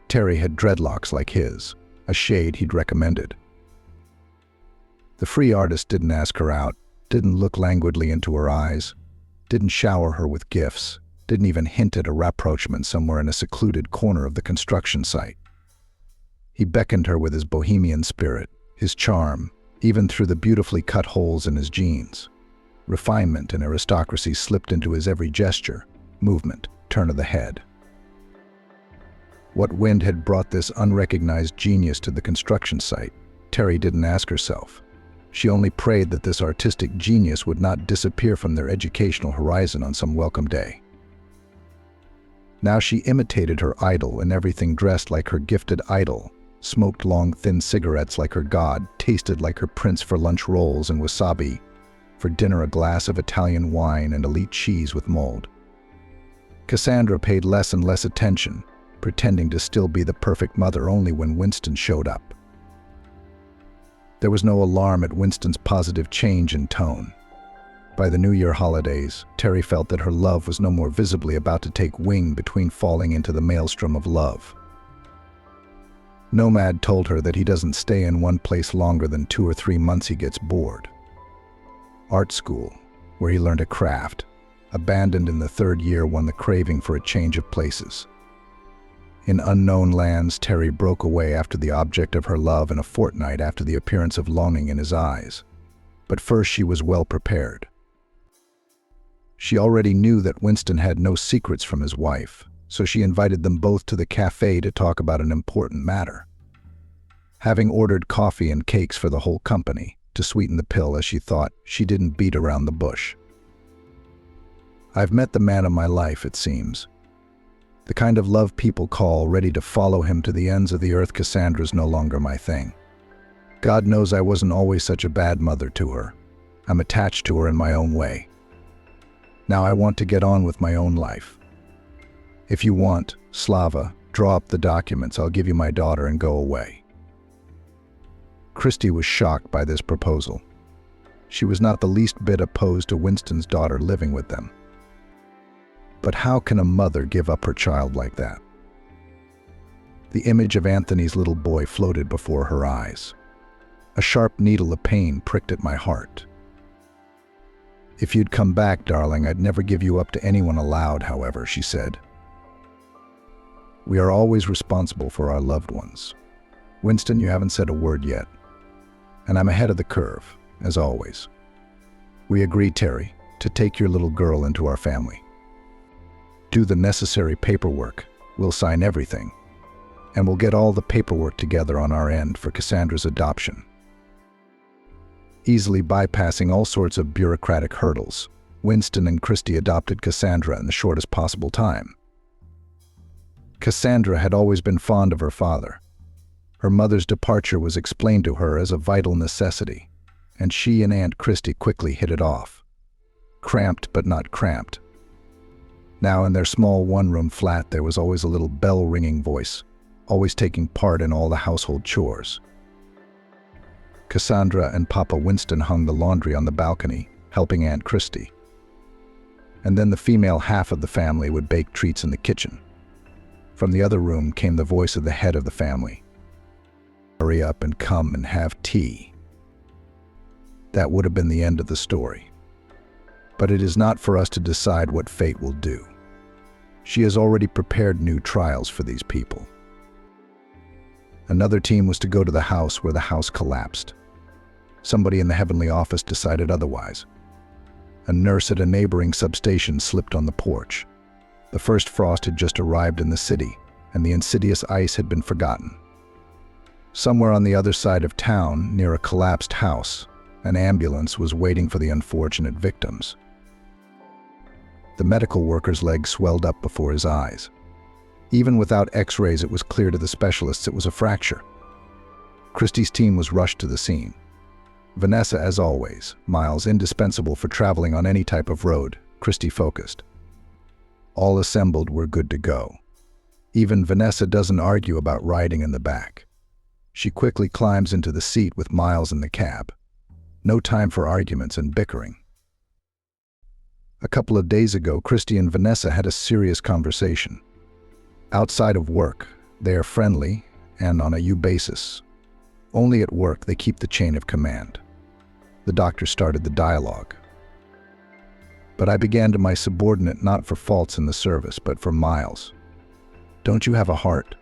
Terry had dreadlocks like his, a shade he'd recommended. The free artist didn't ask her out, didn't look languidly into her eyes, didn't shower her with gifts, didn't even hint at a rapprochement somewhere in a secluded corner of the construction site. He beckoned her with his bohemian spirit, his charm, even through the beautifully cut holes in his jeans. Refinement and aristocracy slipped into his every gesture, movement, turn of the head. What wind had brought this unrecognized genius to the construction site? Terry didn't ask herself. She only prayed that this artistic genius would not disappear from their educational horizon on some welcome day. Now she imitated her idol in everything, dressed like her gifted idol, smoked long, thin cigarettes like her god, tasted like her prince for lunch rolls and wasabi, for dinner a glass of Italian wine and elite cheese with mold. Cassandra paid less and less attention, pretending to still be the perfect mother only when Winston showed up. There was no alarm at Winston's positive change in tone. By the New Year holidays, Terry felt that her love was no more visibly about to take wing between falling into the maelstrom of love. Nomad told her that he doesn't stay in one place longer than 2 or 3 months. He gets bored. Art school, where he learned a craft, abandoned in the 3rd year, won the craving for a change of places. In unknown lands, Terry broke away after the object of her love and a fortnight after the appearance of longing in his eyes. But first she was well prepared. She already knew that Winston had no secrets from his wife, so she invited them both to the cafe to talk about an important matter. Having ordered coffee and cakes for the whole company, to sweeten the pill as she thought, she didn't beat around the bush. "I've met the man of my life, it seems. The kind of love people call ready to follow him to the ends of the earth. Cassandra's no longer my thing. God knows I wasn't always such a bad mother to her. I'm attached to her in my own way. Now I want to get on with my own life. If you want, Slava, draw up the documents. I'll give you my daughter and go away." Christy was shocked by this proposal. She was not the least bit opposed to Winston's daughter living with them. But how can a mother give up her child like that? The image of Anthony's little boy floated before her eyes. A sharp needle of pain pricked at my heart. "If you'd come back, darling, I'd never give you up to anyone aloud, however," she said. "We are always responsible for our loved ones. Winston, you haven't said a word yet. And I'm ahead of the curve, as always. We agreed, Terry, to take your little girl into our family. Do the necessary paperwork. We'll sign everything. And we'll get all the paperwork together on our end for Cassandra's adoption." Easily bypassing all sorts of bureaucratic hurdles, Winston and Christy adopted Cassandra in the shortest possible time. Cassandra had always been fond of her father. Her mother's departure was explained to her as a vital necessity, and she and Aunt Christy quickly hit it off. Cramped but not cramped. Now in their small one-room flat there was always a little bell-ringing voice, always taking part in all the household chores. Cassandra and Papa Winston hung the laundry on the balcony, helping Aunt Christy. And then the female half of the family would bake treats in the kitchen. From the other room came the voice of the head of the family. "Hurry up and come and have tea." That would have been the end of the story. But it is not for us to decide what fate will do. She has already prepared new trials for these people. Another team was to go to the house where the house collapsed. Somebody in the heavenly office decided otherwise. A nurse at a neighboring substation slipped on the porch. The first frost had just arrived in the city, and the insidious ice had been forgotten. Somewhere on the other side of town, near a collapsed house, an ambulance was waiting for the unfortunate victims. The medical worker's leg swelled up before his eyes. Even without x-rays, it was clear to the specialists it was a fracture. Christie's team was rushed to the scene. Vanessa, as always, miles indispensable for traveling on any type of road, Christie focused. All assembled were good to go. Even Vanessa doesn't argue about riding in the back. She quickly climbs into the seat with Miles in the cab. No time for arguments and bickering. A couple of days ago, Christie and Vanessa had a serious conversation. Outside of work, they are friendly and on a you basis. Only at work they keep the chain of command. The doctor started the dialogue. But I began to my subordinate not for faults in the service, but for Miles. Don't you have a heart?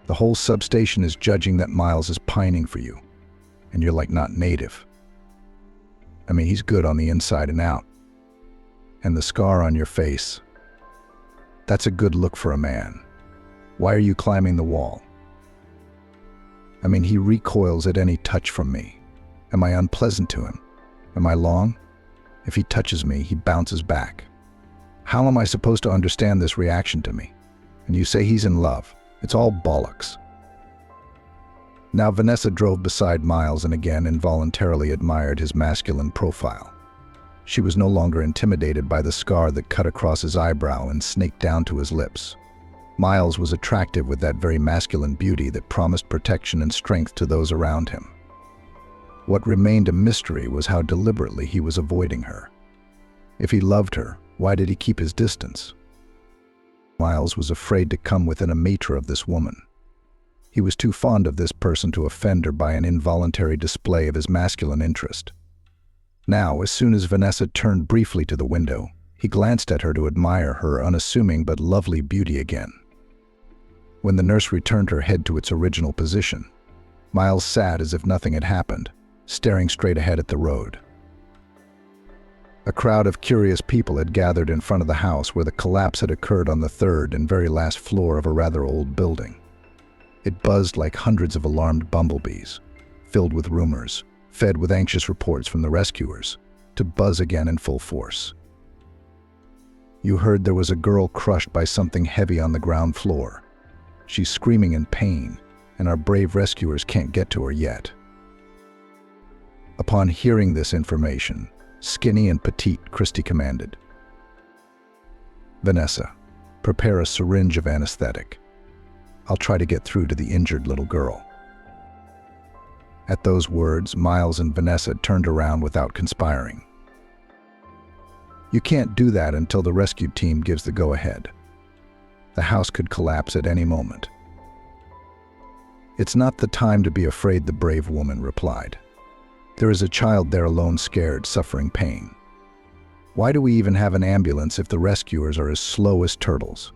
The whole substation is judging that Miles is pining for you, and you're like not native. I mean, he's good on the inside and out. And the scar on your face, that's a good look for a man. Why are you climbing the wall? I mean, he recoils at any touch from me. Am I unpleasant to him? Am I long? If he touches me, he bounces back. How am I supposed to understand this reaction to me? And you say he's in love. It's all bollocks. Now Vanessa drove beside Miles and again involuntarily admired his masculine profile. She was no longer intimidated by the scar that cut across his eyebrow and snaked down to his lips. Miles was attractive with that very masculine beauty that promised protection and strength to those around him. What remained a mystery was how deliberately he was avoiding her. If he loved her, why did he keep his distance? Miles was afraid to come within a meter of this woman. He was too fond of this person to offend her by an involuntary display of his masculine interest. Now, as soon as Vanessa turned briefly to the window, he glanced at her to admire her unassuming but lovely beauty again. When the nurse returned her head to its original position, Miles sat as if nothing had happened, staring straight ahead at the road. A crowd of curious people had gathered in front of the house where the collapse had occurred on the third and very last floor of a rather old building. It buzzed like hundreds of alarmed bumblebees, filled with rumors, fed with anxious reports from the rescuers, to buzz again in full force. You heard there was a girl crushed by something heavy on the ground floor. She's screaming in pain, and our brave rescuers can't get to her yet. Upon hearing this information, skinny and petite Christy commanded, "Vanessa, prepare a syringe of anesthetic. I'll try to get through to the injured little girl." At those words, Miles and Vanessa turned around without conspiring. You can't do that until the rescue team gives the go-ahead. The house could collapse at any moment. "It's not the time to be afraid," the brave woman replied. "There is a child there alone, scared, suffering pain. Why do we even have an ambulance if the rescuers are as slow as turtles?"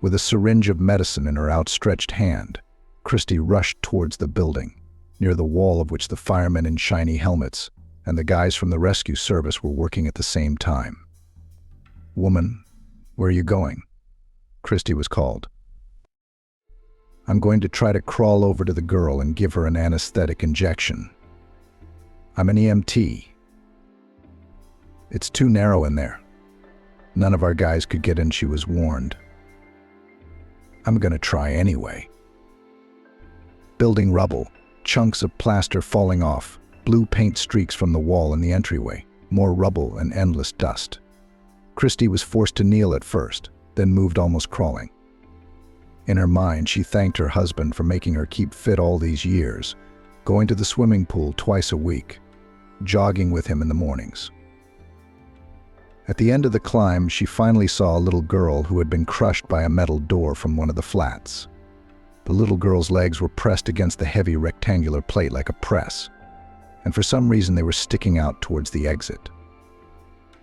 With a syringe of medicine in her outstretched hand, Christy rushed towards the building, near the wall of which the firemen in shiny helmets and the guys from the rescue service were working at the same time. "Woman, where are you going?" Christy was called. "I'm going to try to crawl over to the girl and give her an anesthetic injection. I'm an EMT. It's too narrow in there. None of our guys could get in," she was warned. "I'm going to try anyway." Building rubble, chunks of plaster falling off, blue paint streaks from the wall in the entryway, more rubble and endless dust. Christy was forced to kneel at first, then moved almost crawling. In her mind, she thanked her husband for making her keep fit all these years, going to the swimming pool twice a week, jogging with him in the mornings. At the end of the climb, she finally saw a little girl who had been crushed by a metal door from one of the flats. The little girl's legs were pressed against the heavy rectangular plate like a press, and for some reason they were sticking out towards the exit.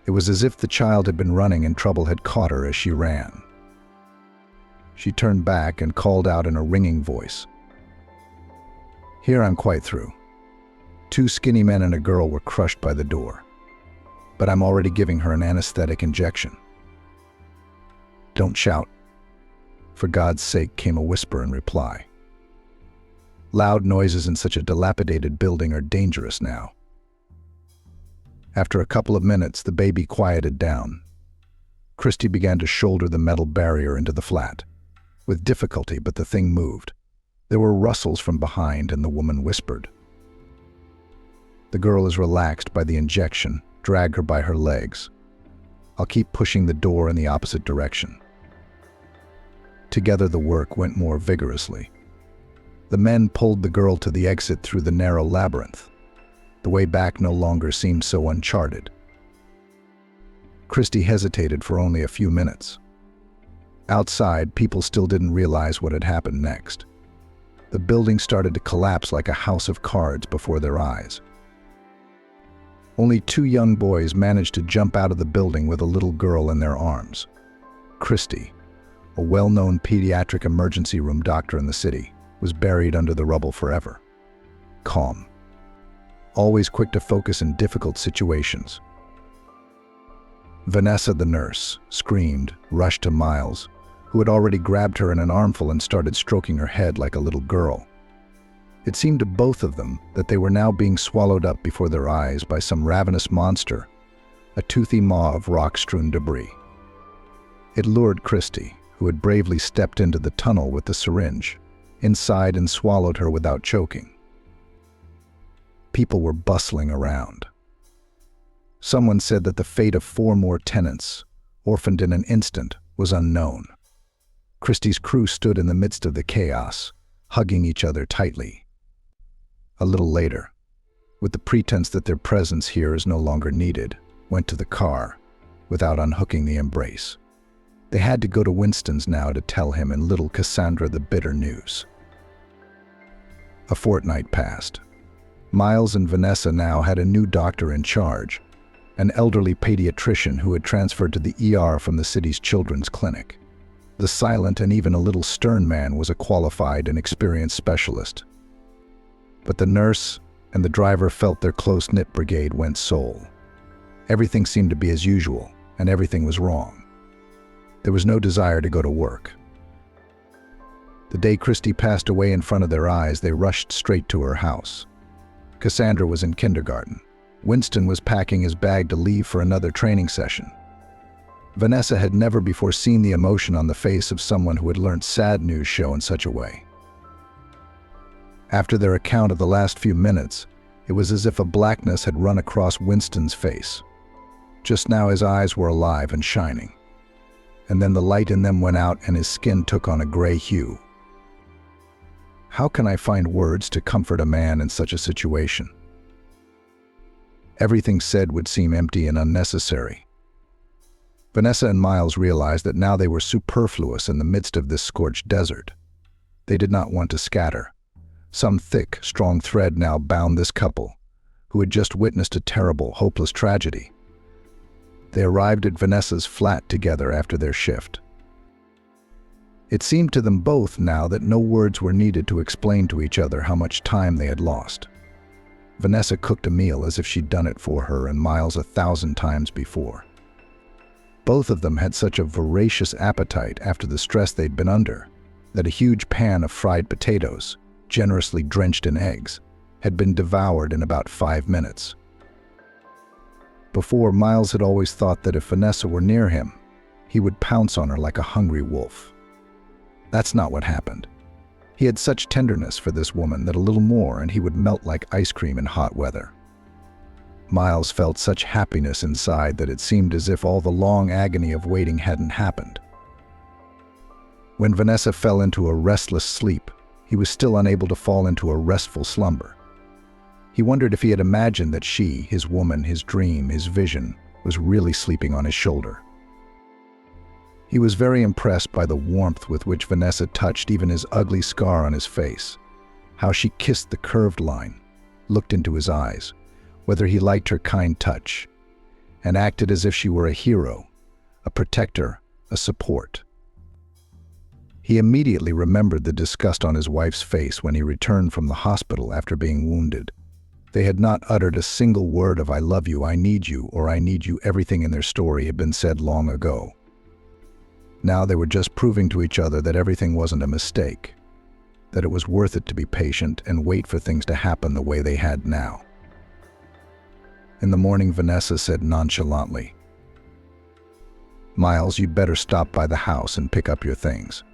It was as if the child had been running and trouble had caught her as she ran. She turned back and called out in a ringing voice, "Here, I'm quite through. 2 skinny men and a girl were crushed by the door, but I'm already giving her an anesthetic injection." "Don't shout. For God's sake," came a whisper in reply. "Loud noises in such a dilapidated building are dangerous now." After a couple of minutes, the baby quieted down. Christy began to shoulder the metal barrier into the flat. With difficulty, but the thing moved. There were rustles from behind, and the woman whispered, "The girl is relaxed by the injection. Drag her by her legs. I'll keep pushing the door in the opposite direction." Together the work went more vigorously. The men pulled the girl to the exit through the narrow labyrinth. The way back no longer seemed so uncharted. Christy hesitated for only a few minutes. Outside, people still didn't realize what had happened next. The building started to collapse like a house of cards before their eyes. Only 2 young boys managed to jump out of the building with a little girl in their arms. Christy, a well-known pediatric emergency room doctor in the city, was buried under the rubble forever. Calm. Always quick to focus in difficult situations. Vanessa, the nurse, screamed, rushed to Miles, who had already grabbed her in an armful and started stroking her head like a little girl. It seemed to both of them that they were now being swallowed up before their eyes by some ravenous monster, a toothy maw of rock-strewn debris. It lured Christy, who had bravely stepped into the tunnel with the syringe, inside and swallowed her without choking. People were bustling around. Someone said that the fate of 4 more tenants, orphaned in an instant, was unknown. Christie's crew stood in the midst of the chaos, hugging each other tightly. A little later, with the pretense that their presence here is no longer needed, went to the car, without unhooking the embrace. They had to go to Winston's now to tell him and little Cassandra the bitter news. A fortnight passed. Miles and Vanessa now had a new doctor in charge, an elderly pediatrician who had transferred to the ER from the city's children's clinic. The silent and even a little stern man was a qualified and experienced specialist. But the nurse and the driver felt their close-knit brigade went sole. Everything seemed to be as usual, and everything was wrong. There was no desire to go to work. The day Christie passed away in front of their eyes, they rushed straight to her house. Cassandra was in kindergarten. Winston was packing his bag to leave for another training session. Vanessa had never before seen the emotion on the face of someone who had learned sad news show in such a way. After their account of the last few minutes, it was as if a blackness had run across Winston's face. Just now his eyes were alive and shining, and then the light in them went out and his skin took on a gray hue. How can I find words to comfort a man in such a situation? Everything said would seem empty and unnecessary. Vanessa and Miles realized that now they were superfluous in the midst of this scorched desert. They did not want to scatter. Some thick, strong thread now bound this couple, who had just witnessed a terrible, hopeless tragedy. They arrived at Vanessa's flat together after their shift. It seemed to them both now that no words were needed to explain to each other how much time they had lost. Vanessa cooked a meal as if she'd done it for her and Miles 1,000 times before. Both of them had such a voracious appetite after the stress they'd been under that a huge pan of fried potatoes, generously drenched in eggs, had been devoured in about 5 minutes. Before, Miles had always thought that if Vanessa were near him, he would pounce on her like a hungry wolf. That's not what happened. He had such tenderness for this woman that a little more and he would melt like ice cream in hot weather. Miles felt such happiness inside that it seemed as if all the long agony of waiting hadn't happened. When Vanessa fell into a restless sleep, he was still unable to fall into a restful slumber. He wondered if he had imagined that she, his woman, his dream, his vision, was really sleeping on his shoulder. He was very impressed by the warmth with which Vanessa touched even his ugly scar on his face, how she kissed the curved line, looked into his eyes, whether he liked her kind touch, and acted as if she were a hero, a protector, a support. He immediately remembered the disgust on his wife's face when he returned from the hospital after being wounded. They had not uttered a single word of "I love you," "I need you," or "I need you." Everything in their story had been said long ago. Now they were just proving to each other that everything wasn't a mistake, that it was worth it to be patient and wait for things to happen the way they had now. In the morning, Vanessa said nonchalantly, "Miles, you'd better stop by the house and pick up your things.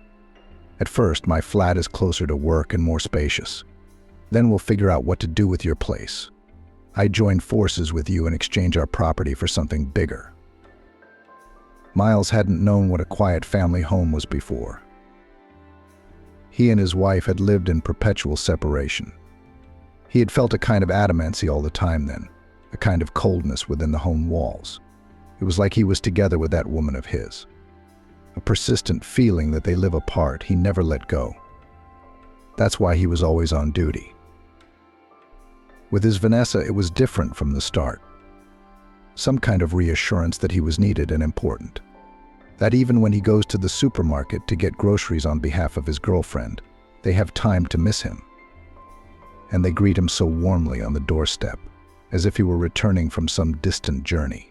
At first, my flat is closer to work and more spacious. Then we'll figure out what to do with your place. I'd join forces with you and exchange our property for something bigger." Miles hadn't known what a quiet family home was before. He and his wife had lived in perpetual separation. He had felt a kind of adamancy all the time then, a kind of coldness within the home walls. It was like he was together with that woman of his. A persistent feeling that they live apart, he never let go. That's why he was always on duty. With his Vanessa, it was different from the start. Some kind of reassurance that he was needed and important. That even when he goes to the supermarket to get groceries on behalf of his girlfriend, they have time to miss him. And they greet him so warmly on the doorstep, as if he were returning from some distant journey.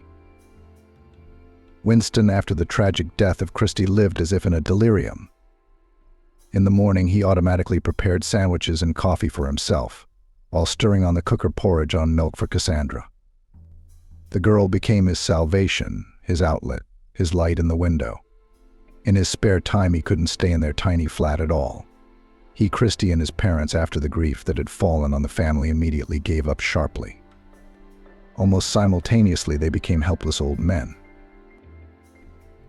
Winston, after the tragic death of Christie, lived as if in a delirium. In the morning, he automatically prepared sandwiches and coffee for himself, while stirring on the cooker porridge on milk for Cassandra. The girl became his salvation, his outlet, his light in the window. In his spare time, he couldn't stay in their tiny flat at all. He, Christy, and his parents, after the grief that had fallen on the family, immediately gave up sharply. Almost simultaneously, they became helpless old men.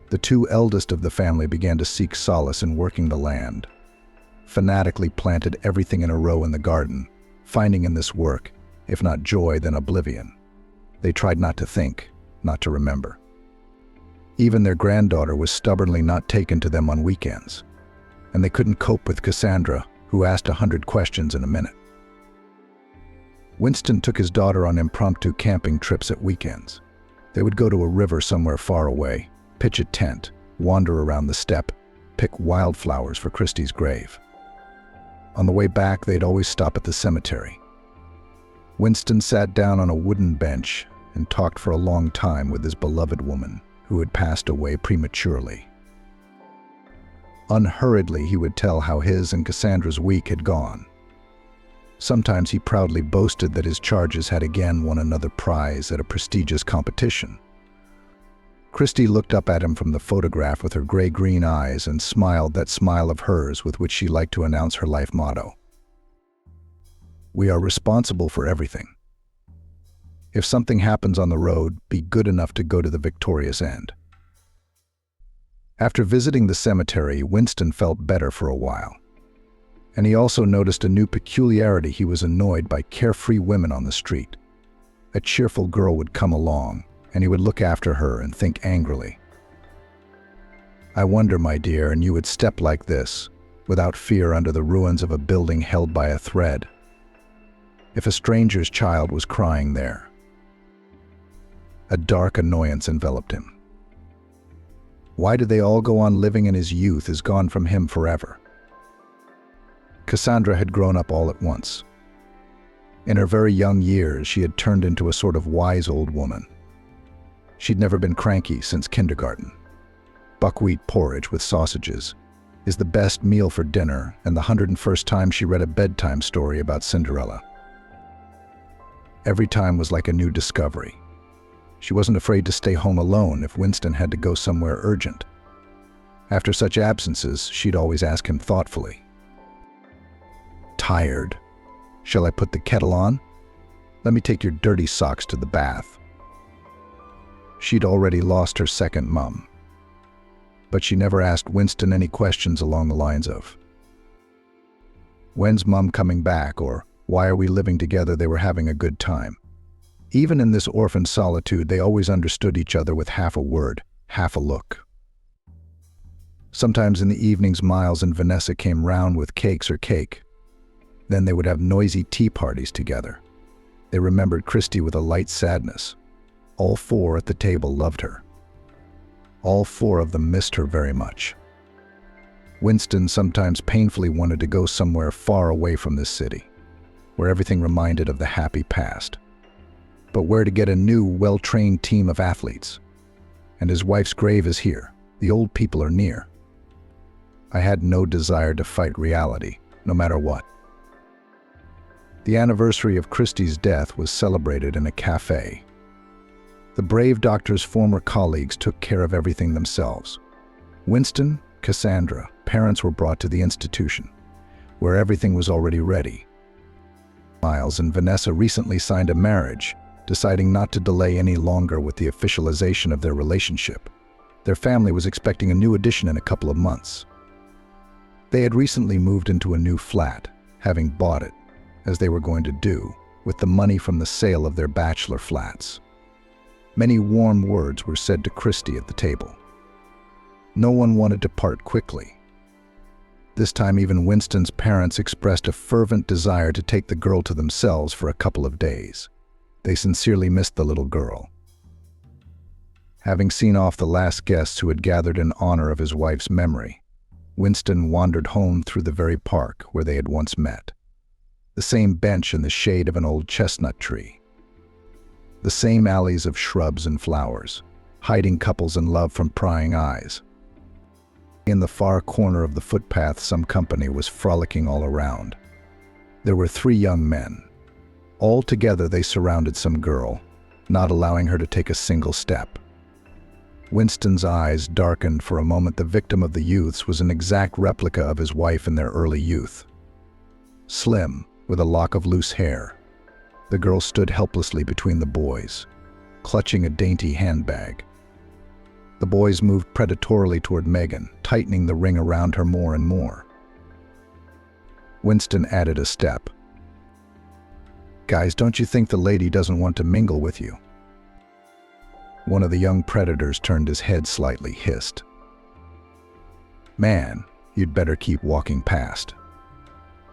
The two eldest of the family began to seek solace in working the land, fanatically planted everything in a row in the garden, finding in this work, if not joy, then oblivion. They tried not to think, not to remember. Even their granddaughter was stubbornly not taken to them on weekends, and they couldn't cope with Cassandra, who asked 100 questions in a minute. Winston took his daughter on impromptu camping trips at weekends. They would go to a river somewhere far away, pitch a tent, wander around the steppe, pick wildflowers for Christy's grave. On the way back, they'd always stop at the cemetery. Winston sat down on a wooden bench and talked for a long time with his beloved woman, who had passed away prematurely. Unhurriedly, he would tell how his and Cassandra's week had gone. Sometimes he proudly boasted that his charges had again won another prize at a prestigious competition. Christy looked up at him from the photograph with her gray-green eyes and smiled that smile of hers with which she liked to announce her life motto. "We are responsible for everything. If something happens on the road, be good enough to go to the victorious end." After visiting the cemetery, Winston felt better for a while. And he also noticed a new peculiarity. He was annoyed by carefree women on the street. A cheerful girl would come along, and he would look after her and think angrily, "I wonder, my dear, and you would step like this, without fear under the ruins of a building held by a thread, if a stranger's child was crying there." A dark annoyance enveloped him. Why did they all go on living and his youth is gone from him forever? Cassandra had grown up all at once. In her very young years, she had turned into a sort of wise old woman. She'd never been cranky since kindergarten. Buckwheat porridge with sausages is the best meal for dinner, and the 101st time she read a bedtime story about Cinderella. Every time was like a new discovery. She wasn't afraid to stay home alone if Winston had to go somewhere urgent. After such absences, she'd always ask him thoughtfully, "Tired? Shall I put the kettle on? Let me take your dirty socks to the bath." She'd already lost her second mum, but she never asked Winston any questions along the lines of, "When's Mum coming back?" or "Why are we living together?" They were having a good time. Even in this orphan solitude, they always understood each other with half a word, half a look. Sometimes in the evenings, Miles and Vanessa came round with cakes or cake. Then they would have noisy tea parties together. They remembered Christy with a light sadness. All four at the table loved her. All four of them missed her very much. Winston sometimes painfully wanted to go somewhere far away from this city, where everything reminded of the happy past. But where to get a new, well-trained team of athletes? And his wife's grave is here. The old people are near. I had no desire to fight reality, no matter what. The anniversary of Christy's death was celebrated in a cafe. The brave doctor's former colleagues took care of everything themselves. Winston, Cassandra, parents were brought to the institution, where everything was already ready. Miles and Vanessa recently signed a marriage, deciding not to delay any longer with the officialization of their relationship. Their family was expecting a new addition in a couple of months. They had recently moved into a new flat, having bought it, as they were going to do, with the money from the sale of their bachelor flats. Many warm words were said to Christy at the table. No one wanted to part quickly. This time even Winston's parents expressed a fervent desire to take the girl to themselves for a couple of days. They sincerely missed the little girl. Having seen off the last guests who had gathered in honor of his wife's memory, Winston wandered home through the very park where they had once met. The same bench in the shade of an old chestnut tree. The same alleys of shrubs and flowers, hiding couples in love from prying eyes. In the far corner of the footpath, some company was frolicking all around. There were 3 young men. All together they surrounded some girl, not allowing her to take a single step. Winston's eyes darkened for a moment. The victim of the youths was an exact replica of his wife in their early youth. slim, with a lock of loose hair. The girl stood helplessly between the boys, clutching a dainty handbag. The boys moved predatorily toward Megan, tightening the ring around her more and more. Winston added a step. "Guys, don't you think the lady doesn't want to mingle with you?" One of the young predators turned his head slightly, hissed. "Man, you'd better keep walking past.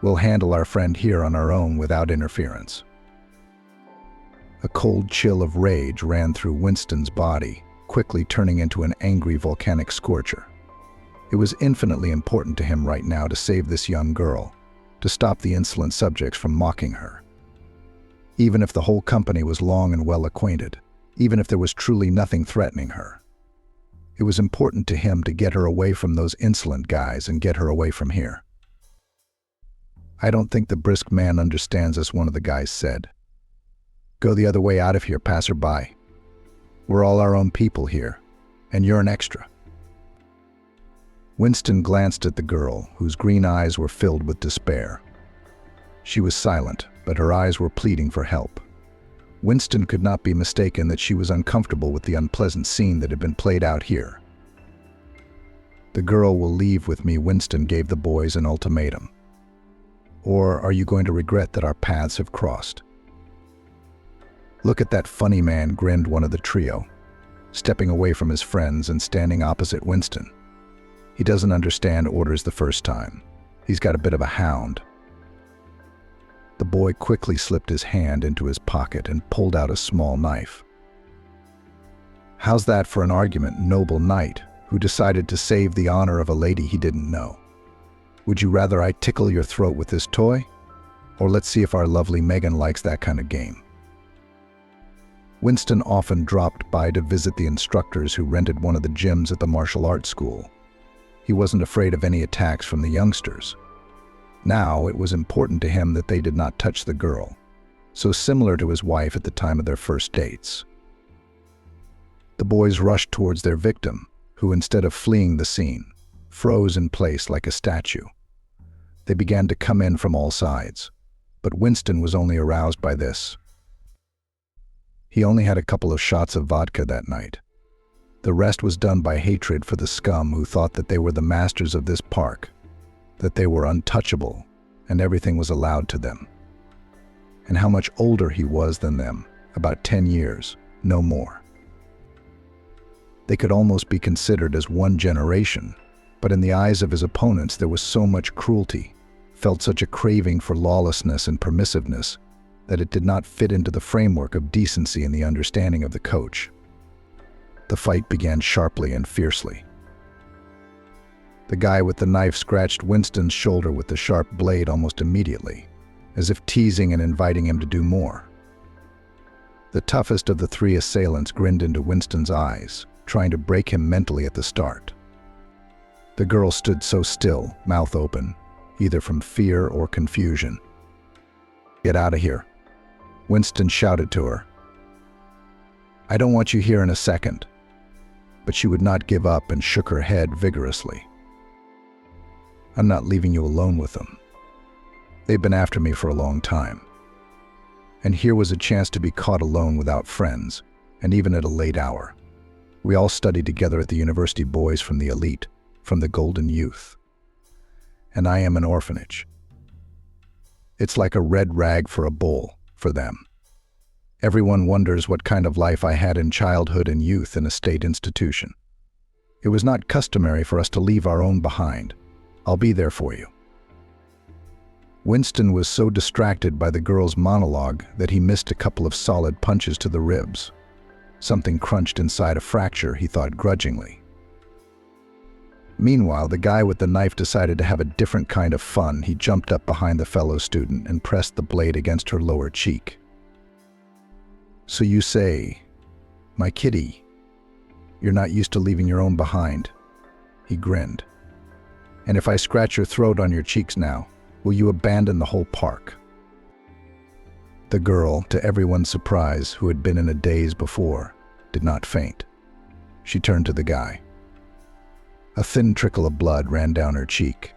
We'll handle our friend here on our own without interference." A cold chill of rage ran through Winston's body, quickly turning into an angry volcanic scorcher. It was infinitely important to him right now to save this young girl, to stop the insolent subjects from mocking her. Even if the whole company was long and well acquainted, even if there was truly nothing threatening her, it was important to him to get her away from those insolent guys and get her away from here. "I don't think the brisk man understands us," one of the guys said. "Go the other way out of here, passerby. We're all our own people here, and you're an extra." Winston glanced at the girl, whose green eyes were filled with despair. She was silent, but her eyes were pleading for help. Winston could not be mistaken that she was uncomfortable with the unpleasant scene that had been played out here. "The girl will leave with me," Winston gave the boys an ultimatum. "Or are you going to regret that our paths have crossed?" "Look at that funny man," grinned one of the trio, stepping away from his friends and standing opposite Winston. "He doesn't understand orders the first time. He's got a bit of a hound." The boy quickly slipped his hand into his pocket and pulled out a small knife. "How's that for an argument, noble knight, who decided to save the honor of a lady he didn't know? Would you rather I tickle your throat with this toy? Or let's see if our lovely Megan likes that kind of game." Winston often dropped by to visit the instructors who rented one of the gyms at the martial arts school. He wasn't afraid of any attacks from the youngsters. Now it was important to him that they did not touch the girl, so similar to his wife at the time of their first dates. The boys rushed towards their victim, who instead of fleeing the scene, froze in place like a statue. They began to come in from all sides, but Winston was only aroused by this. He only had a couple of shots of vodka that night. The rest was done by hatred for the scum who thought that they were the masters of this park, that they were untouchable, and everything was allowed to them. And how much older he was than them, about 10 years, no more. They could almost be considered as one generation, but in the eyes of his opponents there was so much cruelty, felt such a craving for lawlessness and permissiveness, that it did not fit into the framework of decency and the understanding of the coach. The fight began sharply and fiercely. The guy with the knife scratched Winston's shoulder with the sharp blade almost immediately, as if teasing and inviting him to do more. The toughest of the three assailants grinned into Winston's eyes, trying to break him mentally at the start. The girl stood so still, mouth open, either from fear or confusion. "Get out of here," Winston shouted to her. "I don't want you here in a second." But she would not give up and shook her head vigorously. "I'm not leaving you alone with them. They've been after me for a long time." And here was a chance to be caught alone without friends, and even at a late hour. We all studied together at the university, boys from the elite, from the golden youth. And I am an orphanage. It's like a red rag for a bull, for them. Everyone wonders what kind of life I had in childhood and youth in a state institution. It was not customary for us to leave our own behind. I'll be there for you." Winston was so distracted by the girl's monologue that he missed a couple of solid punches to the ribs. Something crunched inside a fracture, he thought grudgingly. Meanwhile, the guy with the knife decided to have a different kind of fun. He jumped up behind the fellow student and pressed the blade against her lower cheek. "So you say, my kitty, you're not used to leaving your own behind?" He grinned. "And if I scratch your throat on your cheeks now, will you abandon the whole park?" The girl, to everyone's surprise, who had been in a daze before, did not faint. She turned to the guy. A thin trickle of blood ran down her cheek.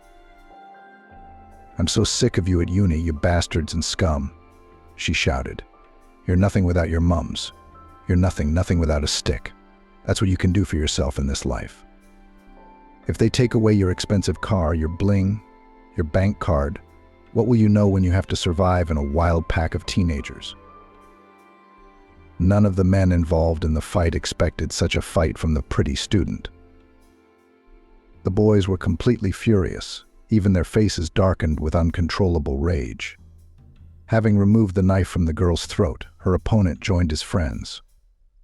"I'm so sick of you at uni, you bastards and scum," she shouted. "You're nothing without your mums. You're nothing without a stick. That's what you can do for yourself in this life. If they take away your expensive car, your bling, your bank card, what will you know when you have to survive in a wild pack of teenagers?" None of the men involved in the fight expected such a fight from the pretty student. The boys were completely furious, even their faces darkened with uncontrollable rage. Having removed the knife from the girl's throat, her opponent joined his friends.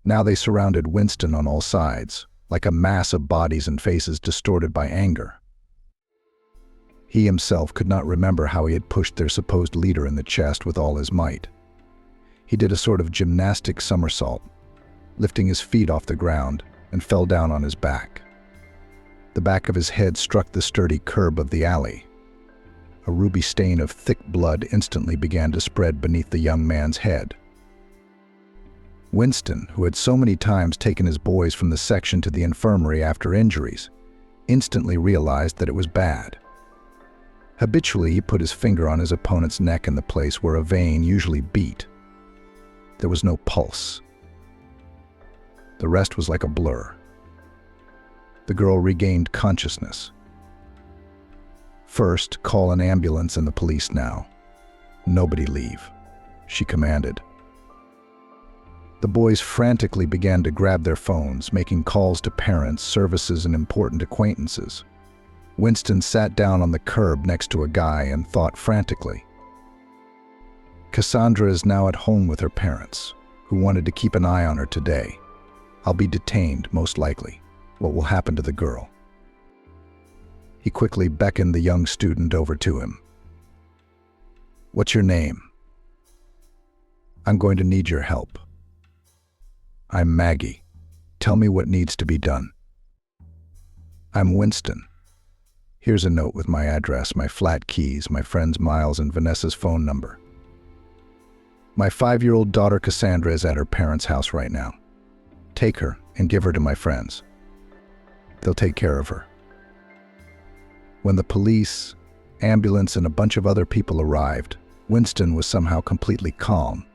Now they surrounded Winston on all sides, like a mass of bodies and faces distorted by anger. He himself could not remember how he had pushed their supposed leader in the chest with all his might. He did a sort of gymnastic somersault, lifting his feet off the ground, and fell down on his back. The back of his head struck the sturdy curb of the alley. A ruby stain of thick blood instantly began to spread beneath the young man's head. Winston, who had so many times taken his boys from the section to the infirmary after injuries, instantly realized that it was bad. Habitually, he put his finger on his opponent's neck in the place where a vein usually beat. There was no pulse. The rest was like a blur. The girl regained consciousness. "First, call an ambulance and the police now. Nobody leave," she commanded. The boys frantically began to grab their phones, making calls to parents, services, and important acquaintances. Winston sat down on the curb next to a guy and thought frantically. Cassandra is now at home with her parents, who wanted to keep an eye on her today. I'll be detained, most likely. What will happen to the girl? He quickly beckoned the young student over to him. "What's your name?" "I'm going to need your help." "I'm Maggie. Tell me what needs to be done." "I'm Winston. Here's a note with my address, my flat keys, my friends Miles and Vanessa's phone number. My 5-year-old daughter Cassandra is at her parents' house right now. Take her and give her to my friends. They'll take care of her." When the police, ambulance, and a bunch of other people arrived, Winston was somehow completely calm.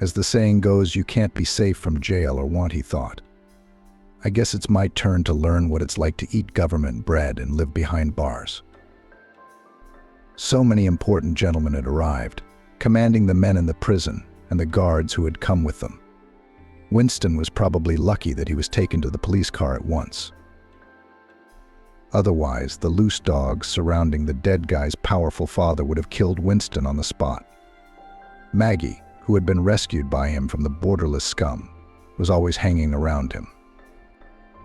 As the saying goes, you can't be safe from jail or want, he thought. I guess it's my turn to learn what it's like to eat government bread and live behind bars. So many important gentlemen had arrived, commanding the men in the prison and the guards who had come with them. Winston was probably lucky that he was taken to the police car at once. Otherwise, the loose dogs surrounding the dead guy's powerful father would have killed Winston on the spot. Maggie, who had been rescued by him from the borderless scum, was always hanging around him.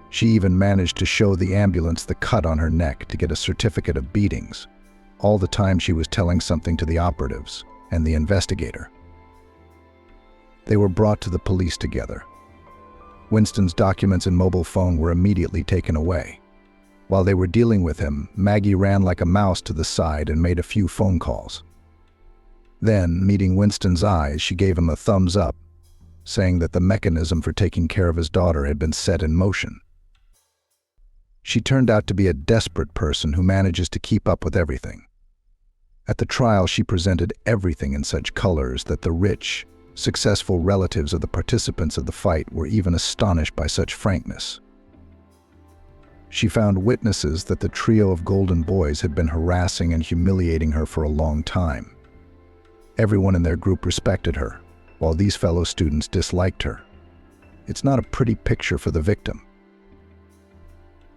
She even managed to show the ambulance the cut on her neck to get a certificate of beatings, all the time she was telling something to the operatives and the investigator. They were brought to the police together. Winston's documents and mobile phone were immediately taken away. While they were dealing with him, Maggie ran like a mouse to the side and made a few phone calls. Then, meeting Winston's eyes, she gave him a thumbs up, saying that the mechanism for taking care of his daughter had been set in motion. She turned out to be a desperate person who manages to keep up with everything. At the trial, she presented everything in such colors that the rich, successful relatives of the participants of the fight were even astonished by such frankness. She found witnesses that the trio of golden boys had been harassing and humiliating her for a long time. Everyone in their group respected her, while these fellow students disliked her. It's not a pretty picture for the victim.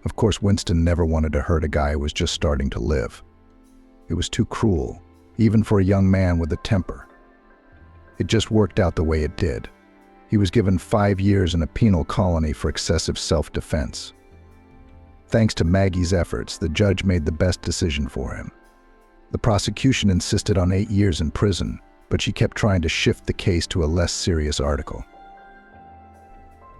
Of course, Winston never wanted to hurt a guy who was just starting to live. It was too cruel, even for a young man with a temper. It just worked out the way it did. He was given 5 years in a penal colony for excessive self-defense. Thanks to Maggie's efforts, the judge made the best decision for him. The prosecution insisted on 8 years in prison, but she kept trying to shift the case to a less serious article.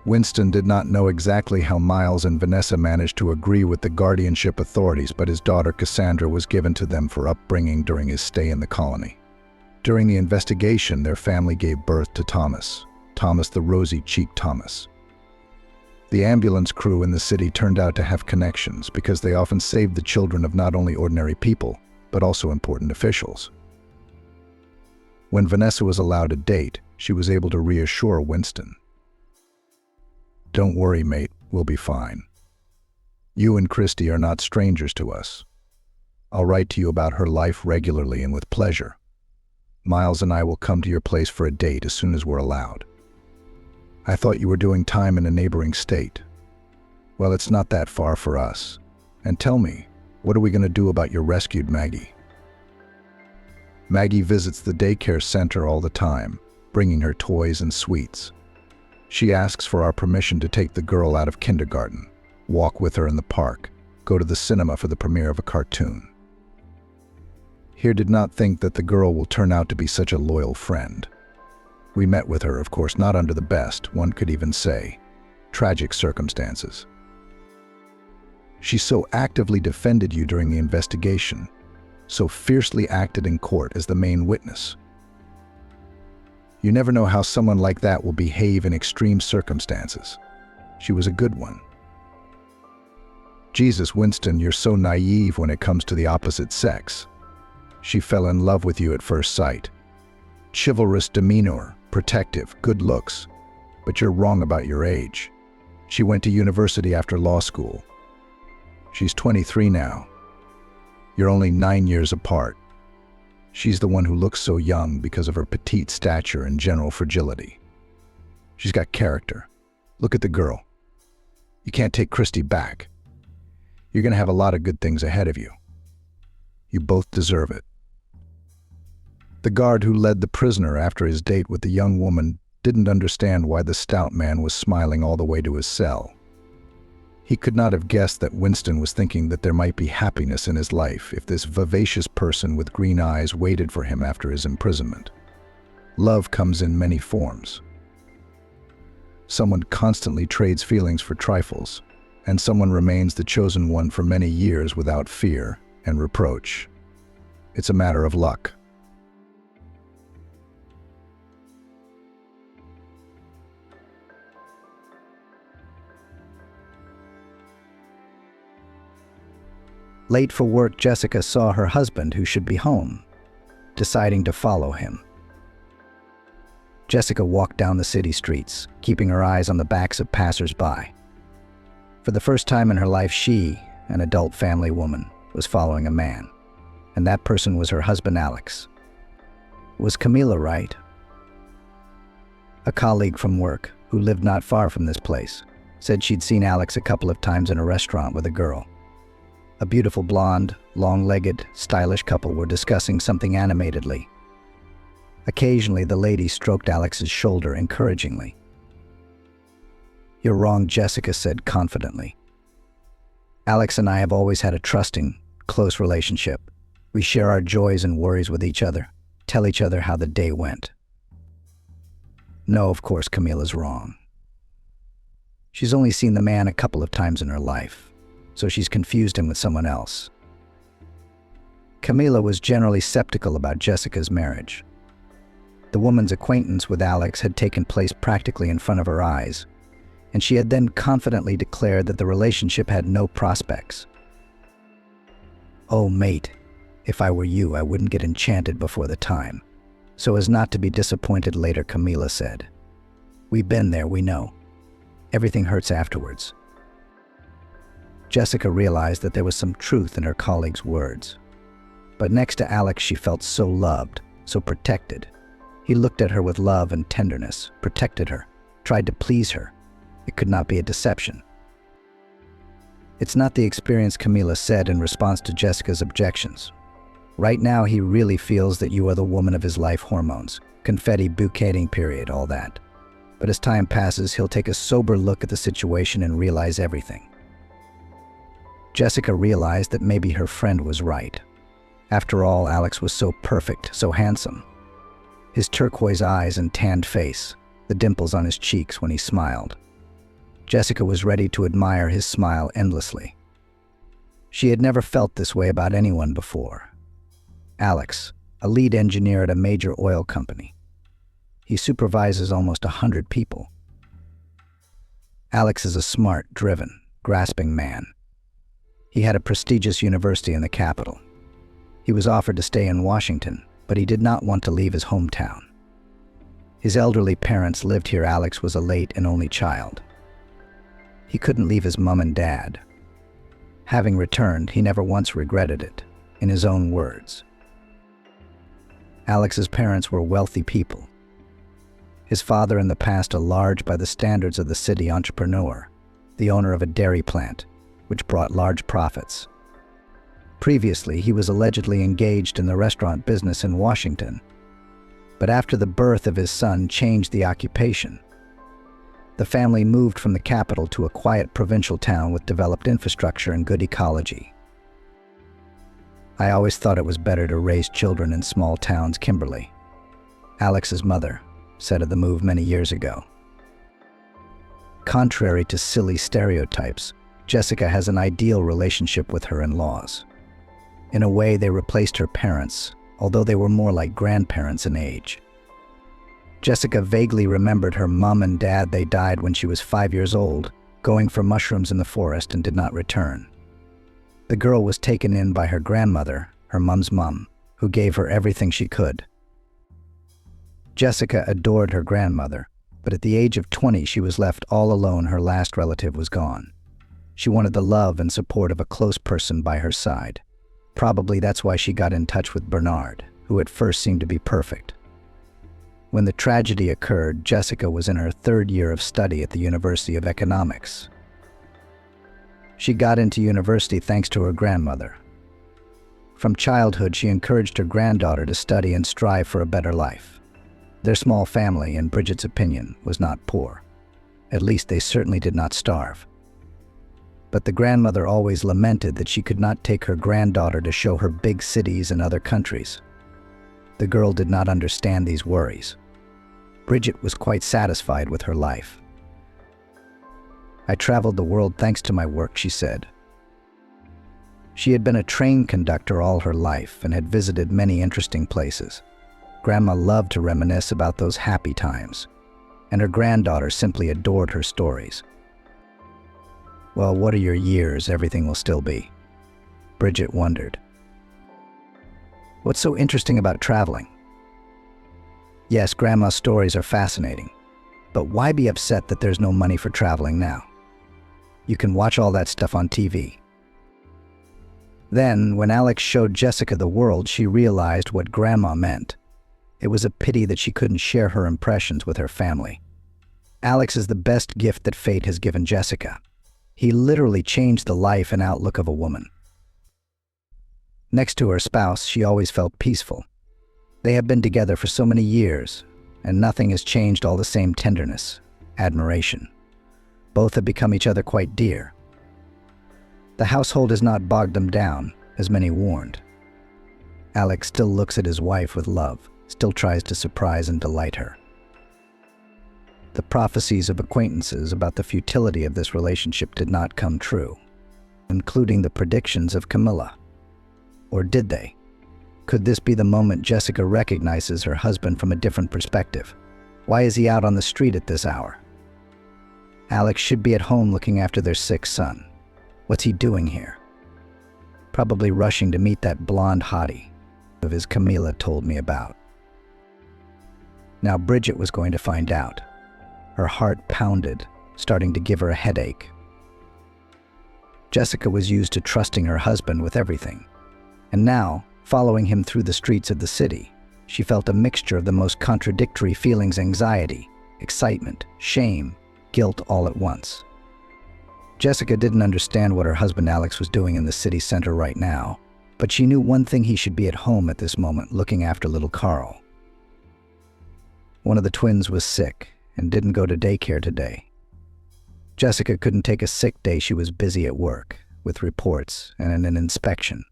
Winston did not know exactly how Miles and Vanessa managed to agree with the guardianship authorities, but his daughter Cassandra was given to them for upbringing during his stay in the colony. During the investigation, their family gave birth to Thomas the rosy-cheeked Thomas. The ambulance crew in the city turned out to have connections because they often saved the children of not only ordinary people, but also important officials. When Vanessa was allowed a date, she was able to reassure Winston. "Don't worry, mate, we'll be fine. You and Christy are not strangers to us. I'll write to you about her life regularly and with pleasure. Miles and I will come to your place for a date as soon as we're allowed. I thought you were doing time in a neighboring state. Well, it's not that far for us. And tell me, what are we going to do about your rescued Maggie?" Maggie visits the daycare center all the time, bringing her toys and sweets. She asks for our permission to take the girl out of kindergarten, walk with her in the park, go to the cinema for the premiere of a cartoon. Here did not think that the girl will turn out to be such a loyal friend. We met with her, of course, not under the best, one could even say, tragic circumstances. She so actively defended you during the investigation, so fiercely acted in court as the main witness. You never know how someone like that will behave in extreme circumstances. She was a good one. Jesus, Winston, you're so naive when it comes to the opposite sex. She fell in love with you at first sight. Chivalrous demeanor, protective, good looks. But you're wrong about your age. She went to university after law school. She's 23 now. You're only 9 years apart. She's the one who looks so young because of her petite stature and general fragility. She's got character. Look at the girl. You can't take Christy back. You're going to have a lot of good things ahead of you. You both deserve it. The guard who led the prisoner after his date with the young woman didn't understand why the stout man was smiling all the way to his cell. He could not have guessed that Winston was thinking that there might be happiness in his life if this vivacious person with green eyes waited for him after his imprisonment. Love comes in many forms. Someone constantly trades feelings for trifles, and someone remains the chosen one for many years without fear and reproach. It's a matter of luck. Late for work, Jessica saw her husband, who should be home, deciding to follow him. Jessica walked down the city streets, keeping her eyes on the backs of passers-by. For the first time in her life, she, an adult family woman, was following a man, and that person was her husband, Alex. Was Camila right? A colleague from work, who lived not far from this place, said she'd seen Alex a couple of times in a restaurant with a girl. A beautiful blonde, long-legged, stylish couple were discussing something animatedly. Occasionally, the lady stroked Alex's shoulder encouragingly. "You're wrong," Jessica said confidently. "Alex and I have always had a trusting, close relationship. We share our joys and worries with each other, tell each other how the day went." No, of course, Camila's wrong. She's only seen the man a couple of times in her life, so she's confused him with someone else. Camila was generally skeptical about Jessica's marriage. The woman's acquaintance with Alex had taken place practically in front of her eyes, and she had then confidently declared that the relationship had no prospects. "Oh, mate, if I were you, I wouldn't get enchanted before the time, so as not to be disappointed later," Camila said. "We've been there, we know. Everything hurts afterwards." Jessica realized that there was some truth in her colleague's words. But next to Alex, she felt so loved, so protected. He looked at her with love and tenderness, protected her, tried to please her. It could not be a deception. "It's not the experience," Camila said in response to Jessica's objections. "Right now, he really feels that you are the woman of his life, hormones, confetti, bouqueting period, all that. But as time passes, he'll take a sober look at the situation and realize everything." Jessica realized that maybe her friend was right. After all, Alex was so perfect, so handsome. His turquoise eyes and tanned face, the dimples on his cheeks when he smiled. Jessica was ready to admire his smile endlessly. She had never felt this way about anyone before. Alex, a lead engineer at a major oil company. He supervises almost 100 people. Alex is a smart, driven, grasping man. He had a prestigious university in the capital. He was offered to stay in Washington, but he did not want to leave his hometown. His elderly parents lived here. Alex was a late and only child. He couldn't leave his mom and dad. Having returned, he never once regretted it, in his own words. Alex's parents were wealthy people. His father, in the past a large by the standards of the city entrepreneur, the owner of a dairy plant, which brought large profits. Previously, he was allegedly engaged in the restaurant business in Washington, but after the birth of his son changed the occupation. The family moved from the capital to a quiet provincial town with developed infrastructure and good ecology. I always thought it was better to raise children in small towns, Kimberly, Alex's mother, said of the move many years ago. Contrary to silly stereotypes, Jessica has an ideal relationship with her in-laws. In a way, they replaced her parents, although they were more like grandparents in age. Jessica vaguely remembered her mom and dad. They died when she was 5 years old, going for mushrooms in the forest, and did not return. The girl was taken in by her grandmother, her mom's mom, who gave her everything she could. Jessica adored her grandmother, but at the age of 20 she was left all alone. Her last relative was gone. She wanted the love and support of a close person by her side. Probably that's why she got in touch with Bernard, who at first seemed to be perfect. When the tragedy occurred, Jessica was in her 3rd year of study at the University of Economics. She got into university thanks to her grandmother. From childhood, she encouraged her granddaughter to study and strive for a better life. Their small family, in Bridget's opinion, was not poor. At least they certainly did not starve. But the grandmother always lamented that she could not take her granddaughter to show her big cities and other countries. The girl did not understand these worries. Bridget was quite satisfied with her life. "I traveled the world thanks to my work," she said. She had been a train conductor all her life and had visited many interesting places. Grandma loved to reminisce about those happy times, and her granddaughter simply adored her stories. "Well, what are your years? Everything will still be," Bridget wondered. "What's so interesting about traveling?" "Yes, Grandma's stories are fascinating, but why be upset that there's no money for traveling now? You can watch all that stuff on TV." Then, when Alex showed Jessica the world, she realized what Grandma meant. It was a pity that she couldn't share her impressions with her family. Alex is the best gift that fate has given Jessica. He literally changed the life and outlook of a woman. Next to her spouse, she always felt peaceful. They have been together for so many years, and nothing has changed all the same tenderness, admiration. Both have become each other quite dear. The household has not bogged them down, as many warned. Alex still looks at his wife with love, still tries to surprise and delight her. The prophecies of acquaintances about the futility of this relationship did not come true, including the predictions of Camilla. Or did they? Could this be the moment Jessica recognizes her husband from a different perspective? Why is he out on the street at this hour? Alex should be at home looking after their sick son. What's he doing here? Probably rushing to meet that blonde hottie of his Camilla told me about. Now Bridget was going to find out. Her heart pounded, starting to give her a headache. Jessica was used to trusting her husband with everything. And now, following him through the streets of the city, she felt a mixture of the most contradictory feelings: anxiety, excitement, shame, guilt all at once. Jessica didn't understand what her husband Alex was doing in the city center right now, but she knew one thing: he should be at home at this moment looking after little Carl. One of the twins was sick and didn't go to daycare today. Jessica couldn't take a sick day. She was busy at work, with reports and an inspection.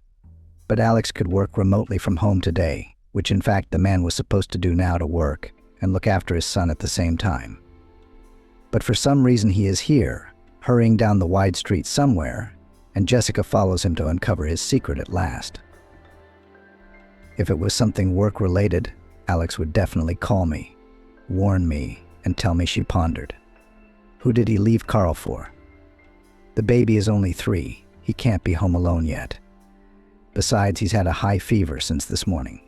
But Alex could work remotely from home today, which in fact the man was supposed to do now, to work and look after his son at the same time. But for some reason he is here, hurrying down the wide street somewhere, and Jessica follows him to uncover his secret at last. If it was something work-related, Alex would definitely call me, warn me, and tell me, she pondered. Who did he leave Carl for? The baby is only 3. He can't be home alone yet. Besides, he's had a high fever since this morning.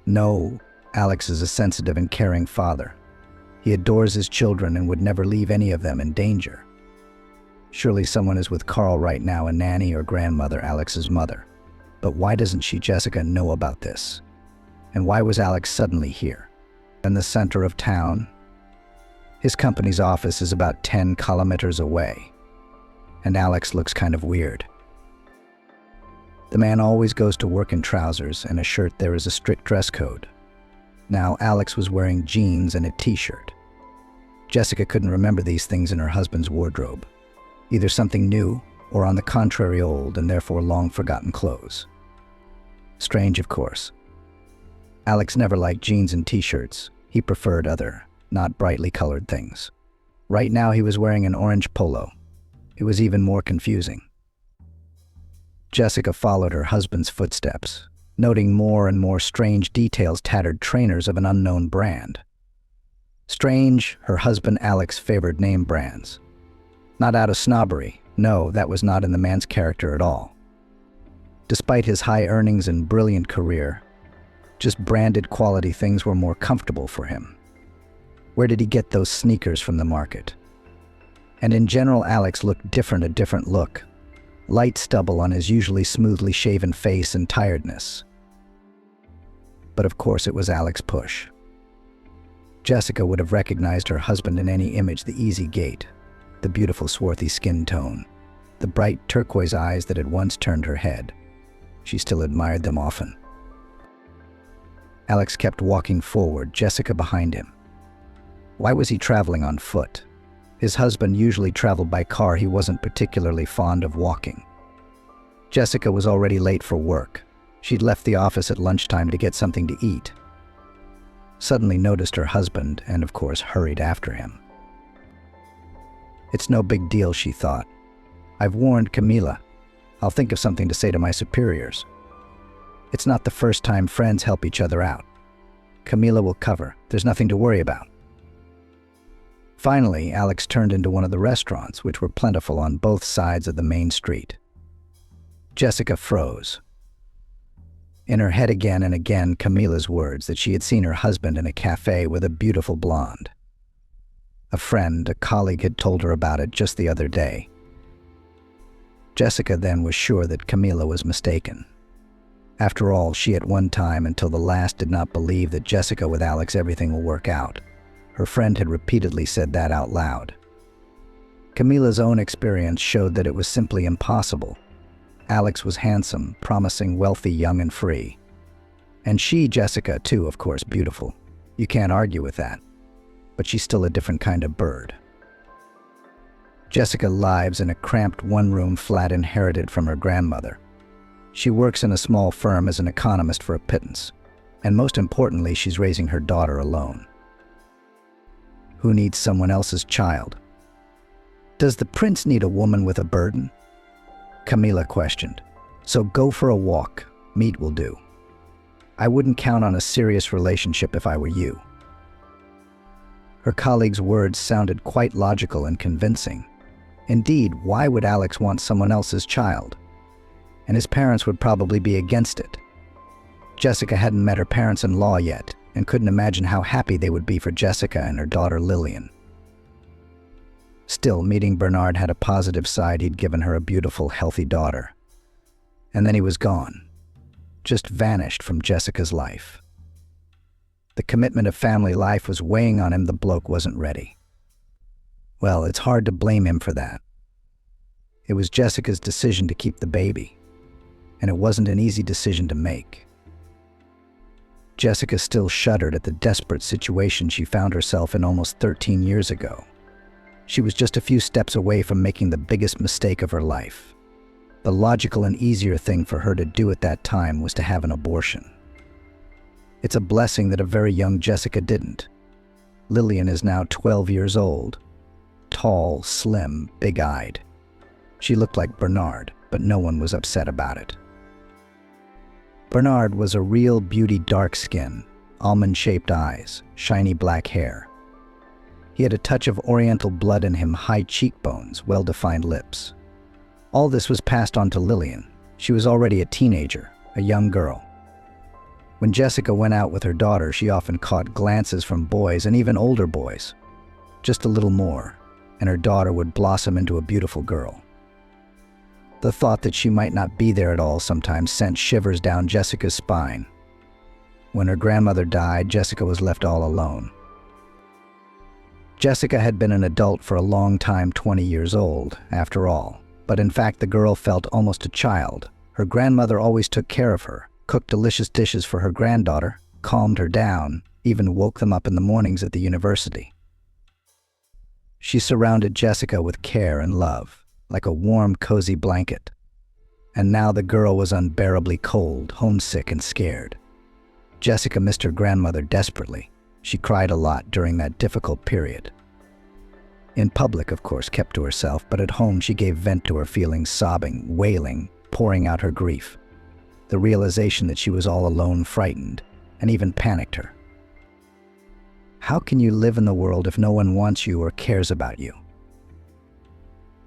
No, Alex is a sensitive and caring father. He adores his children and would never leave any of them in danger. Surely someone is with Carl right now, a nanny or grandmother, Alex's mother. But why doesn't Jessica know about this? And why was Alex suddenly here, in the center of town? His company's office is about 10 kilometers away, and Alex looks kind of weird. The man always goes to work in trousers and a shirt. There is a strict dress code. Now Alex was wearing jeans and a t-shirt. Jessica couldn't remember these things in her husband's wardrobe. Either something new, or on the contrary old and therefore long forgotten clothes. Strange, of course. Alex never liked jeans and t-shirts. He preferred other, not brightly colored things. Right now he was wearing an orange polo. It was even more confusing. Jessica followed her husband's footsteps, noting more and more strange details, tattered trainers of an unknown brand. Strange, her husband Alex favored name brands. Not out of snobbery, no, that was not in the man's character at all. Despite his high earnings and brilliant career, just branded quality things were more comfortable for him. Where did he get those sneakers from the market? And in general, Alex looked different, a different look. Light stubble on his usually smoothly shaven face and tiredness. But of course it was Alex's push. Jessica would have recognized her husband in any image, the easy gait, the beautiful swarthy skin tone, the bright turquoise eyes that had once turned her head. She still admired them often. Alex kept walking forward, Jessica behind him. Why was he traveling on foot? His husband usually traveled by car. He wasn't particularly fond of walking. Jessica was already late for work. She'd left the office at lunchtime to get something to eat. Suddenly noticed her husband and, of course, hurried after him. It's no big deal, she thought. I've warned Camila. I'll think of something to say to my superiors. It's not the first time friends help each other out. Camila will cover. There's nothing to worry about. Finally, Alex turned into one of the restaurants, which were plentiful on both sides of the main street. Jessica froze. In her head again and again Camila's words that she had seen her husband in a cafe with a beautiful blonde. A friend, a colleague, had told her about it just the other day. Jessica then was sure that Camila was mistaken. After all, she at one time until the last did not believe that Jessica with Alex everything will work out. Her friend had repeatedly said that out loud. Camila's own experience showed that it was simply impossible. Alex was handsome, promising, wealthy, young and free. And she, Jessica, too, of course, beautiful. You can't argue with that. But she's still a different kind of bird. Jessica lives in a cramped one-room flat inherited from her grandmother. She works in a small firm as an economist for a pittance. And most importantly, she's raising her daughter alone. Who needs someone else's child? Does the prince need a woman with a burden? Camila questioned. So go for a walk. Meat will do. I wouldn't count on a serious relationship if I were you. Her colleague's words sounded quite logical and convincing. Indeed, why would Alex want someone else's child? And his parents would probably be against it. Jessica hadn't met her parents-in-law yet, and couldn't imagine how happy they would be for Jessica and her daughter Lillian. Still, meeting Bernard had a positive side. He'd given her a beautiful, healthy daughter. And then he was gone. Just vanished from Jessica's life. The commitment of family life was weighing on him. The bloke wasn't ready. Well, it's hard to blame him for that. It was Jessica's decision to keep the baby, and it wasn't an easy decision to make. Jessica still shuddered at the desperate situation she found herself in almost 13 years ago. She was just a few steps away from making the biggest mistake of her life. The logical and easier thing for her to do at that time was to have an abortion. It's a blessing that a very young Jessica didn't. Lillian is now 12 years old. Tall, slim, big-eyed. She looked like Bernard, but no one was upset about it. Bernard was a real beauty, dark skin, almond-shaped eyes, shiny black hair. He had a touch of Oriental blood in him, high cheekbones, well-defined lips. All this was passed on to Lillian, She was already a teenager, a young girl. When Jessica went out with her daughter, she often caught glances from boys and even older boys. Just a little more, and her daughter would blossom into a beautiful girl. The thought that she might not be there at all sometimes sent shivers down Jessica's spine. When her grandmother died, Jessica was left all alone. Jessica had been an adult for a long time, 20 years old, after all. But in fact, the girl felt almost a child. Her grandmother always took care of her, cooked delicious dishes for her granddaughter, calmed her down, even woke them up in the mornings at the university. She surrounded Jessica with care and love, like a warm, cozy blanket. And now the girl was unbearably cold, homesick, and scared. Jessica missed her grandmother desperately. She cried a lot during that difficult period. In public, of course, kept to herself, but at home she gave vent to her feelings, sobbing, wailing, pouring out her grief. The realization that she was all alone frightened and even panicked her. How can you live in the world if no one wants you or cares about you?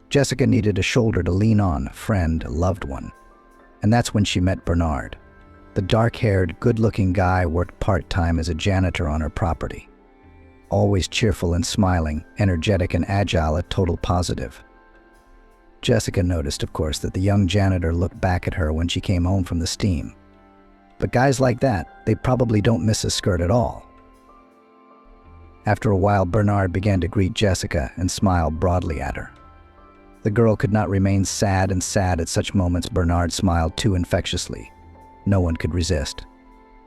Jessica needed a shoulder to lean on, a friend, a loved one. And that's when she met Bernard. The dark-haired, good-looking guy worked part-time as a janitor on her property. Always cheerful and smiling, energetic and agile, a total positive. Jessica noticed, of course, that the young janitor looked back at her when she came home from the steam. But guys like that, they probably don't miss a skirt at all. After a while, Bernard began to greet Jessica and smile broadly at her. The girl could not remain sad, and sad at such moments Bernard smiled too infectiously. No one could resist.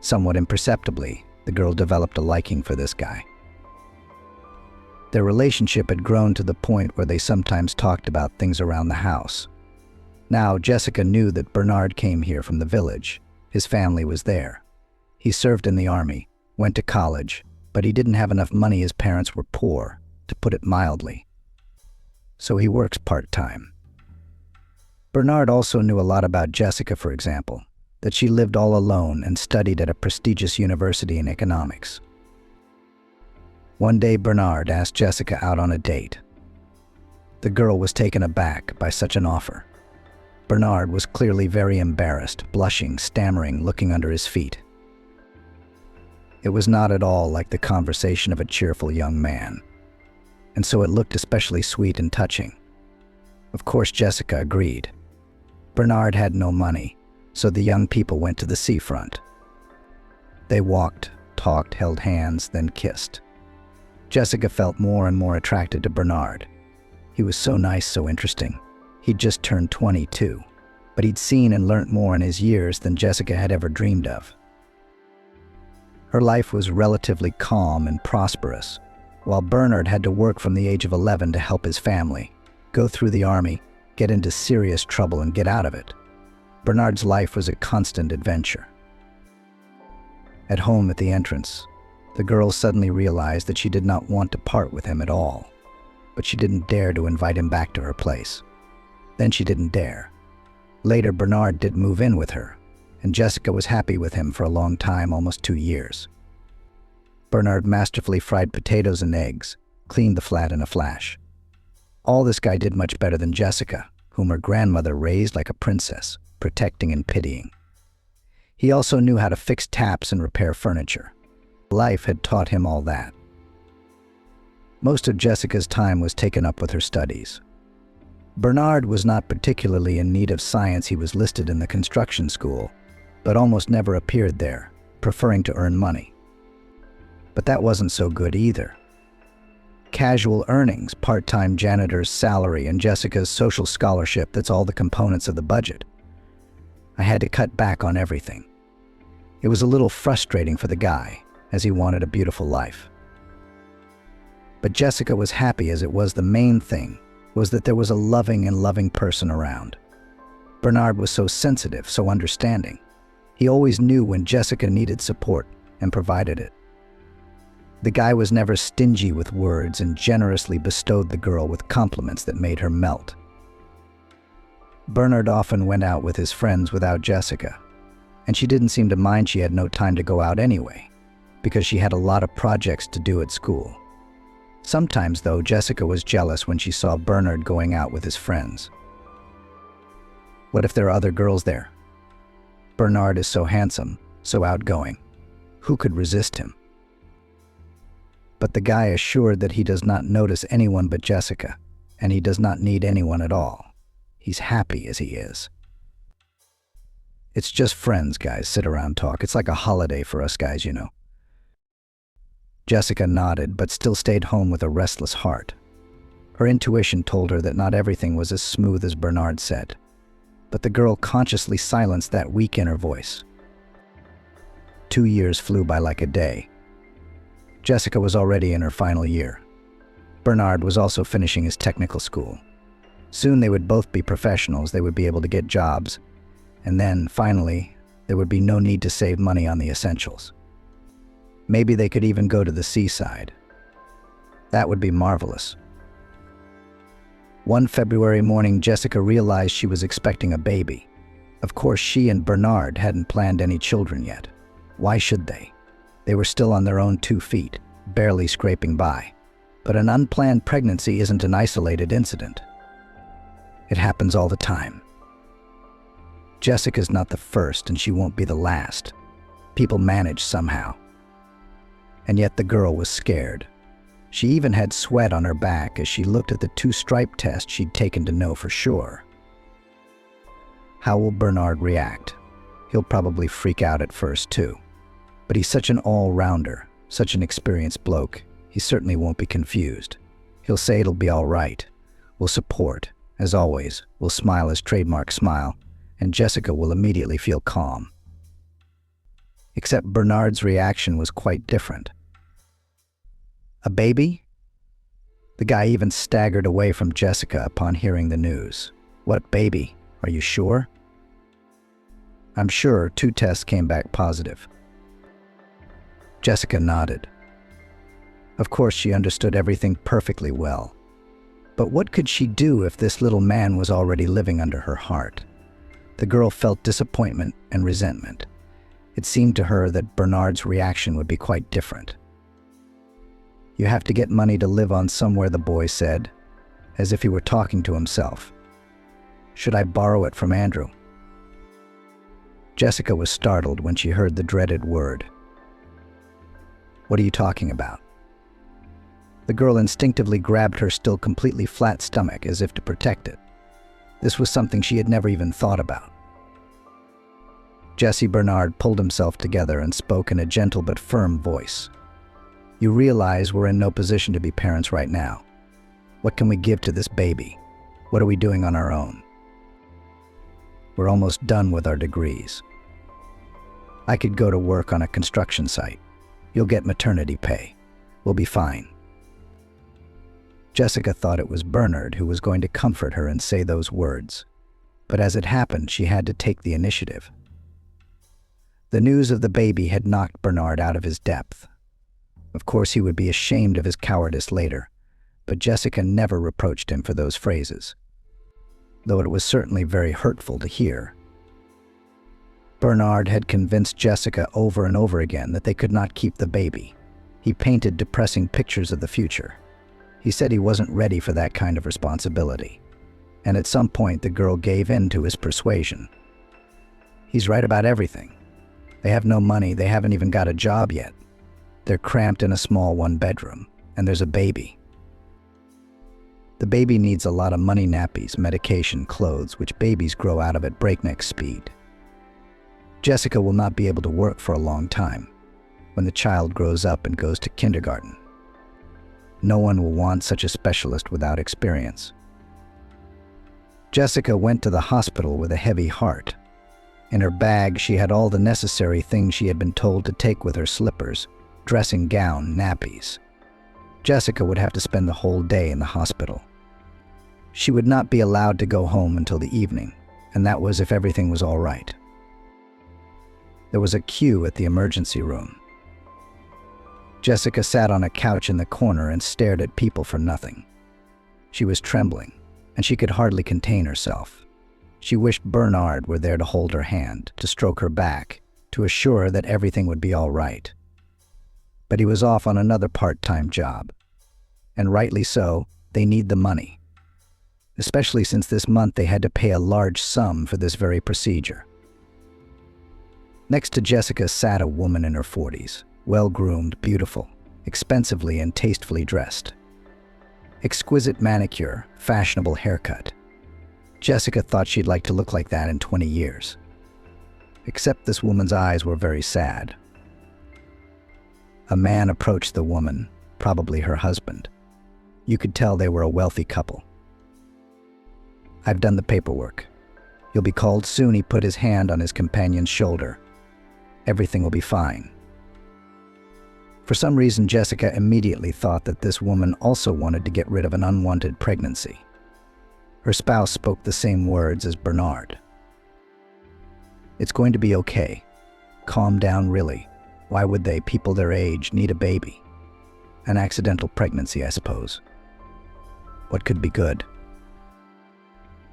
Somewhat imperceptibly, the girl developed a liking for this guy. Their relationship had grown to the point where they sometimes talked about things around the house. Now, Jessica knew that Bernard came here from the village. His family was there. He served in the army, went to college, but he didn't have enough money. His parents were poor, to put it mildly. So he works part-time. Bernard also knew a lot about Jessica, for example, that she lived all alone and studied at a prestigious university in economics. One day, Bernard asked Jessica out on a date. The girl was taken aback by such an offer. Bernard was clearly very embarrassed, blushing, stammering, looking under his feet. It was not at all like the conversation of a cheerful young man, and so it looked especially sweet and touching. Of course, Jessica agreed. Bernard had no money, so the young people went to the seafront. They walked, talked, held hands, then kissed. Jessica felt more and more attracted to Bernard. He was so nice, so interesting. He'd just turned 22, but he'd seen and learnt more in his years than Jessica had ever dreamed of. Her life was relatively calm and prosperous, while Bernard had to work from the age of 11 to help his family, go through the army, get into serious trouble and get out of it. Bernard's life was a constant adventure. At home at the entrance, the girl suddenly realized that she did not want to part with him at all, but she didn't dare to invite him back to her place. Then she didn't dare. Later, Bernard did move in with her, and Jessica was happy with him for a long time, almost 2 years. Bernard masterfully fried potatoes and eggs, cleaned the flat in a flash. All this guy did much better than Jessica, whom her grandmother raised like a princess, protecting and pitying. He also knew how to fix taps and repair furniture. Life had taught him all that. Most of Jessica's time was taken up with her studies. Bernard was not particularly in need of science. He was listed in the construction school, but almost never appeared there, preferring to earn money. But that wasn't so good either. Casual earnings, part-time janitor's salary, and Jessica's social scholarship, that's all the components of the budget. I had to cut back on everything. It was a little frustrating for the guy, as he wanted a beautiful life. But Jessica was happy, as it was the main thing, was that there was a loving person around. Bernard was so sensitive, so understanding. He always knew when Jessica needed support and provided it. The guy was never stingy with words and generously bestowed the girl with compliments that made her melt. Bernard often went out with his friends without Jessica, and she didn't seem to mind. She had no time to go out anyway, because she had a lot of projects to do at school. Sometimes, though, Jessica was jealous when she saw Bernard going out with his friends. What if there are other girls there? Bernard is so handsome, so outgoing. Who could resist him? But the guy assured that he does not notice anyone but Jessica, and he does not need anyone at all. He's happy as he is. It's just friends, guys, sit around talk. It's like a holiday for us guys, you know. Jessica nodded, but still stayed home with a restless heart. Her intuition told her that not everything was as smooth as Bernard said, but the girl consciously silenced that weak inner voice. 2 years flew by like a day. Jessica was already in her final year. Bernard was also finishing his technical school. Soon they would both be professionals, they would be able to get jobs, and then, finally, there would be no need to save money on the essentials. Maybe they could even go to the seaside. That would be marvelous. One February morning, Jessica realized she was expecting a baby. Of course, she and Bernard hadn't planned any children yet. Why should they? They were still on their own 2 feet, barely scraping by. But an unplanned pregnancy isn't an isolated incident. It happens all the time. Jessica's not the first, and she won't be the last. People manage somehow. And yet the girl was scared. She even had sweat on her back as she looked at the 2-stripe test she'd taken to know for sure. How will Bernard react? He'll probably freak out at first too. But he's such an all-rounder, such an experienced bloke, he certainly won't be confused. He'll say it'll be all right. We'll support. As always, we'll smile his trademark smile, and Jessica will immediately feel calm. Except Bernard's reaction was quite different. A baby? The guy even staggered away from Jessica upon hearing the news. What baby? Are you sure? I'm sure 2 tests came back positive. Jessica nodded. Of course, she understood everything perfectly well. But what could she do if this little man was already living under her heart? The girl felt disappointment and resentment. It seemed to her that Bernard's reaction would be quite different. You have to get money to live on somewhere, the boy said, as if he were talking to himself. Should I borrow it from Andrew? Jessica was startled when she heard the dreaded word. What are you talking about? The girl instinctively grabbed her still completely flat stomach as if to protect it. This was something she had never even thought about. Jesse Bernard pulled himself together and spoke in a gentle but firm voice. You realize we're in no position to be parents right now. What can we give to this baby? What are we doing on our own? We're almost done with our degrees. I could go to work on a construction site. You'll get maternity pay. We'll be fine. Jessica thought it was Bernard who was going to comfort her and say those words. But as it happened, she had to take the initiative. The news of the baby had knocked Bernard out of his depth. Of course, he would be ashamed of his cowardice later, but Jessica never reproached him for those phrases, though it was certainly very hurtful to hear. Bernard had convinced Jessica over and over again that they could not keep the baby. He painted depressing pictures of the future. He said he wasn't ready for that kind of responsibility, and at some point the girl gave in to his persuasion. He's right about everything. They have no money, they haven't even got a job yet. They're cramped in a small 1-bedroom, and there's a baby. The baby needs a lot of money, nappies, medication, clothes, which babies grow out of at breakneck speed. Jessica will not be able to work for a long time when the child grows up and goes to kindergarten. No one will want such a specialist without experience. Jessica went to the hospital with a heavy heart. In her bag, she had all the necessary things she had been told to take with her: slippers, dressing gown, nappies. Jessica would have to spend the whole day in the hospital. She would not be allowed to go home until the evening, and that was if everything was all right. There was a queue at the emergency room. Jessica sat on a couch in the corner and stared at people for nothing. She was trembling, and she could hardly contain herself. She wished Bernard were there to hold her hand, to stroke her back, to assure her that everything would be all right. But he was off on another part-time job. And rightly so, they need the money. especially since this month they had to pay a large sum for this very procedure. Next to Jessica sat a woman in her 40s, well-groomed, beautiful, expensively and tastefully dressed. Exquisite manicure, fashionable haircut. Jessica thought she'd like to look like that in 20 years. Except this woman's eyes were very sad. A man approached the woman, probably her husband. You could tell they were a wealthy couple. "I've done the paperwork. You'll be called soon." He put his hand on his companion's shoulder. "Everything will be fine." For some reason, Jessica immediately thought that this woman also wanted to get rid of an unwanted pregnancy. Her spouse spoke the same words as Bernard. "It's going to be okay. Calm down, really. Why would they, people their age, need a baby? An accidental pregnancy, I suppose. What could be good?"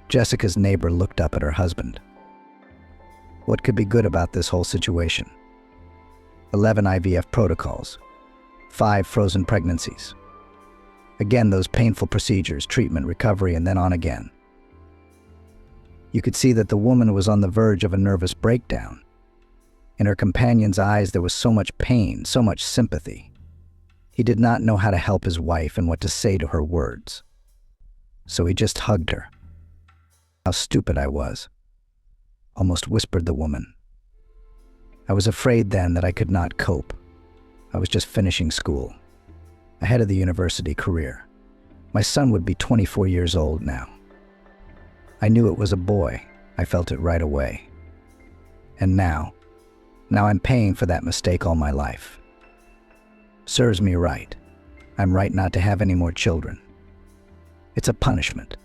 Jessica's neighbor looked up at her husband. What could be good about this whole situation? 11 IVF protocols, 5 frozen pregnancies. Again, those painful procedures, treatment, recovery, and then on again. You could see that the woman was on the verge of a nervous breakdown. In her companion's eyes, there was so much pain, so much sympathy. He did not know how to help his wife and what to say to her words. So he just hugged her. "How stupid I was," almost whispered the woman. "I was afraid then that I could not cope. I was just finishing school, ahead of the university career. My son would be 24 years old now. I knew it was a boy. I felt it right away. And now I'm paying for that mistake all my life. Serves me right. I'm right not to have any more children. It's a punishment."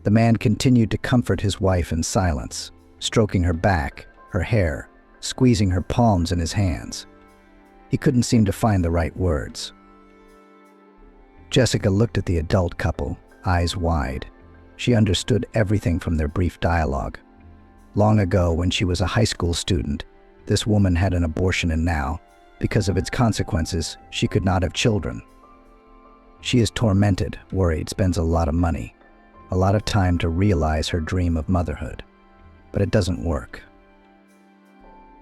The man continued to comfort his wife in silence, stroking her back, her hair, squeezing her palms in his hands. He couldn't seem to find the right words. Jessica looked at the adult couple, eyes wide. She understood everything from their brief dialogue. Long ago, when she was a high school student, this woman had an abortion, and now, because of its consequences, she could not have children. She is tormented, worried, spends a lot of money, a lot of time to realize her dream of motherhood. But it doesn't work.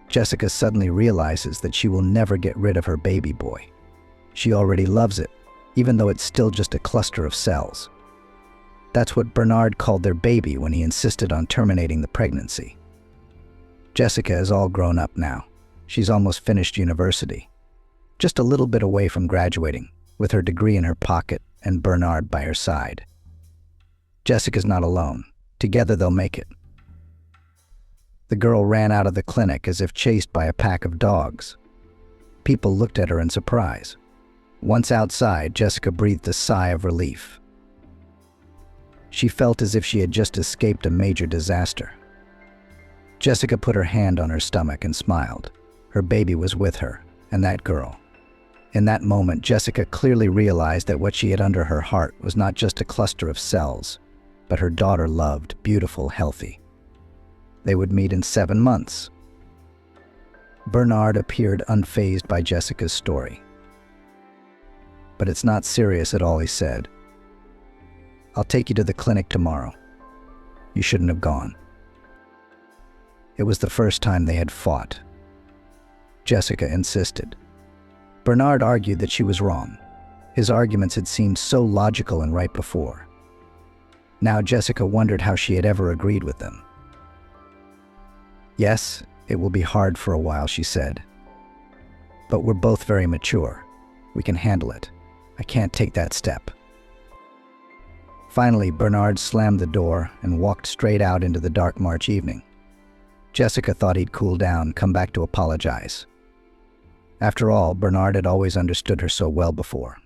Jessica suddenly realizes that she will never get rid of her baby boy. She already loves it, even though it's still just a cluster of cells. That's what Bernard called their baby when he insisted on terminating the pregnancy. Jessica is all grown up now. She's almost finished university, just a little bit away from graduating, with her degree in her pocket and Bernard by her side. Jessica's not alone. Together they'll make it. The girl ran out of the clinic as if chased by a pack of dogs. People looked at her in surprise. Once outside, Jessica breathed a sigh of relief. She felt as if she had just escaped a major disaster. Jessica put her hand on her stomach and smiled. Her baby was with her, and that girl. In that moment, Jessica clearly realized that what she had under her heart was not just a cluster of cells, but her daughter loved, beautiful, healthy. They would meet in 7 months. Bernard appeared unfazed by Jessica's story. "But it's not serious at all," he said. "I'll take you to the clinic tomorrow. You shouldn't have gone." It was the first time they had fought. Jessica insisted. Bernard argued that she was wrong. His arguments had seemed so logical and right before. Now Jessica wondered how she had ever agreed with them. "Yes, it will be hard for a while," she said. "But we're both very mature. We can handle it. I can't take that step." Finally, Bernard slammed the door and walked straight out into the dark March evening. Jessica thought he'd cool down, come back to apologize. After all, Bernard had always understood her so well before.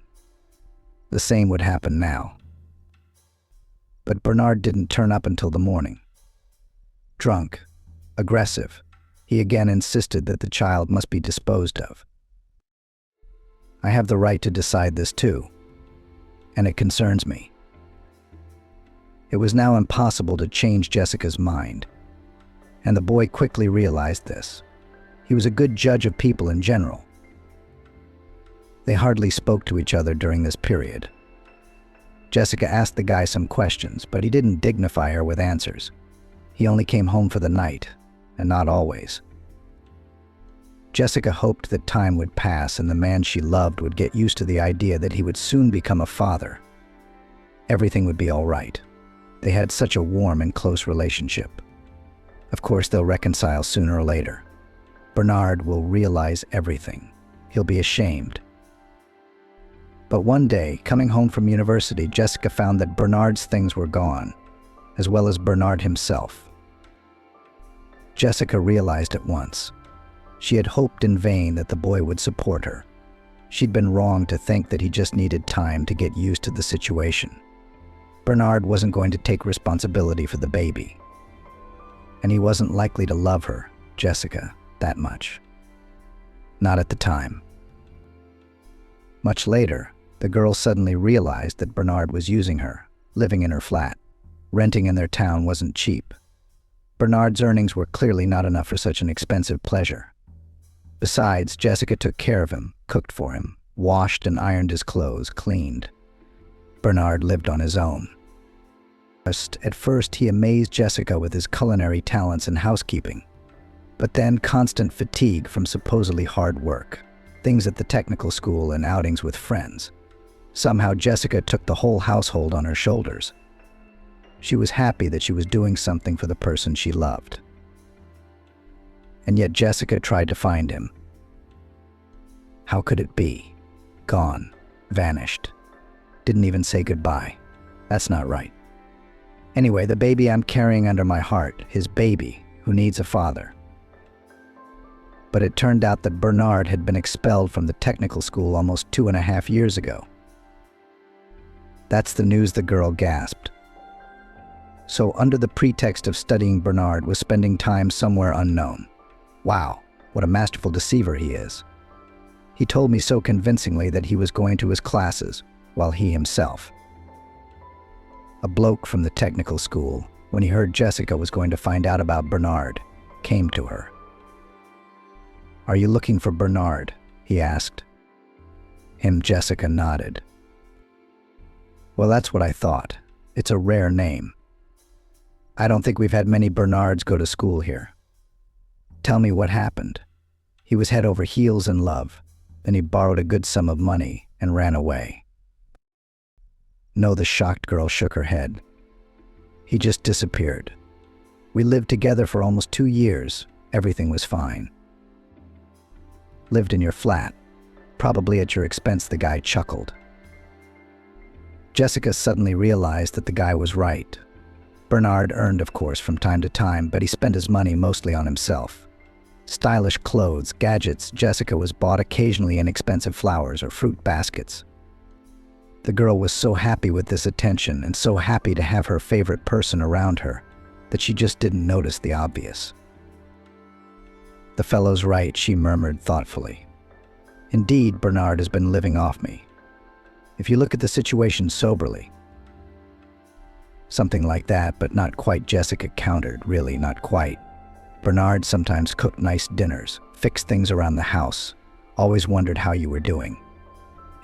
The same would happen now. But Bernard didn't turn up until the morning. Drunk, aggressive, he again insisted that the child must be disposed of. "I have the right to decide this too, and it concerns me." It was now impossible to change Jessica's mind, and the boy quickly realized this. He was a good judge of people in general. They hardly spoke to each other during this period. Jessica asked the guy some questions, but he didn't dignify her with answers. He only came home for the night, and not always. Jessica hoped that time would pass and the man she loved would get used to the idea that he would soon become a father. Everything would be all right. They had such a warm and close relationship. Of course, they'll reconcile sooner or later. Bernard will realize everything. He'll be ashamed. But one day, coming home from university, Jessica found that Bernard's things were gone, as well as Bernard himself. Jessica realized at once. She had hoped in vain that the boy would support her. She'd been wrong to think that he just needed time to get used to the situation. Bernard wasn't going to take responsibility for the baby. And he wasn't likely to love her, Jessica, that much. Not at the time. Much later, the girl suddenly realized that Bernard was using her, living in her flat. Renting in their town wasn't cheap. Bernard's earnings were clearly not enough for such an expensive pleasure. Besides, Jessica took care of him, cooked for him, washed and ironed his clothes, cleaned. Bernard lived on his own. At first, he amazed Jessica with his culinary talents and housekeeping. But then constant fatigue from supposedly hard work, things at the technical school and outings with friends. Somehow Jessica took the whole household on her shoulders. She was happy that she was doing something for the person she loved. And yet Jessica tried to find him. How could it be? Gone. Vanished. Didn't even say goodbye. That's not right. Anyway, the baby I'm carrying under my heart, his baby, who needs a father. But it turned out that Bernard had been expelled from the technical school almost 2.5 years ago. That's the news the girl gasped. So under the pretext of studying, Bernard was spending time somewhere unknown. Wow, what a masterful deceiver he is. He told me so convincingly that he was going to his classes, while he himself. A bloke from the technical school, when he heard Jessica was going to find out about Bernard, came to her. "Are you looking for Bernard?" he asked. Jessica nodded. "Well, that's what I thought. It's a rare name. I don't think we've had many Bernards go to school here. Tell me what happened." He was head over heels in love. Then he borrowed a good sum of money and ran away. No, the shocked girl shook her head. He just disappeared. We lived together for almost 2 years. Everything was fine. Lived in your flat. Probably at your expense, the guy chuckled. Jessica suddenly realized that the guy was right. Bernard earned, of course, from time to time, but he spent his money mostly on himself. Stylish clothes, gadgets, Jessica was bought occasionally inexpensive flowers or fruit baskets. The girl was so happy with this attention and so happy to have her favorite person around her that she just didn't notice the obvious. "The fellow's right," she murmured thoughtfully. "Indeed, Bernard has been living off me. If you look at the situation soberly." "Something like that, but not quite," Jessica countered. "Really, not quite. Bernard sometimes cooked nice dinners, fixed things around the house, always wondered how you were doing.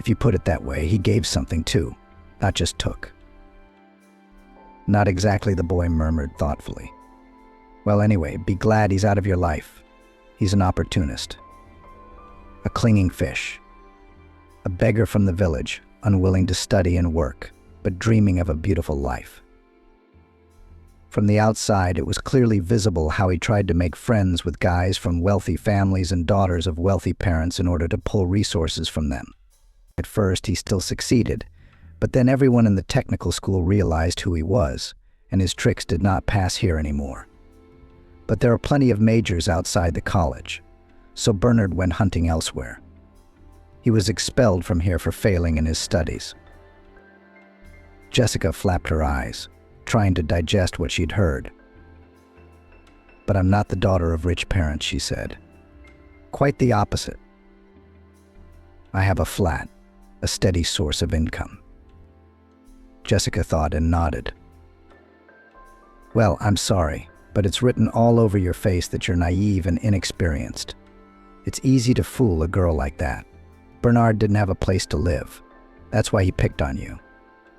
If you put it that way, he gave something too, not just took." "Not exactly," the boy murmured thoughtfully. "Well, anyway, be glad he's out of your life. He's an opportunist. A clinging fish. A beggar from the village, unwilling to study and work, but dreaming of a beautiful life." From the outside, it was clearly visible how he tried to make friends with guys from wealthy families and daughters of wealthy parents in order to pull resources from them. At first, he still succeeded, but then everyone in the technical school realized who he was, and his tricks did not pass here anymore. But there are plenty of majors outside the college, so Bernard went hunting elsewhere. He was expelled from here for failing in his studies. Jessica flapped her eyes, trying to digest what she'd heard. "But I'm not the daughter of rich parents," she said. "Quite the opposite. I have a flat, a steady source of income." Jessica thought and nodded. "Well, I'm sorry, but it's written all over your face that you're naive and inexperienced. It's easy to fool a girl like that. Bernard didn't have a place to live. That's why he picked on you.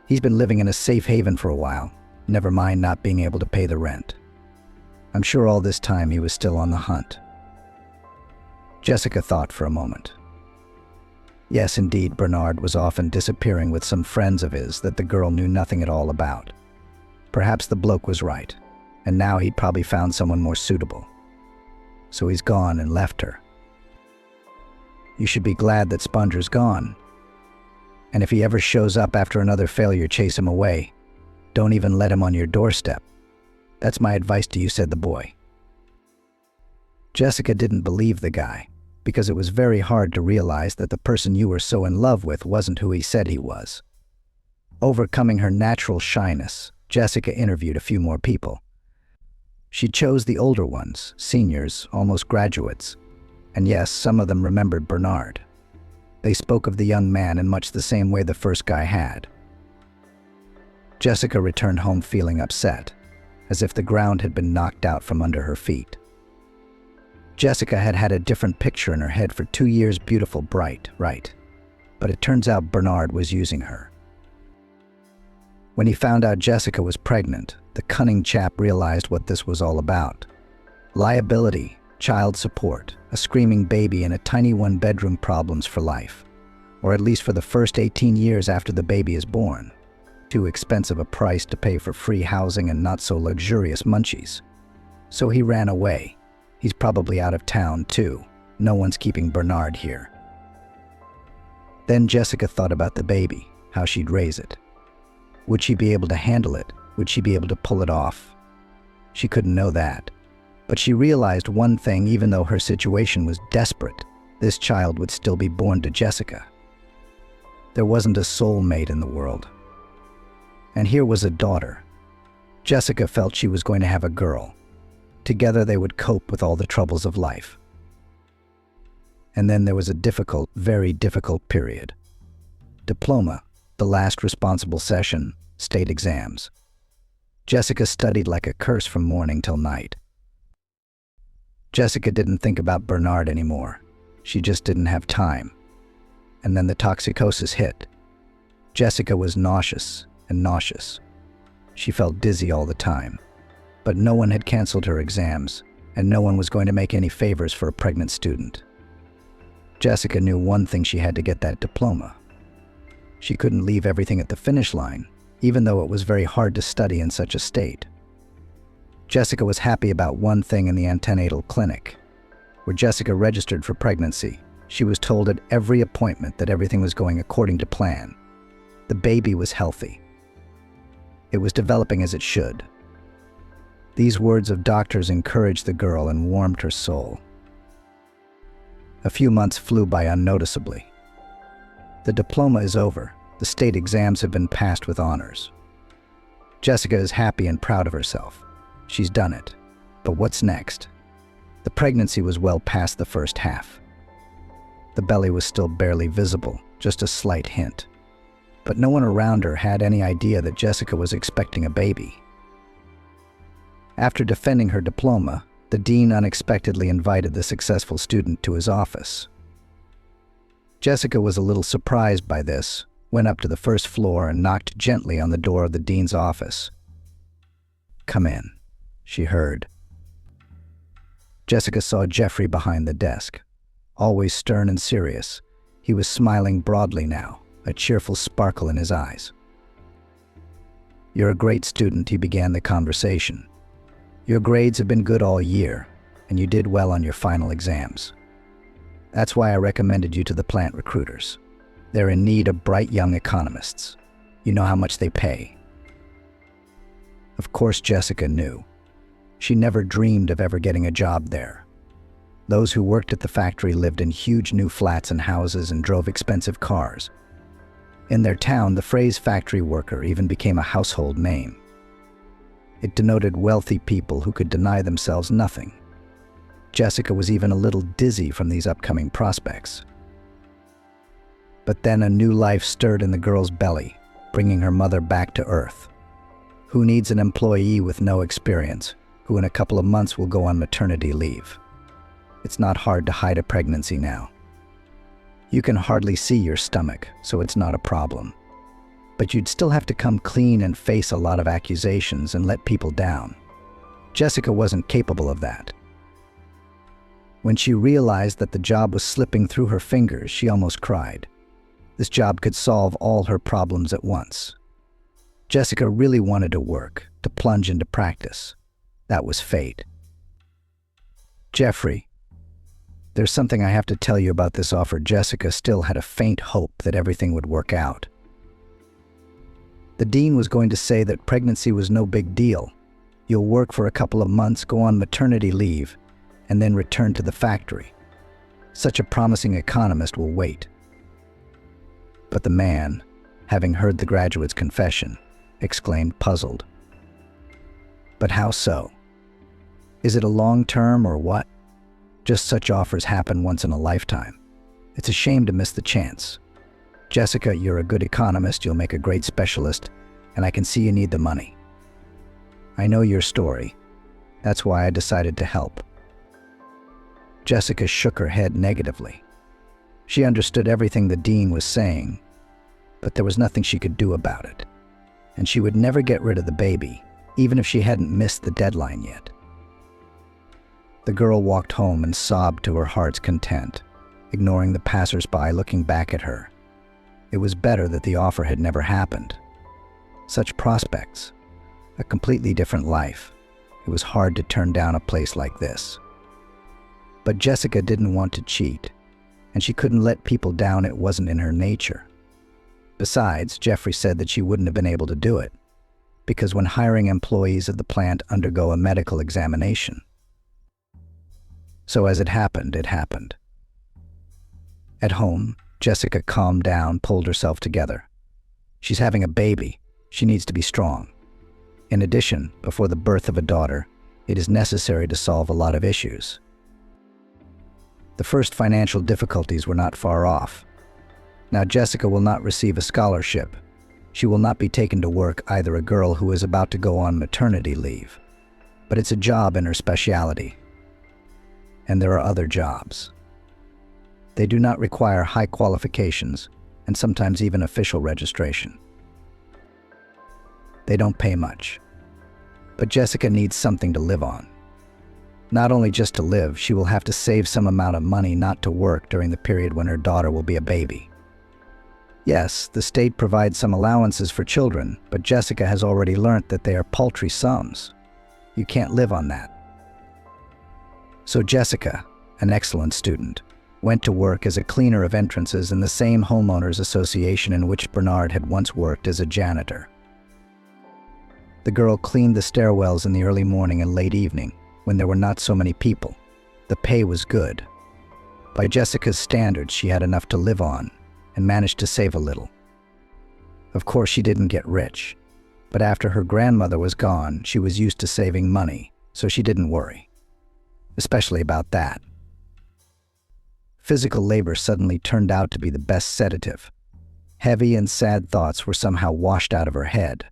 He's been living in a safe haven for a while, never mind not being able to pay the rent. I'm sure all this time he was still on the hunt. Jessica thought for a moment. Yes, indeed, Bernard was often disappearing with some friends of his that the girl knew nothing at all about. Perhaps the bloke was right, and now he'd probably found someone more suitable. So he's gone and left her. You should be glad that Sponger's gone. And if he ever shows up after another failure, chase him away. Don't even let him on your doorstep. That's my advice to you, said the boy. Jessica didn't believe the guy, because it was very hard to realize that the person you were so in love with wasn't who he said he was. Overcoming her natural shyness, Jessica interviewed a few more people. She chose the older ones, seniors, almost graduates. And yes, some of them remembered Bernard. They spoke of the young man in much the same way the first guy had. Jessica returned home feeling upset, as if the ground had been knocked out from under her feet. Jessica had had a different picture in her head for 2 years, beautiful, bright, right? But it turns out Bernard was using her. When he found out Jessica was pregnant, the cunning chap realized what this was all about. Liability, child support, a screaming baby, and a tiny one-bedroom, problems for life. Or at least for the first 18 years after the baby is born. Too expensive a price to pay for free housing and not so luxurious munchies. So he ran away. He's probably out of town too. No one's keeping Bernard here. Then Jessica thought about the baby, how she'd raise it. Would she be able to handle it? Would she be able to pull it off? She couldn't know that. But she realized one thing: even though her situation was desperate, this child would still be born to Jessica. There wasn't a soulmate in the world. And here was a daughter. Jessica felt she was going to have a girl. Together they would cope with all the troubles of life. And then there was a difficult, very difficult period. Diploma, the last responsible session, state exams. Jessica studied like a curse from morning till night. Jessica didn't think about Bernard anymore. She just didn't have time. And then the toxicosis hit. Jessica was nauseous and nauseous. She felt dizzy all the time. But no one had canceled her exams, and no one was going to make any favors for a pregnant student. Jessica knew one thing: she had to get that diploma. She couldn't leave everything at the finish line, even though it was very hard to study in such a state. Jessica was happy about one thing: in the antenatal clinic, where Jessica registered for pregnancy, she was told at every appointment that everything was going according to plan. The baby was healthy. It was developing as it should. These words of doctors encouraged the girl and warmed her soul. A few months flew by unnoticeably. The diploma is over. The state exams have been passed with honors. Jessica is happy and proud of herself. She's done it. But what's next? The pregnancy was well past the first half. The belly was still barely visible, just a slight hint. But no one around her had any idea that Jessica was expecting a baby. After defending her diploma, the dean unexpectedly invited the successful student to his office. Jessica was a little surprised by this, went up to the first floor and knocked gently on the door of the dean's office. "Come in," she heard. Jessica saw Jeffrey behind the desk. Always stern and serious, he was smiling broadly now, a cheerful sparkle in his eyes. "You're a great student," he began the conversation. "Your grades have been good all year, and you did well on your final exams. That's why I recommended you to the plant recruiters. They're in need of bright young economists. You know how much they pay." Of course, Jessica knew. She never dreamed of ever getting a job there. Those who worked at the factory lived in huge new flats and houses and drove expensive cars. In their town, the phrase factory worker even became a household name. It denoted wealthy people who could deny themselves nothing. Jessica was even a little dizzy from these upcoming prospects. But then a new life stirred in the girl's belly, bringing her mother back to earth. Who needs an employee with no experience, who in a couple of months will go on maternity leave? It's not hard to hide a pregnancy now. You can hardly see your stomach, so it's not a problem. but you'd still have to come clean and face a lot of accusations and let people down. Jessica wasn't capable of that. When she realized that the job was slipping through her fingers, she almost cried. This job could solve all her problems at once. Jessica really wanted to work, to plunge into practice. That was fate. "Jeffrey, there's something I have to tell you about this offer." Jessica still had a faint hope that everything would work out. The dean was going to say that pregnancy was no big deal. You'll work for a couple of months, go on maternity leave, and then return to the factory. Such a promising economist will wait. But the man, having heard the graduate's confession, exclaimed, puzzled. "But how so? Is it a long term or what? Just such offers happen once in a lifetime. It's a shame to miss the chance. Jessica, you're a good economist, you'll make a great specialist, and I can see you need the money. I know your story. That's why I decided to help." Jessica shook her head negatively. She understood everything the dean was saying, but there was nothing she could do about it. And she would never get rid of the baby, even if she hadn't missed the deadline yet. The girl walked home and sobbed to her heart's content, ignoring the passers-by looking back at her. It was better that the offer had never happened. Such prospects, a completely different life. It was hard to turn down a place like this. But Jessica didn't want to cheat, and she couldn't let people down. It wasn't in her nature. Besides, Jeffrey said that she wouldn't have been able to do it, because when hiring employees of the plant undergo a medical examination. So as it happened, it happened. At home, Jessica calmed down, pulled herself together. She's having a baby. She needs to be strong. In addition, before the birth of a daughter, it is necessary to solve a lot of issues. The first financial difficulties were not far off. Now Jessica will not receive a scholarship. She will not be taken to work, either a girl who is about to go on maternity leave. But it's a job in her specialty. And there are other jobs. They do not require high qualifications, and sometimes even official registration. They don't pay much. But Jessica needs something to live on. Not only just to live, she will have to save some amount of money not to work during the period when her daughter will be a baby. Yes, the state provides some allowances for children, but Jessica has already learnt that they are paltry sums. You can't live on that. So Jessica, an excellent student, went to work as a cleaner of entrances in the same homeowners association in which Bernard had once worked as a janitor. The girl cleaned the stairwells in the early morning and late evening, when there were not so many people. The pay was good. By Jessica's standards, she had enough to live on and managed to save a little. Of course, she didn't get rich, but after her grandmother was gone, she was used to saving money, so she didn't worry, especially about that. Physical labor suddenly turned out to be the best sedative. Heavy and sad thoughts were somehow washed out of her head.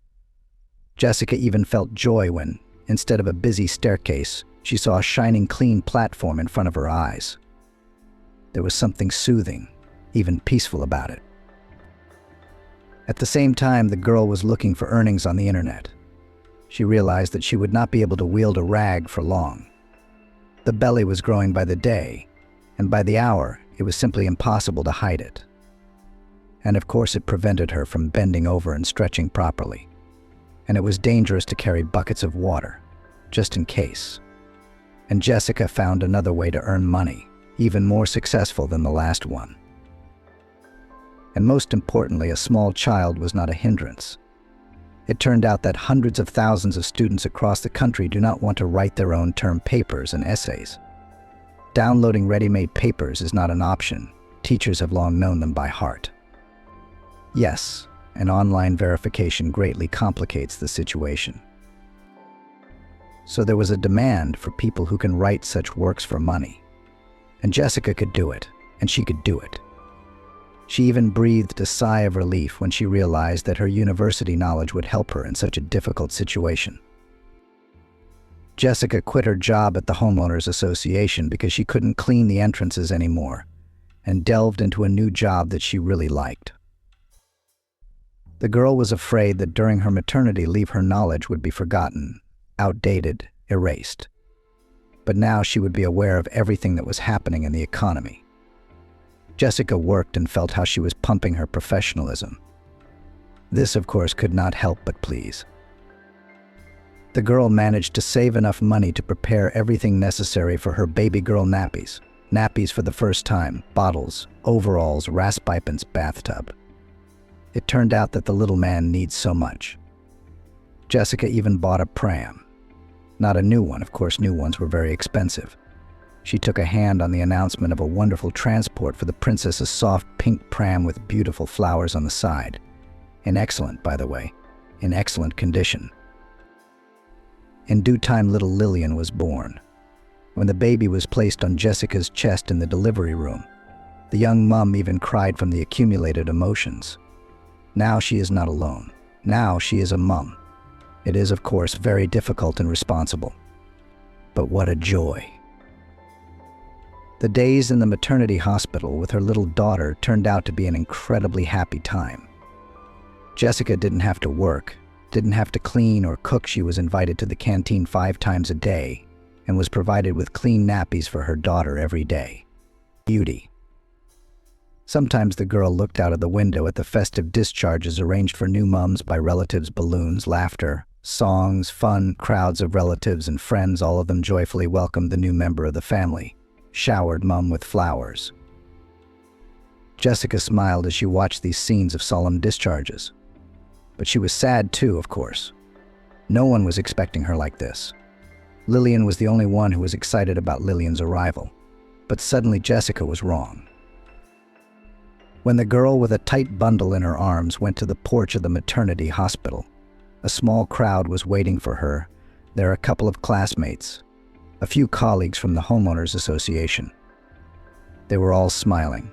Jessica even felt joy when, instead of a busy staircase, she saw a shining clean platform in front of her eyes. There was something soothing, even peaceful about it. At the same time, the girl was looking for earnings on the internet. She realized that she would not be able to wield a rag for long. The belly was growing by the day, and by the hour, it was simply impossible to hide it. And of course, it prevented her from bending over and stretching properly. And it was dangerous to carry buckets of water, just in case. And Jessica found another way to earn money, even more successful than the last one. And most importantly, a small child was not a hindrance. It turned out that hundreds of thousands of students across the country do not want to write their own term papers and essays. Downloading ready-made papers is not an option. Teachers have long known them by heart. Yes, and online verification greatly complicates the situation. So there was a demand for people who can write such works for money. And Jessica could do it, and she could do it. She even breathed a sigh of relief when she realized that her university knowledge would help her in such a difficult situation. Jessica quit her job at the homeowners association because she couldn't clean the entrances anymore, and delved into a new job that she really liked. The girl was afraid that during her maternity leave her knowledge would be forgotten, outdated, erased. But now she would be aware of everything that was happening in the economy. Jessica worked and felt how she was pumping her professionalism. This, of course, could not help but please. The girl managed to save enough money to prepare everything necessary for her baby girl nappies. Nappies for the first time, bottles, overalls, Raspipens, bathtub. It turned out that the little man needs so much. Jessica even bought a pram. Not a new one, of course, new ones were very expensive. She took a hand on the announcement of a wonderful transport for the princess, a soft pink pram with beautiful flowers on the side. In excellent, by the way, in excellent condition. In due time, little Lillian was born. When the baby was placed on Jessica's chest in the delivery room, the young mum even cried from the accumulated emotions. Now she is not alone. Now she is a mum. It is, of course, very difficult and responsible. But what a joy. The days in the maternity hospital with her little daughter turned out to be an incredibly happy time. Jessica didn't have to work, didn't have to clean or cook. She was invited to the canteen 5 times a day and was provided with clean nappies for her daughter every day. Beauty. Sometimes the girl looked out of the window at the festive discharges arranged for new mums by relatives, balloons, laughter, songs, fun, crowds of relatives and friends, all of them joyfully welcomed the new member of the family, showered mum with flowers. Jessica smiled as she watched these scenes of solemn discharges. But she was sad too, of course. No one was expecting her like this. Lillian was the only one who was excited about Lillian's arrival. But suddenly Jessica was wrong. When the girl with a tight bundle in her arms went to the porch of the maternity hospital, a small crowd was waiting for her. There were a couple of classmates, a few colleagues from the homeowners association. They were all smiling.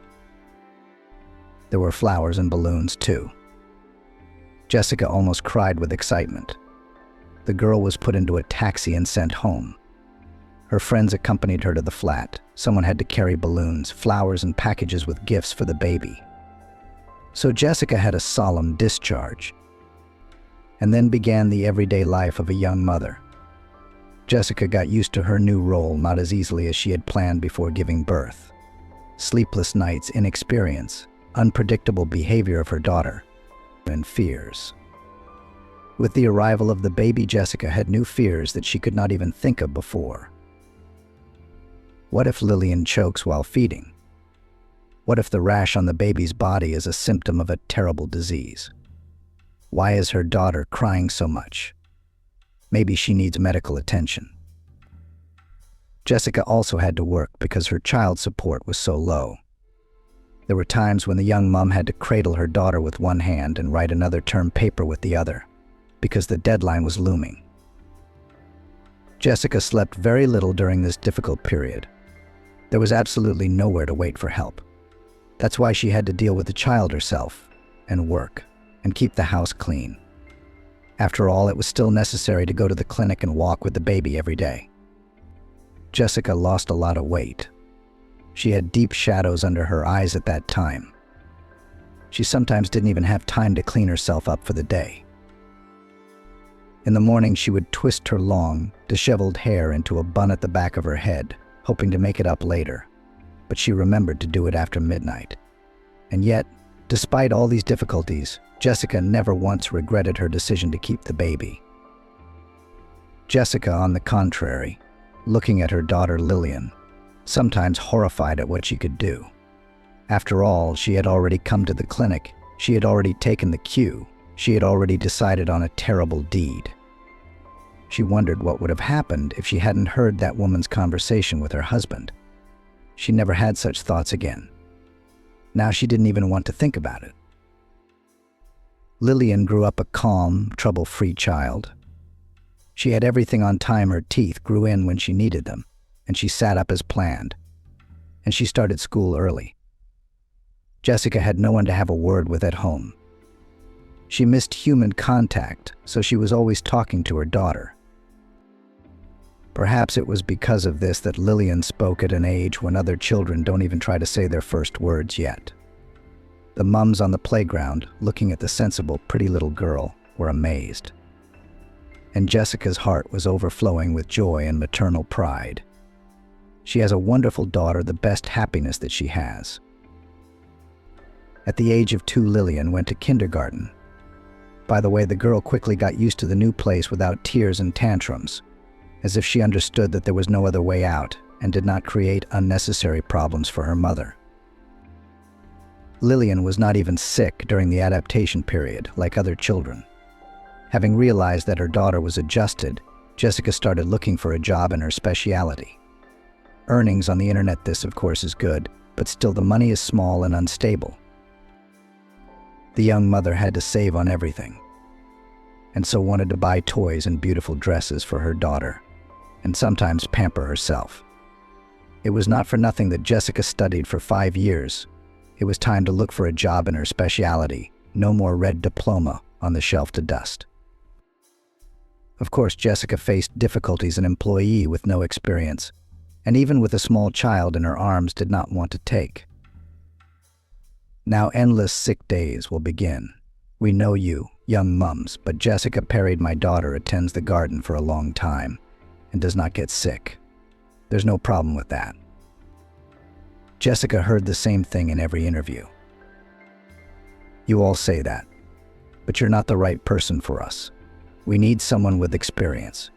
There were flowers and balloons too. Jessica almost cried with excitement. The girl was put into a taxi and sent home. Her friends accompanied her to the flat. Someone had to carry balloons, flowers, and packages with gifts for the baby. So Jessica had a solemn discharge. And then began the everyday life of a young mother. Jessica got used to her new role not as easily as she had planned before giving birth. Sleepless nights, inexperience, unpredictable behavior of her daughter, and fears. With the arrival of the baby, Jessica had new fears that she could not even think of before. What if Lillian chokes while feeding? What if the rash on the baby's body is a symptom of a terrible disease? Why is her daughter crying so much? Maybe she needs medical attention. Jessica also had to work because her child support was so low. There were times when the young mom had to cradle her daughter with one hand and write another term paper with the other, because the deadline was looming. Jessica slept very little during this difficult period. There was absolutely nowhere to wait for help. That's why she had to deal with the child herself, and work, and keep the house clean. After all, it was still necessary to go to the clinic and walk with the baby every day. Jessica lost a lot of weight. She had deep shadows under her eyes at that time. She sometimes didn't even have time to clean herself up for the day. In the morning, she would twist her long, disheveled hair into a bun at the back of her head, hoping to make it up later. But she remembered to do it after midnight. And yet, despite all these difficulties, Jessica never once regretted her decision to keep the baby. Jessica, on the contrary, looking at her daughter Lillian, sometimes horrified at what she could do. After all, she had already come to the clinic, she had already taken the cue, she had already decided on a terrible deed. She wondered what would have happened if she hadn't heard that woman's conversation with her husband. She never had such thoughts again. Now she didn't even want to think about it. Lillian grew up a calm, trouble-free child. She had everything on time. Her teeth grew in when she needed them, and she sat up as planned. And she started school early. Jessica had no one to have a word with at home. She missed human contact, so she was always talking to her daughter. Perhaps it was because of this that Lillian spoke at an age when other children don't even try to say their first words yet. The mums on the playground, looking at the sensible, pretty little girl, were amazed. And Jessica's heart was overflowing with joy and maternal pride. She has a wonderful daughter, the best happiness that she has. At the age of 2, Lillian went to kindergarten. By the way, the girl quickly got used to the new place without tears and tantrums, as if she understood that there was no other way out and did not create unnecessary problems for her mother. Lillian was not even sick during the adaptation period, like other children. Having realized that her daughter was adjusted, Jessica started looking for a job in her specialty. Earnings on the internet, this of course is good, but still the money is small and unstable. The young mother had to save on everything, and so wanted to buy toys and beautiful dresses for her daughter, and sometimes pamper herself. It was not for nothing that Jessica studied for 5 years. It was time to look for a job in her specialty, no more red diploma on the shelf to dust. Of course, Jessica faced difficulties. An employee with no experience, and even with a small child in her arms, did not want to take. Now endless sick days will begin. We know you, young mums, but Jessica parried, my daughter attends the garden for a long time and does not get sick. There's no problem with that. Jessica heard the same thing in every interview. You all say that, but you're not the right person for us. We need someone with experience.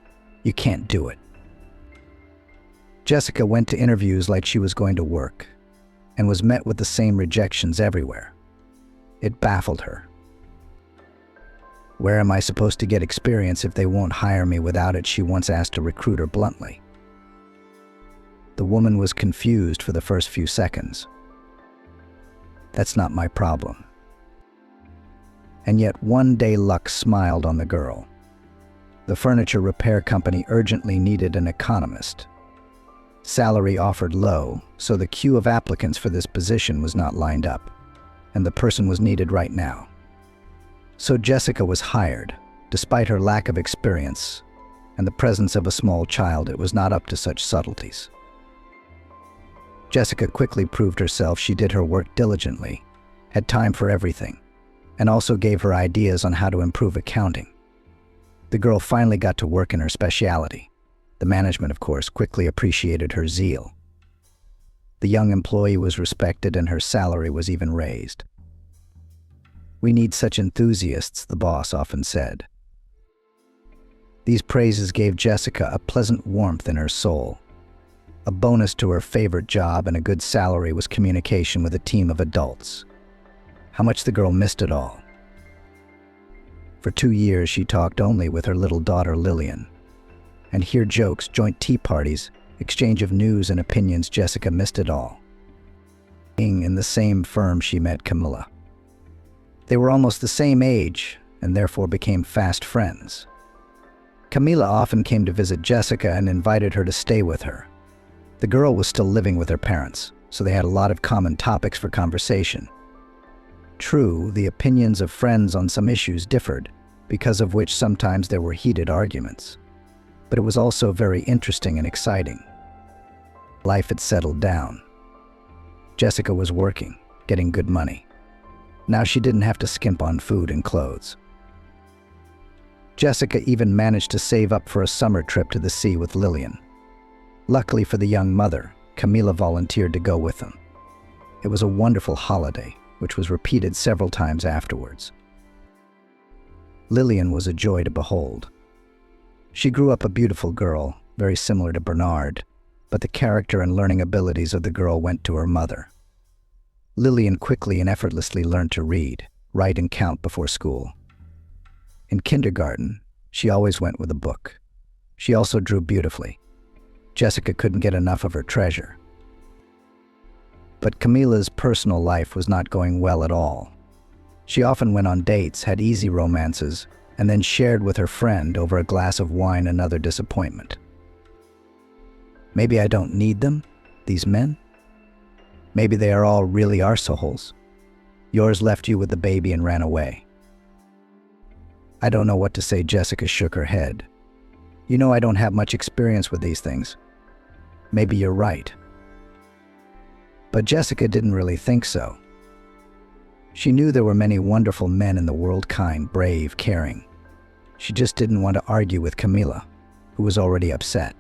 You can't do it. Jessica went to interviews like she was going to work, and was met with the same rejections everywhere. It baffled her. Where am I supposed to get experience if they won't hire me without it? She once asked a recruiter bluntly. The woman was confused for the first few seconds. That's not my problem. And yet one day luck smiled on the girl. The furniture repair company urgently needed an economist. Salary offered low, so the queue of applicants for this position was not lined up, and the person was needed right now. So Jessica was hired, despite her lack of experience and the presence of a small child. It was not up to such subtleties. Jessica quickly proved herself. She did her work diligently, had time for everything, and also gave her ideas on how to improve accounting. The girl finally got to work in her specialty. The management, of course, quickly appreciated her zeal. The young employee was respected and her salary was even raised. We need such enthusiasts, the boss often said. These praises gave Jessica a pleasant warmth in her soul. A bonus to her favorite job and a good salary was communication with a team of adults. How much the girl missed it all. For 2 years she talked only with her little daughter Lillian. And hear jokes, joint tea parties, exchange of news and opinions. Jessica missed it all. In the same firm she met Camilla. They were almost the same age and therefore became fast friends. Camilla often came to visit Jessica and invited her to stay with her. The girl was still living with her parents, so they had a lot of common topics for conversation. True, the opinions of friends on some issues differed, because of which sometimes there were heated arguments. But it was also very interesting and exciting. Life had settled down. Jessica was working, getting good money. Now she didn't have to skimp on food and clothes. Jessica even managed to save up for a summer trip to the sea with Lillian. Luckily for the young mother, Camilla volunteered to go with them. It was a wonderful holiday, which was repeated several times afterwards. Lillian was a joy to behold. She grew up a beautiful girl, very similar to Bernard, but the character and learning abilities of the girl went to her mother. Lillian quickly and effortlessly learned to read, write, and count before school. In kindergarten, she always went with a book. She also drew beautifully. Jessica couldn't get enough of her treasure. But Camilla's personal life was not going well at all. She often went on dates, had easy romances, and then shared with her friend over a glass of wine another disappointment. Maybe I don't need them, these men? Maybe they are all really arseholes. Yours left you with the baby and ran away. I don't know what to say. Jessica shook her head. You know, I don't have much experience with these things. Maybe you're right. But Jessica didn't really think so. She knew there were many wonderful men in the world, kind, brave, caring. She just didn't want to argue with Camila, who was already upset.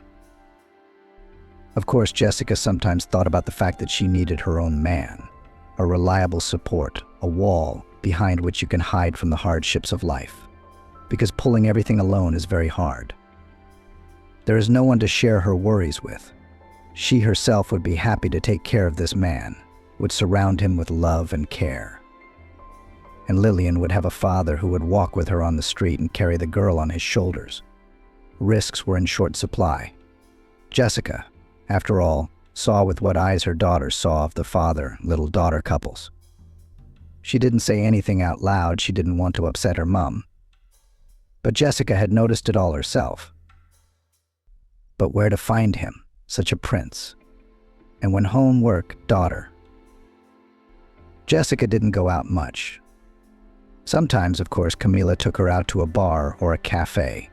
Of course, Jessica sometimes thought about the fact that she needed her own man, a reliable support, a wall behind which you can hide from the hardships of life, because pulling everything alone is very hard. There is no one to share her worries with. She herself would be happy to take care of this man, would surround him with love and care. And Lillian would have a father who would walk with her on the street and carry the girl on his shoulders. Risks were in short supply. Jessica, after all, saw with what eyes her daughter saw of the father-little-daughter couples. She didn't say anything out loud. She didn't want to upset her mum. But Jessica had noticed it all herself. But where to find him, such a prince? And when homework, daughter. Jessica didn't go out much. Sometimes, of course, Camila took her out to a bar or a cafe.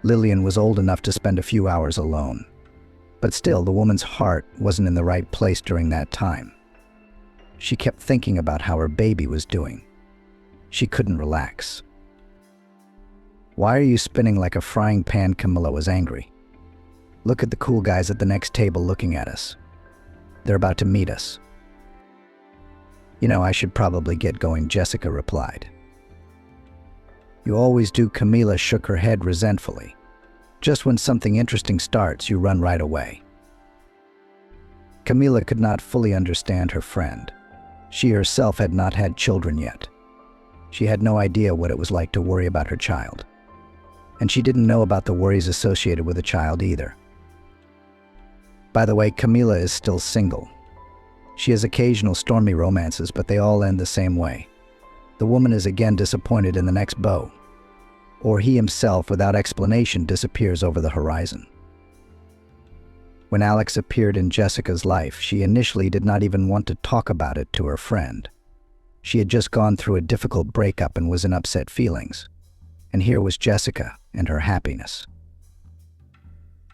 Lillian was old enough to spend a few hours alone. But still, the woman's heart wasn't in the right place during that time. She kept thinking about how her baby was doing. She couldn't relax. "Why are you spinning like a frying pan?" Camila was angry. "Look at the cool guys at the next table looking at us. They're about to meet us." "You know, I should probably get going," Jessica replied. "You always do." Camila shook her head resentfully. "Just when something interesting starts, you run right away." Camila could not fully understand her friend. She herself had not had children yet. She had no idea what it was like to worry about her child. And she didn't know about the worries associated with a child either. By the way, Camila is still single. She has occasional stormy romances, but they all end the same way. The woman is again disappointed in the next beau, or he himself, without explanation, disappears over the horizon. When Alex appeared in Jessica's life, she initially did not even want to talk about it to her friend. She had just gone through a difficult breakup and was in upset feelings. And here was Jessica and her happiness.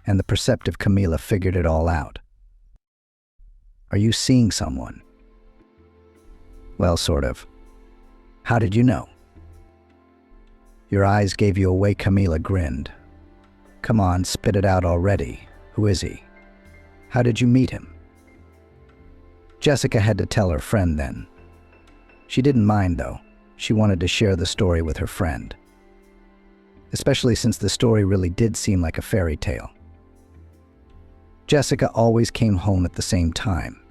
And the perceptive Camila figured it all out. "Are you seeing someone?" "Well, sort of." "How did you know?" "Your eyes gave you away." Camila grinned. "Come on, spit it out already. Who is he? How did you meet him?" Jessica had to tell her friend then. She didn't mind, though. She wanted to share the story with her friend, especially since the story really did seem like a fairy tale. Jessica always came home at the same time.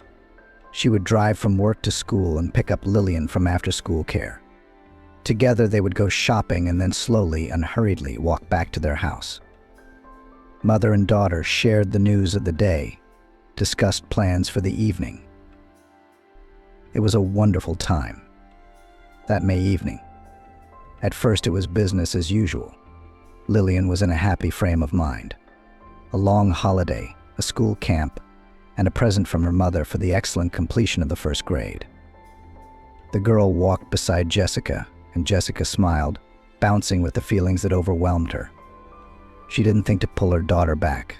She would drive from work to school and pick up Lillian from after-school care. Together they would go shopping and then slowly and hurriedly walk back to their house. Mother and daughter shared the news of the day, discussed plans for the evening. It was a wonderful time. That May evening. At first it was business as usual. Lillian was in a happy frame of mind. A long holiday, a school camp, and a present from her mother for the excellent completion of the first grade. The girl walked beside Jessica, and Jessica smiled, bouncing with the feelings that overwhelmed her. She didn't think to pull her daughter back.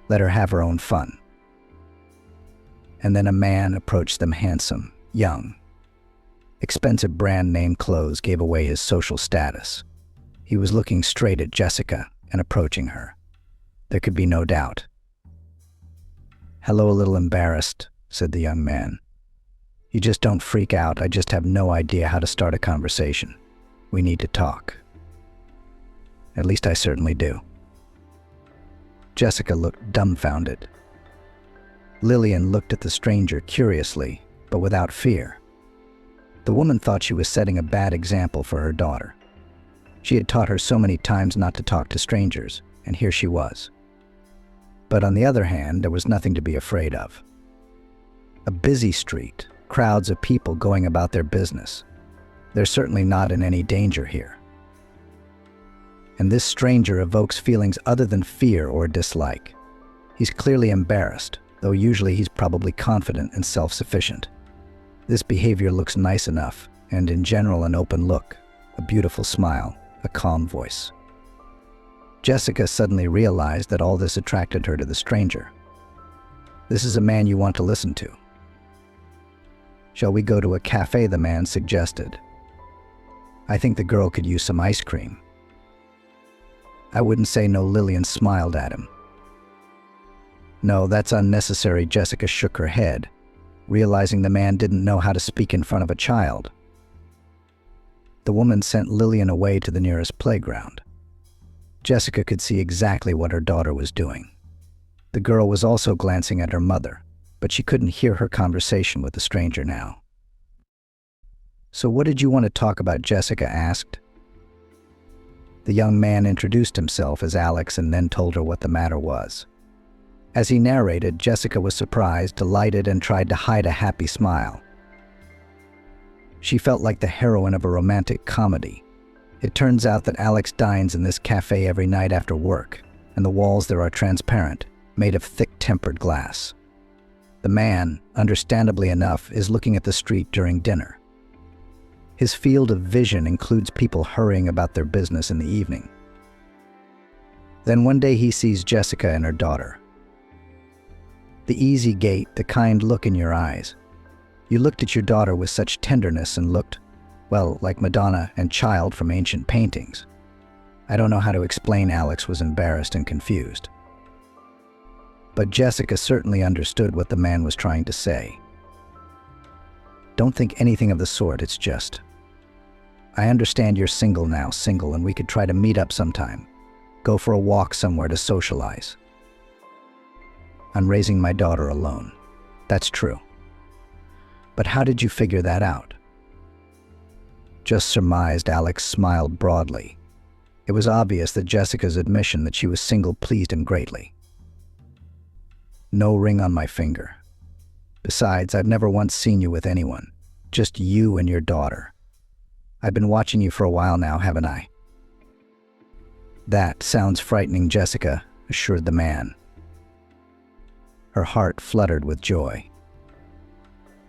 Let her have her own fun. And then a man approached them, handsome, young. Expensive brand-name clothes gave away his social status. He was looking straight at Jessica and approaching her. There could be no doubt. "Hello, a little embarrassed," said the young man. "You just don't freak out. I just have no idea how to start a conversation. We need to talk." "At least I certainly do." Jessica looked dumbfounded. Lillian looked at the stranger curiously, but without fear. The woman thought she was setting a bad example for her daughter. She had taught her so many times not to talk to strangers, and here she was. But on the other hand, there was nothing to be afraid of. A busy street, crowds of people going about their business. They're certainly not in any danger here. And this stranger evokes feelings other than fear or dislike. He's clearly embarrassed, though usually he's probably confident and self-sufficient. This behavior looks nice enough, and in general an open look, a beautiful smile, a calm voice. Jessica suddenly realized that all this attracted her to the stranger. This is a man you want to listen to. "Shall we go to a cafe?" the man suggested. "I think the girl could use some ice cream." "I wouldn't say no," Lillian smiled at him. "No, that's unnecessary." Jessica shook her head, realizing the man didn't know how to speak in front of a child. The woman sent Lillian away to the nearest playground. Jessica could see exactly what her daughter was doing. The girl was also glancing at her mother, but she couldn't hear her conversation with the stranger now. "So what did you want to talk about?" Jessica asked. The young man introduced himself as Alex and then told her what the matter was. As he narrated, Jessica was surprised, delighted, and tried to hide a happy smile. She felt like the heroine of a romantic comedy. It turns out that Alex dines in this cafe every night after work, and the walls there are transparent, made of thick tempered glass. The man, understandably enough, is looking at the street during dinner. His field of vision includes people hurrying about their business in the evening. Then one day he sees Jessica and her daughter. The easy gait, the kind look in your eyes. You looked at your daughter with such tenderness and looked, well, like Madonna and Child from ancient paintings. I don't know how to explain. Alex was embarrassed and confused. But Jessica certainly understood what the man was trying to say. "Don't think anything of the sort, it's just, I understand you're single now, and we could try to meet up sometime. Go for a walk somewhere to socialize. I'm raising my daughter alone. That's true. But how did you figure that out?" "Just surmised." Alex smiled broadly. It was obvious that Jessica's admission that she was single pleased him greatly. "No ring on my finger. Besides, I've never once seen you with anyone. Just you and your daughter. I've been watching you for a while now, haven't I?" "That sounds frightening," Jessica assured the man. Her heart fluttered with joy.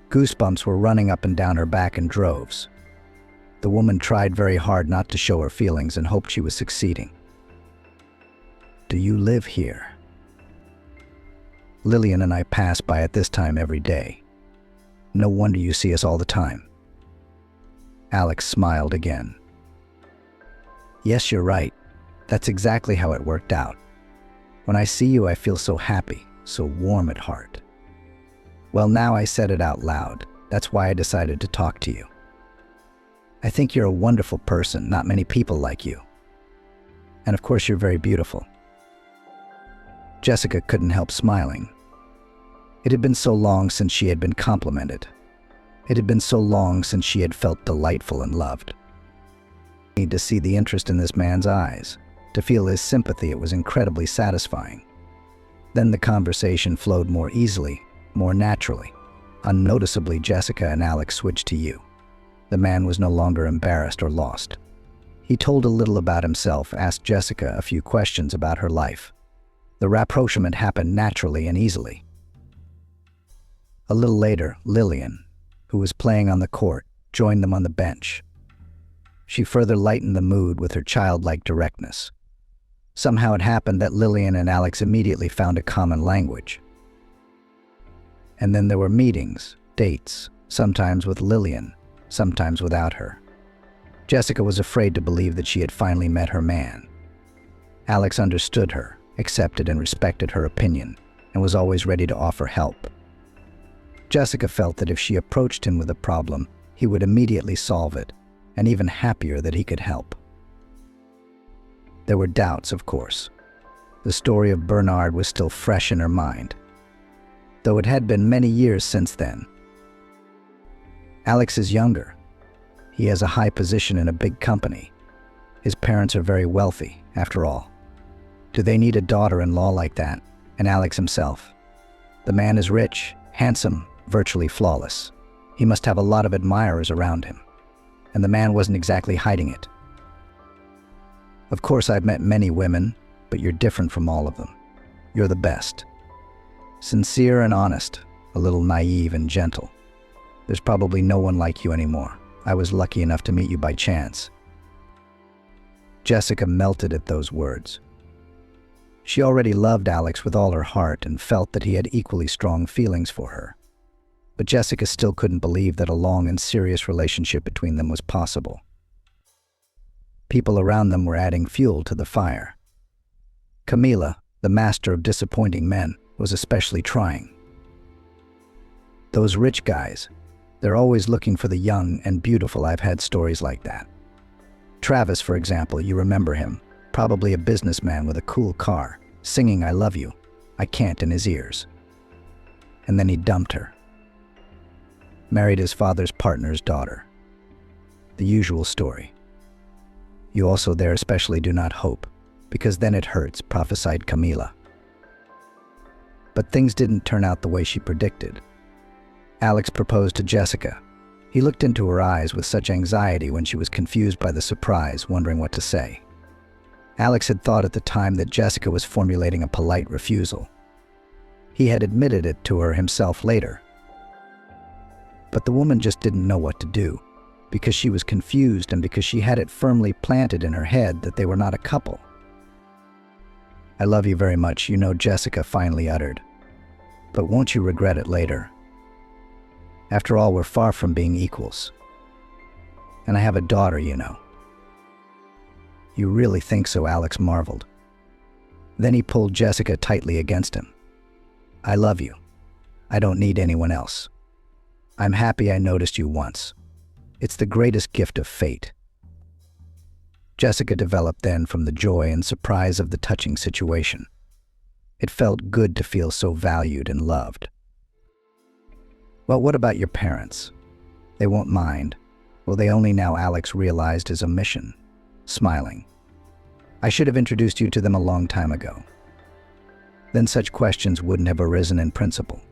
Goosebumps were running up and down her back in droves. The woman tried very hard not to show her feelings and hoped she was succeeding. "Do you live here?" "Lillian and I pass by at this time every day. No wonder you see us all the time." Alex smiled again. "Yes, you're right. That's exactly how it worked out. When I see you, I feel so happy, so warm at heart. Well, now I said it out loud. That's why I decided to talk to you. I think you're a wonderful person, not many people like you. And of course, you're very beautiful." Jessica couldn't help smiling. It had been so long since she had been complimented. It had been so long since she had felt delightful and loved. To see the interest in this man's eyes, to feel his sympathy, it was incredibly satisfying. Then the conversation flowed more easily, more naturally. Unnoticeably, Jessica and Alex switched to you. The man was no longer embarrassed or lost. He told a little about himself, asked Jessica a few questions about her life. The rapprochement happened naturally and easily. A little later, Lillian, who was playing on the court, joined them on the bench. She further lightened the mood with her childlike directness. Somehow it happened that Lillian and Alex immediately found a common language. And then there were meetings, dates, sometimes with Lillian, sometimes without her. Jessica was afraid to believe that she had finally met her man. Alex understood her, accepted and respected her opinion, and was always ready to offer help. Jessica felt that if she approached him with a problem, he would immediately solve it, and even happier that he could help. There were doubts, of course. The story of Bernard was still fresh in her mind, though it had been many years since then. Alex is younger. He has a high position in a big company. His parents are very wealthy, after all. Do they need a daughter-in-law like that? And Alex himself. The man is rich, handsome, virtually flawless. He must have a lot of admirers around him. And the man wasn't exactly hiding it. Of course, I've met many women, but you're different from all of them. You're the best. Sincere and honest, a little naive and gentle. There's probably no one like you anymore. I was lucky enough to meet you by chance. Jessica melted at those words. She already loved Alex with all her heart and felt that he had equally strong feelings for her. but Jessica still couldn't believe that a long and serious relationship between them was possible. People around them were adding fuel to the fire. Camila, the master of disappointing men, was especially trying. Those rich guys, they're always looking for the young and beautiful. I've had stories like that. Travis, for example, you remember him, probably a businessman with a cool car, singing "I love you, I can't" in his ears. And then he dumped her. Married his father's partner's daughter. The usual story. You also there especially do not hope, because then it hurts, prophesied Camila. But things didn't turn out the way she predicted. Alex proposed to Jessica. He looked into her eyes with such anxiety when she was confused by the surprise, wondering what to say. Alex had thought at the time that Jessica was formulating a polite refusal. He had admitted it to her himself later. But the woman just didn't know what to do, because she was confused and because she had it firmly planted in her head that they were not a couple. "I love you very much, you know," Jessica finally uttered. "But won't you regret it later? After all, we're far from being equals. And I have a daughter, you know." "You really think so?" Alex marveled. Then he pulled Jessica tightly against him. "I love you. I don't need anyone else. I'm happy I noticed you once. It's the greatest gift of fate." Jessica developed then from the joy and surprise of the touching situation. It felt good to feel so valued and loved. "Well, what about your parents? They won't mind, will they?" Only now Alex realized his omission, smiling. "I should have introduced you to them a long time ago. Then such questions wouldn't have arisen in principle."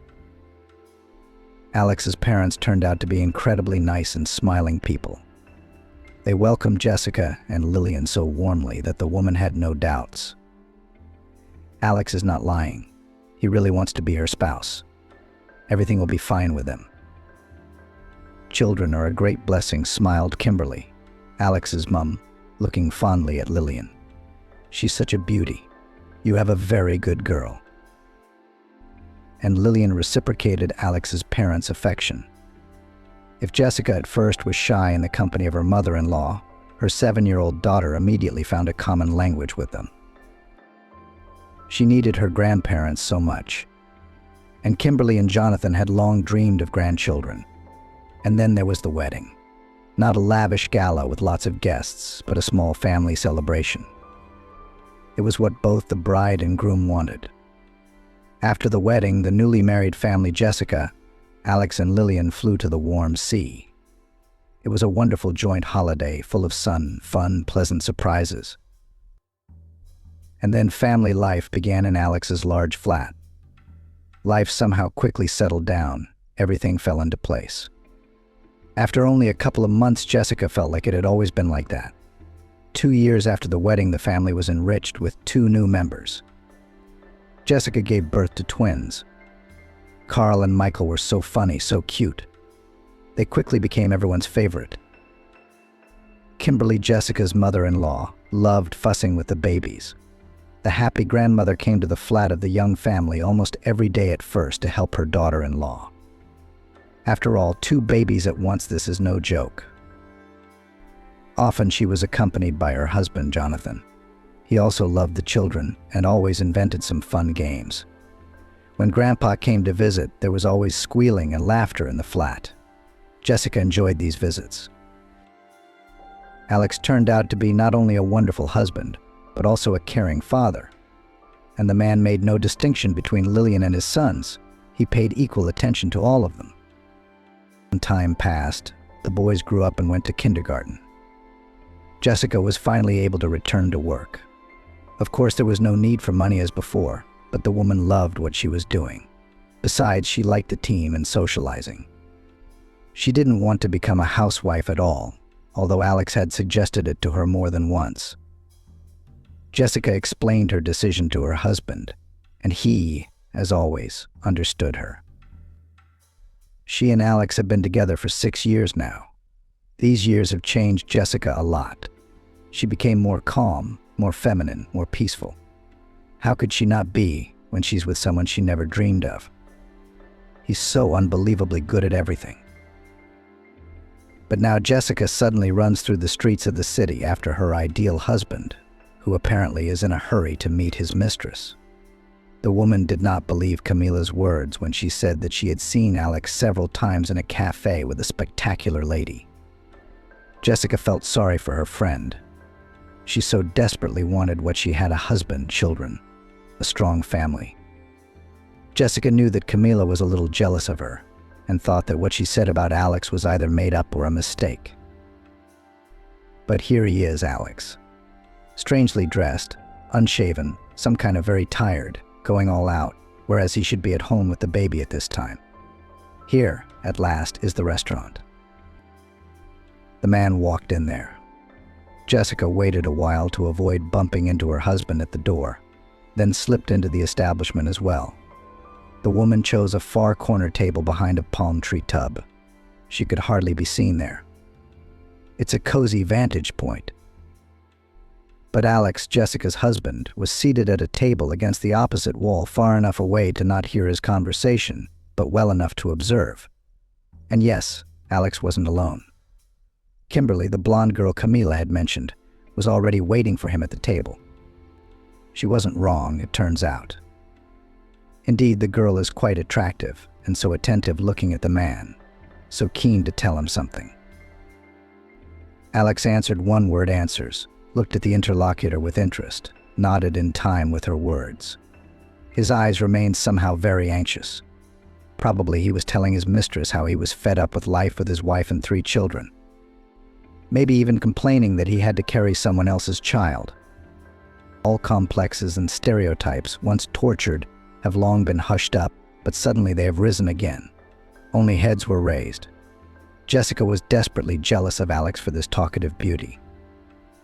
Alex's parents turned out to be incredibly nice and smiling people. They welcomed Jessica and Lillian so warmly that the woman had no doubts. Alex is not lying. He really wants to be her spouse. Everything will be fine with them. "Children are a great blessing," smiled Kimberly, Alex's mum, looking fondly at Lillian. "She's such a beauty. You have a very good girl." And Lillian reciprocated Alex's parents' affection. If Jessica at first was shy in the company of her mother-in-law, her 7-year-old daughter immediately found a common language with them. She needed her grandparents so much. And Kimberly and Jonathan had long dreamed of grandchildren. And then there was the wedding. Not a lavish gala with lots of guests, but a small family celebration. It was what both the bride and groom wanted. After the wedding, the newly married family Jessica, Alex and Lillian flew to the warm sea. It was a wonderful joint holiday full of sun, fun, pleasant surprises. And then family life began in Alex's large flat. Life somehow quickly settled down. Everything fell into place. After only a couple of months, Jessica felt like it had always been like that. 2 years after the wedding, the family was enriched with 2 new members. Jessica gave birth to twins. Carl and Michael were so funny, so cute. They quickly became everyone's favorite. Kimberly, Jessica's mother-in-law, loved fussing with the babies. The happy grandmother came to the flat of the young family almost every day at first to help her daughter-in-law. After all, 2 babies at once, this is no joke. Often she was accompanied by her husband, Jonathan. He also loved the children and always invented some fun games. When Grandpa came to visit, there was always squealing and laughter in the flat. Jessica enjoyed these visits. Alex turned out to be not only a wonderful husband, but also a caring father. And the man made no distinction between Lillian and his sons. He paid equal attention to all of them. When time passed, the boys grew up and went to kindergarten. Jessica was finally able to return to work. Of course, there was no need for money as before, but the woman loved what she was doing. Besides, she liked the team and socializing. She didn't want to become a housewife at all, although Alex had suggested it to her more than once. Jessica explained her decision to her husband, and he, as always, understood her. She and Alex have been together for 6 years now. These years have changed Jessica a lot. She became more calm, more feminine, more peaceful. How could she not be when she's with someone she never dreamed of? He's so unbelievably good at everything. But now Jessica suddenly runs through the streets of the city after her ideal husband, who apparently is in a hurry to meet his mistress. The woman did not believe Camila's words when she said that she had seen Alex several times in a cafe with a spectacular lady. Jessica felt sorry for her friend. She so desperately wanted what she had: a husband, children, a strong family. Jessica knew that Camila was a little jealous of her and thought that what she said about Alex was either made up or a mistake. But here he is, Alex. Strangely dressed, unshaven, some kind of very tired, going all out, whereas he should be at home with the baby at this time. Here, at last, is the restaurant. The man walked in there. Jessica waited a while to avoid bumping into her husband at the door, then slipped into the establishment as well. The woman chose a far corner table behind a palm tree tub. She could hardly be seen there. It's a cozy vantage point. But Alex, Jessica's husband, was seated at a table against the opposite wall, far enough away to not hear his conversation, but well enough to observe. And yes, Alex wasn't alone. Kimberly, the blonde girl Camila had mentioned, was already waiting for him at the table. She wasn't wrong, it turns out. Indeed, the girl is quite attractive, and so attentive looking at the man, so keen to tell him something. Alex answered one-word answers, looked at the interlocutor with interest, nodded in time with her words. His eyes remained somehow very anxious. Probably he was telling his mistress how he was fed up with life with his wife and 3 children. Maybe even complaining that he had to carry someone else's child. All complexes and stereotypes, once tortured, have long been hushed up, but suddenly they have risen again. Only heads were raised. Jessica was desperately jealous of Alex for this talkative beauty.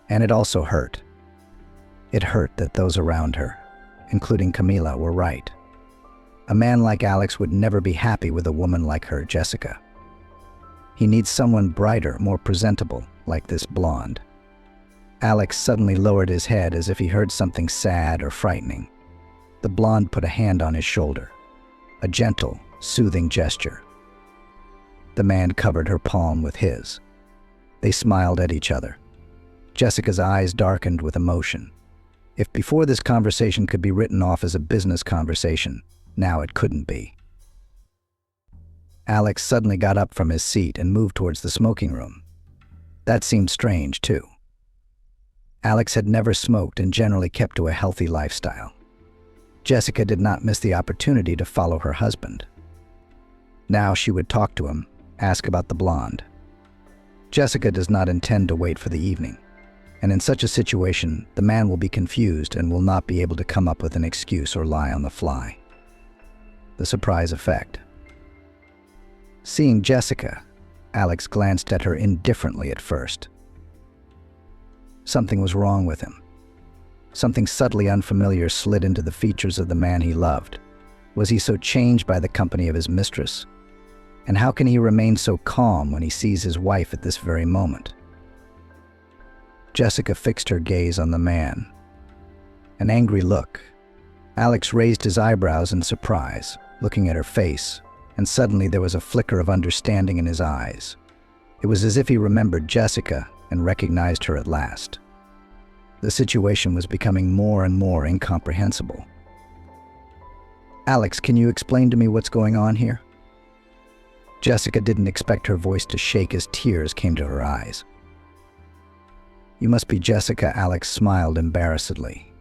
And it also hurt. It hurt that those around her, including Camila, were right. A man like Alex would never be happy with a woman like her, Jessica. He needs someone brighter, more presentable, like this blonde. Alex suddenly lowered his head as if he heard something sad or frightening. The blonde put a hand on his shoulder, a gentle, soothing gesture. The man covered her palm with his. They smiled at each other. Jessica's eyes darkened with emotion. If before this conversation could be written off as a business conversation, now it couldn't be. Alex suddenly got up from his seat and moved towards the smoking room. That seemed strange, too. Alex had never smoked and generally kept to a healthy lifestyle. Jessica did not miss the opportunity to follow her husband. Now she would talk to him, ask about the blonde. Jessica does not intend to wait for the evening, and in such a situation, the man will be confused and will not be able to come up with an excuse or lie on the fly. The surprise effect. Seeing Jessica, Alex glanced at her indifferently at first. Something was wrong with him. Something subtly unfamiliar slid into the features of the man he loved. Was he so changed by the company of his mistress? And how can he remain so calm when he sees his wife at this very moment? Jessica fixed her gaze on the man. An angry look. Alex raised his eyebrows in surprise, looking at her face, and suddenly there was a flicker of understanding in his eyes. It was as if he remembered Jessica and recognized her at last. The situation was becoming more and more incomprehensible. "Alex, can you explain to me what's going on here?" Jessica didn't expect her voice to shake as tears came to her eyes. "You must be Jessica," Alex smiled embarrassedly.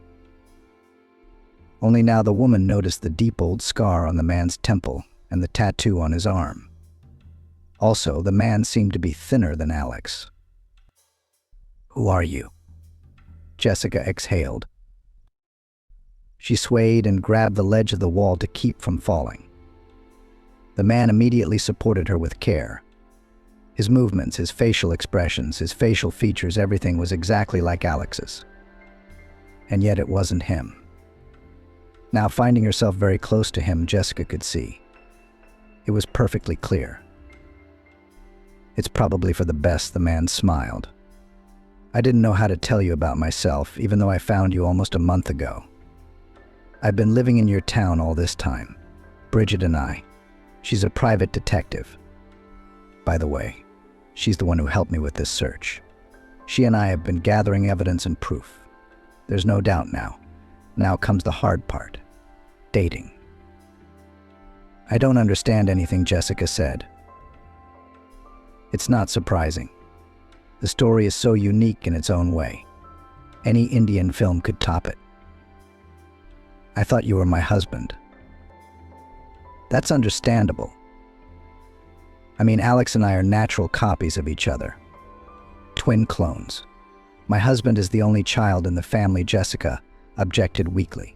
Only now the woman noticed the deep old scar on the man's temple and the tattoo on his arm. Also, the man seemed to be thinner than Alex. "Who are you?" Jessica exhaled. She swayed and grabbed the ledge of the wall to keep from falling. The man immediately supported her with care. His movements, his facial expressions, his facial features, everything was exactly like Alex's. And yet it wasn't him. Now, finding herself very close to him, Jessica could see. It was perfectly clear. "It's probably for the best," the man smiled. "I didn't know how to tell you about myself, even though I found you almost a month ago. I've been living in your town all this time, Bridget and I. She's a private detective. By the way, she's the one who helped me with this search. She and I have been gathering evidence and proof. There's no doubt now. Now comes the hard part. Dating. I don't understand anything Jessica said. It's not surprising. The story is so unique in its own way. Any Indian film could top it. I thought you were my husband. That's understandable. I mean, Alex and I are natural copies of each other. Twin clones. My husband is the only child in the family, Jessica objected weakly.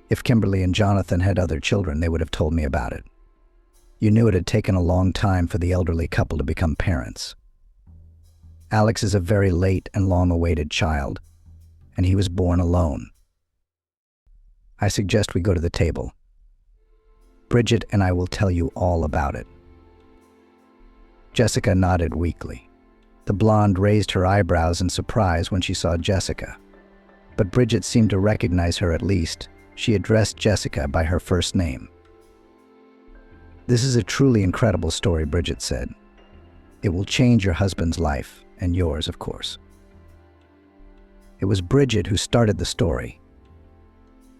If Kimberly and Jonathan had other children, they would have told me about it. You knew it had taken a long time for the elderly couple to become parents. Alex is a very late and long-awaited child, and he was born alone. I suggest we go to the table. Bridget and I will tell you all about it. Jessica nodded weakly. The blonde raised her eyebrows in surprise when she saw Jessica. But Bridget seemed to recognize her at least. She addressed Jessica by her first name. This is a truly incredible story, Bridget said. It will change your husband's life, and yours, of course. It was Bridget who started the story.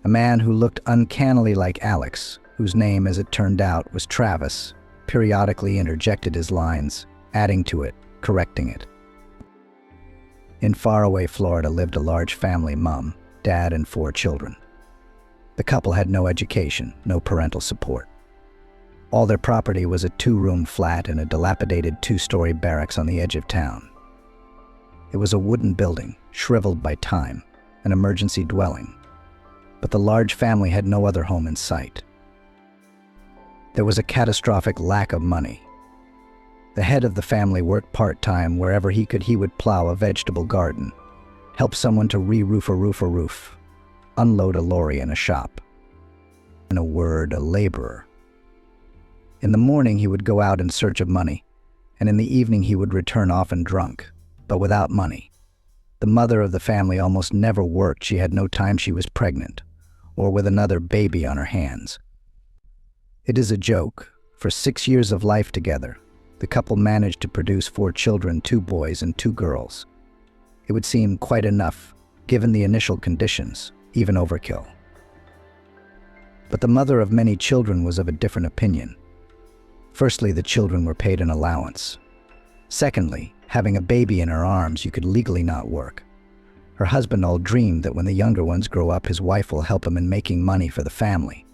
A man who looked uncannily like Alex, whose name, as it turned out, was Travis, periodically interjected his lines, adding to it, correcting it. In faraway Florida lived a large family: mom, dad, and 4 children. The couple had no education, no parental support. All their property was a 2-room flat in a dilapidated 2-story barracks on the edge of town. It was a wooden building, shriveled by time, an emergency dwelling. But the large family had no other home in sight. There was a catastrophic lack of money. The head of the family worked part-time. Wherever he could, he would plow a vegetable garden, help someone to re-roof a roof, unload a lorry in a shop. In a word, a laborer. In the morning he would go out in search of money, and in the evening he would return often drunk, but without money. The mother of the family almost never worked. She had no time. She was pregnant, or with another baby on her hands. It is a joke. For 6 years of life together, the couple managed to produce 4 children, 2 boys and 2 girls. It would seem quite enough, given the initial conditions, even overkill. But the mother of many children was of a different opinion. Firstly, the children were paid an allowance. Secondly, having a baby in her arms, you could legally not work. Her husband all dreamed that when the younger ones grow up, his wife will help him in making money for the family.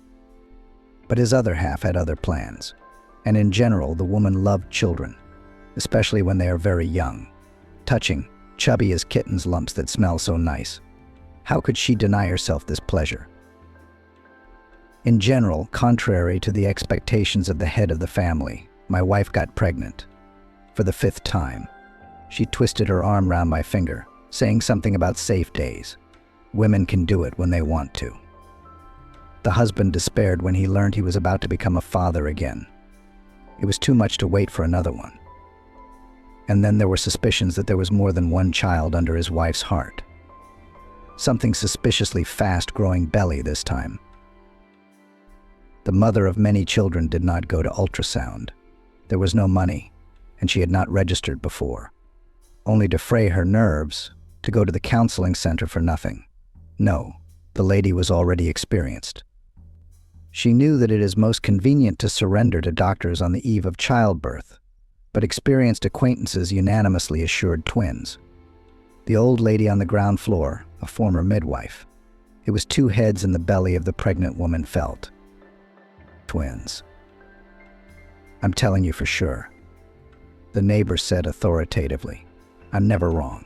But his other half had other plans. And in general, the woman loved children, especially when they are very young, touching, chubby as kittens, lumps that smell so nice. How could she deny herself this pleasure? In general, contrary to the expectations of the head of the family, my wife got pregnant. For the 5th time. She twisted her arm round my finger, saying something about safe days. Women can do it when they want to. The husband despaired when he learned he was about to become a father again. It was too much to wait for another one. And then there were suspicions that there was more than one child under his wife's heart. Something suspiciously fast-growing belly this time. The mother of many children did not go to ultrasound. There was no money, and she had not registered before. Only to fray her nerves, to go to the counseling center for nothing. No, the lady was already experienced. She knew that it is most convenient to surrender to doctors on the eve of childbirth, but experienced acquaintances unanimously assured twins. The old lady on the ground floor, a former midwife. It was 2 heads in the belly of the pregnant woman felt. Twins. I'm telling you for sure. The neighbor said authoritatively. I'm never wrong.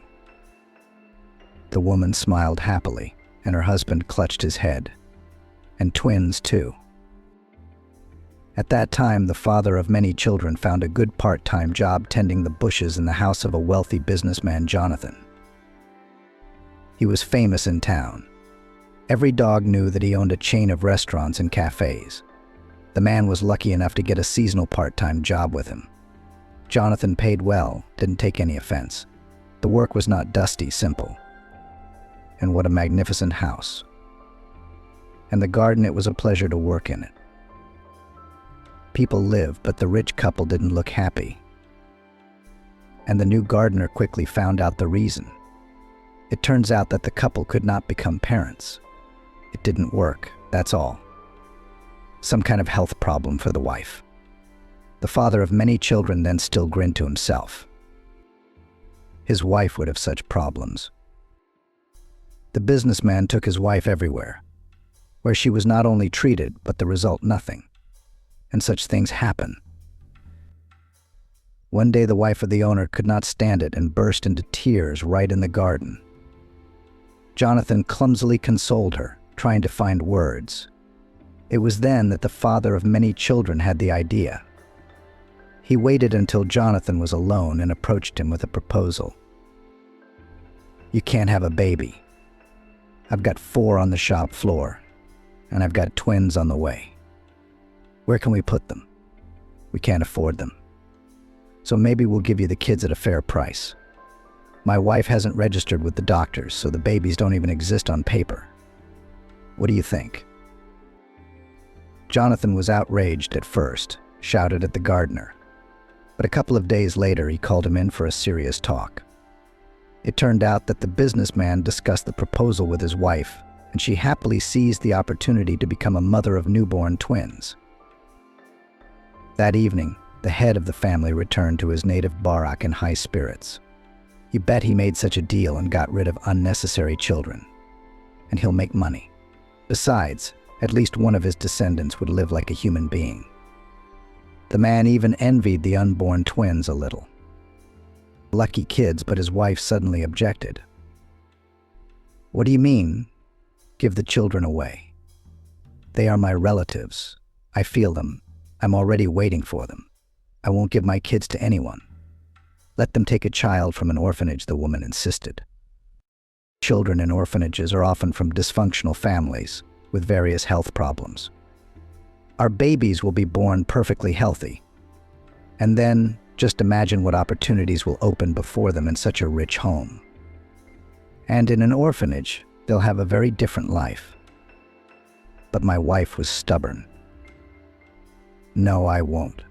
The woman smiled happily, and her husband clutched his head. And twins, too. At that time, the father of many children found a good part-time job tending the bushes in the house of a wealthy businessman, Jonathan. He was famous in town. Every dog knew that he owned a chain of restaurants and cafes. The man was lucky enough to get a seasonal part-time job with him. Jonathan paid well, didn't take any offense. The work was not dusty, simple. And what a magnificent house. And the garden, it was a pleasure to work in it. People lived, but the rich couple didn't look happy. And the new gardener quickly found out the reason. It turns out that the couple could not become parents. It didn't work, that's all. Some kind of health problem for the wife. The father of many children then still grinned to himself. His wife would have such problems. The businessman took his wife everywhere, where she was not only treated, but the result nothing. And such things happen. One day the wife of the owner could not stand it and burst into tears right in the garden. Jonathan clumsily consoled her, trying to find words. It was then that the father of many children had the idea. He waited until Jonathan was alone and approached him with a proposal. "You can't have a baby. I've got 4 on the shop floor, and I've got twins on the way. Where can we put them? We can't afford them. So maybe we'll give you the kids at a fair price. My wife hasn't registered with the doctors, so the babies don't even exist on paper. What do you think?" Jonathan was outraged at first, shouted at the gardener. But a couple of days later, he called him in for a serious talk. It turned out that the businessman discussed the proposal with his wife, and she happily seized the opportunity to become a mother of newborn twins. That evening, the head of the family returned to his native Barak in high spirits. You bet he made such a deal and got rid of unnecessary children. And he'll make money. Besides, at least one of his descendants would live like a human being. The man even envied the unborn twins a little. Lucky kids, but his wife suddenly objected. "What do you mean, give the children away? They are my relatives. I feel them. I'm already waiting for them. I won't give my kids to anyone. Let them take a child from an orphanage," the woman insisted. Children in orphanages are often from dysfunctional families with various health problems. Our babies will be born perfectly healthy. And then, just imagine what opportunities will open before them in such a rich home. And in an orphanage, they'll have a very different life. But my wife was stubborn. "No, I won't.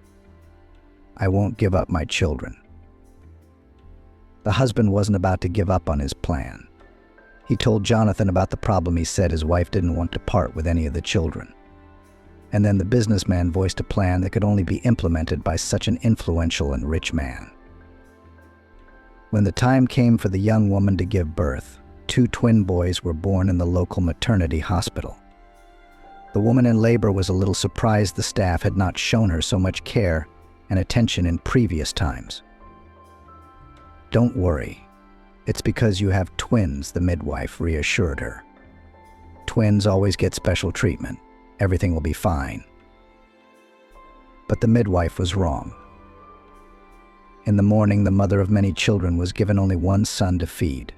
I won't give up my children." The husband wasn't about to give up on his plan. He told Jonathan about the problem. He said his wife didn't want to part with any of the children. And then the businessman voiced a plan that could only be implemented by such an influential and rich man. When the time came for the young woman to give birth, 2 twin boys were born in the local maternity hospital. The woman in labor was a little surprised the staff had not shown her so much care and attention in previous times. "Don't worry. It's because you have twins," the midwife reassured her. "Twins always get special treatment. Everything will be fine." But the midwife was wrong. In the morning, the mother of many children was given only 1 son to feed.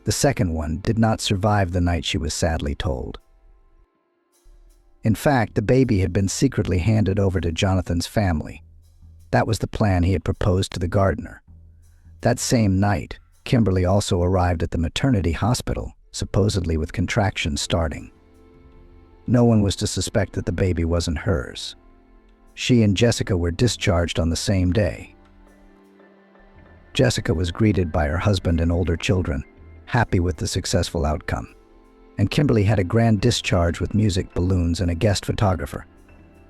The second one did not survive the night, she was sadly told. In fact, the baby had been secretly handed over to Jonathan's family. That was the plan he had proposed to the gardener. That same night, Kimberly also arrived at the maternity hospital, supposedly with contractions starting. No one was to suspect that the baby wasn't hers. She and Jessica were discharged on the same day. Jessica was greeted by her husband and older children, happy with the successful outcome. And Kimberly had a grand discharge with music, balloons, and a guest photographer.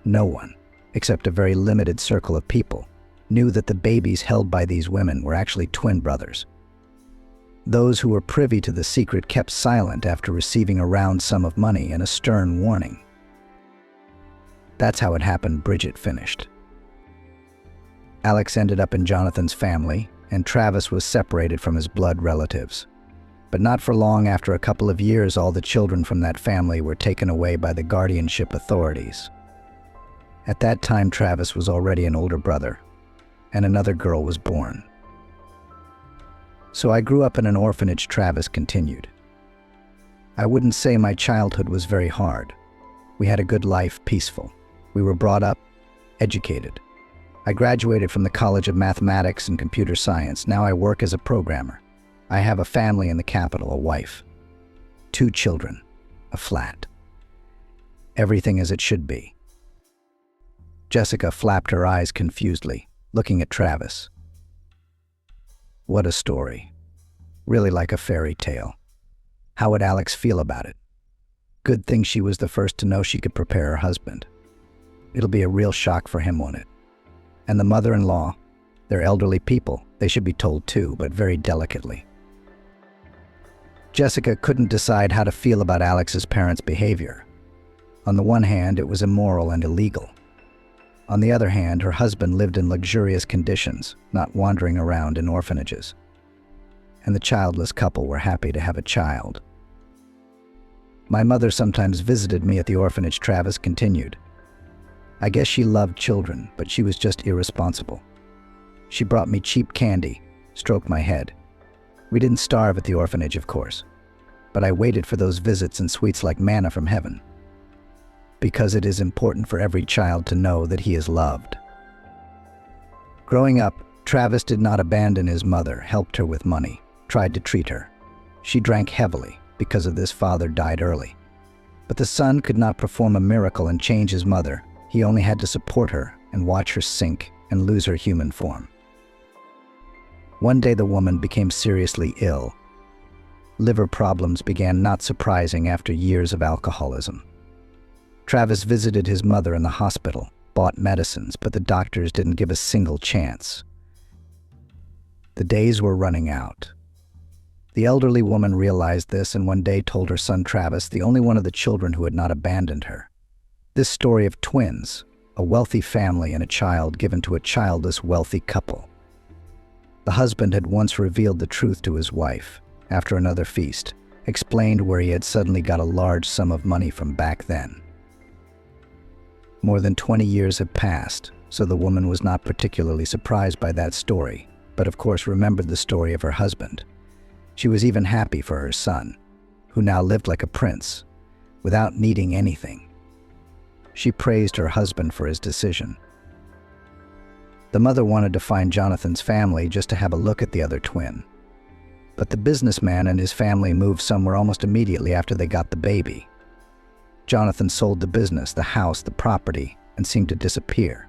No one, except a very limited circle of people, knew that the babies held by these women were actually twin brothers. Those who were privy to the secret kept silent after receiving a round sum of money and a stern warning. That's how it happened, Bridget finished. Alex ended up in Jonathan's family, and Travis was separated from his blood relatives. But not for long. After a couple of years, all the children from that family were taken away by the guardianship authorities. At that time, Travis was already an older brother, and another girl was born. "So I grew up in an orphanage," Travis continued. "I wouldn't say my childhood was very hard. We had a good life, peaceful. We were brought up, educated. I graduated from the College of Mathematics and Computer Science. Now I work as a programmer. I have a family in the capital, a wife, 2 children, a flat. Everything as it should be." Jessica flapped her eyes confusedly, looking at Travis. What a story. Really like a fairy tale. How would Alex feel about it? Good thing she was the first to know she could prepare her husband. It'll be a real shock for him, won't it? And the mother-in-law, they're elderly people. They should be told too, but very delicately. Jessica couldn't decide how to feel about Alex's parents' behavior. On the one hand, it was immoral and illegal. On the other hand, her husband lived in luxurious conditions, not wandering around in orphanages. And the childless couple were happy to have a child. My mother sometimes visited me at the orphanage, Travis continued. I guess she loved children, but she was just irresponsible. She brought me cheap candy, stroked my head. We didn't starve at the orphanage, of course, but I waited for those visits and sweets like manna from heaven. Because it is important for every child to know that he is loved. Growing up, Travis did not abandon his mother, helped her with money, tried to treat her. She drank heavily. Because of this, father died early. But the son could not perform a miracle and change his mother. He only had to support her and watch her sink and lose her human form. One day the woman became seriously ill. Liver problems began, not surprising after years of alcoholism. Travis visited his mother in the hospital, bought medicines, but the doctors didn't give a single chance. The days were running out. The elderly woman realized this and one day told her son Travis, the only one of the children who had not abandoned her. This story of twins, a wealthy family and a child given to a childless wealthy couple. The husband had once revealed the truth to his wife, after another feast, explained where he had suddenly got a large sum of money from back then. More than 20 years had passed, so the woman was not particularly surprised by that story, but of course remembered the story of her husband. She was even happy for her son, who now lived like a prince, without needing anything. She praised her husband for his decision. The mother wanted to find Jonathan's family just to have a look at the other twin. But the businessman and his family moved somewhere almost immediately after they got the baby. Jonathan sold the business, the house, the property, and seemed to disappear.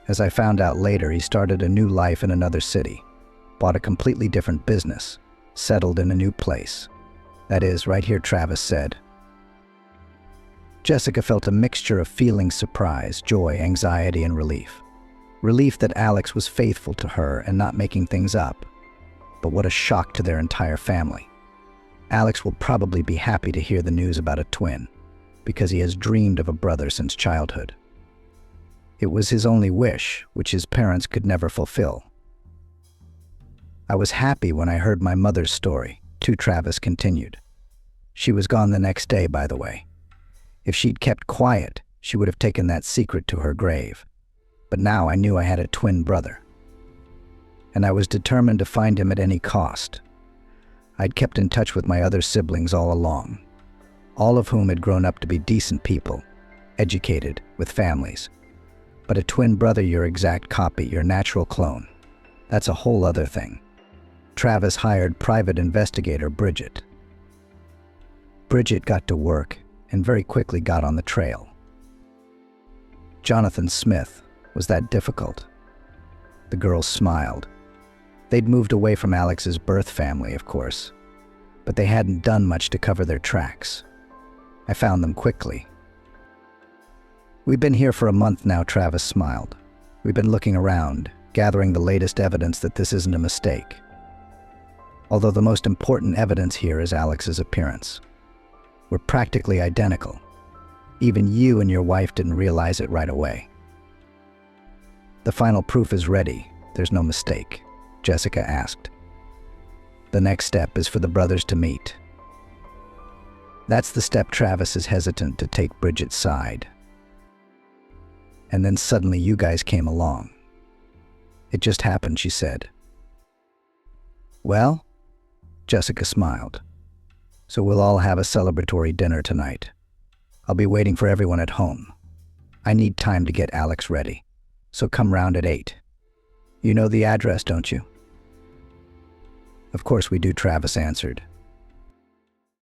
As I found out later, he started a new life in another city. Bought a completely different business, settled in a new place. That is, right here, Travis said. Jessica felt a mixture of feelings: surprise, joy, anxiety, and relief. Relief that Alex was faithful to her and not making things up. But what a shock to their entire family. Alex will probably be happy to hear the news about a twin, because he has dreamed of a brother since childhood. It was his only wish, which his parents could never fulfill. I was happy when I heard my mother's story, too, Travis continued. She was gone the next day, by the way. If she'd kept quiet, she would have taken that secret to her grave. But now I knew I had a twin brother. And I was determined to find him at any cost. I'd kept in touch with my other siblings all along, all of whom had grown up to be decent people, educated, with families. But a twin brother, your exact copy, your natural clone, that's a whole other thing. Travis hired private investigator Bridget. Bridget got to work and very quickly got on the trail. Jonathan Smith, was that difficult? The girls smiled. They'd moved away from Alex's birth family, of course, but they hadn't done much to cover their tracks. I found them quickly. We've been here for a month now, Travis smiled. We've been looking around, gathering the latest evidence that this isn't a mistake. Although the most important evidence here is Alex's appearance. We're practically identical. Even you and your wife didn't realize it right away. The final proof is ready. There's no mistake, Jessica asked. The next step is for the brothers to meet. That's the step Travis is hesitant to take Bridget's side. And then suddenly you guys came along. It just happened, she said. Well, Jessica smiled. So we'll all have a celebratory dinner tonight. I'll be waiting for everyone at home. I need time to get Alex ready. So come round at 8. You know the address, don't you? Of course we do, Travis answered.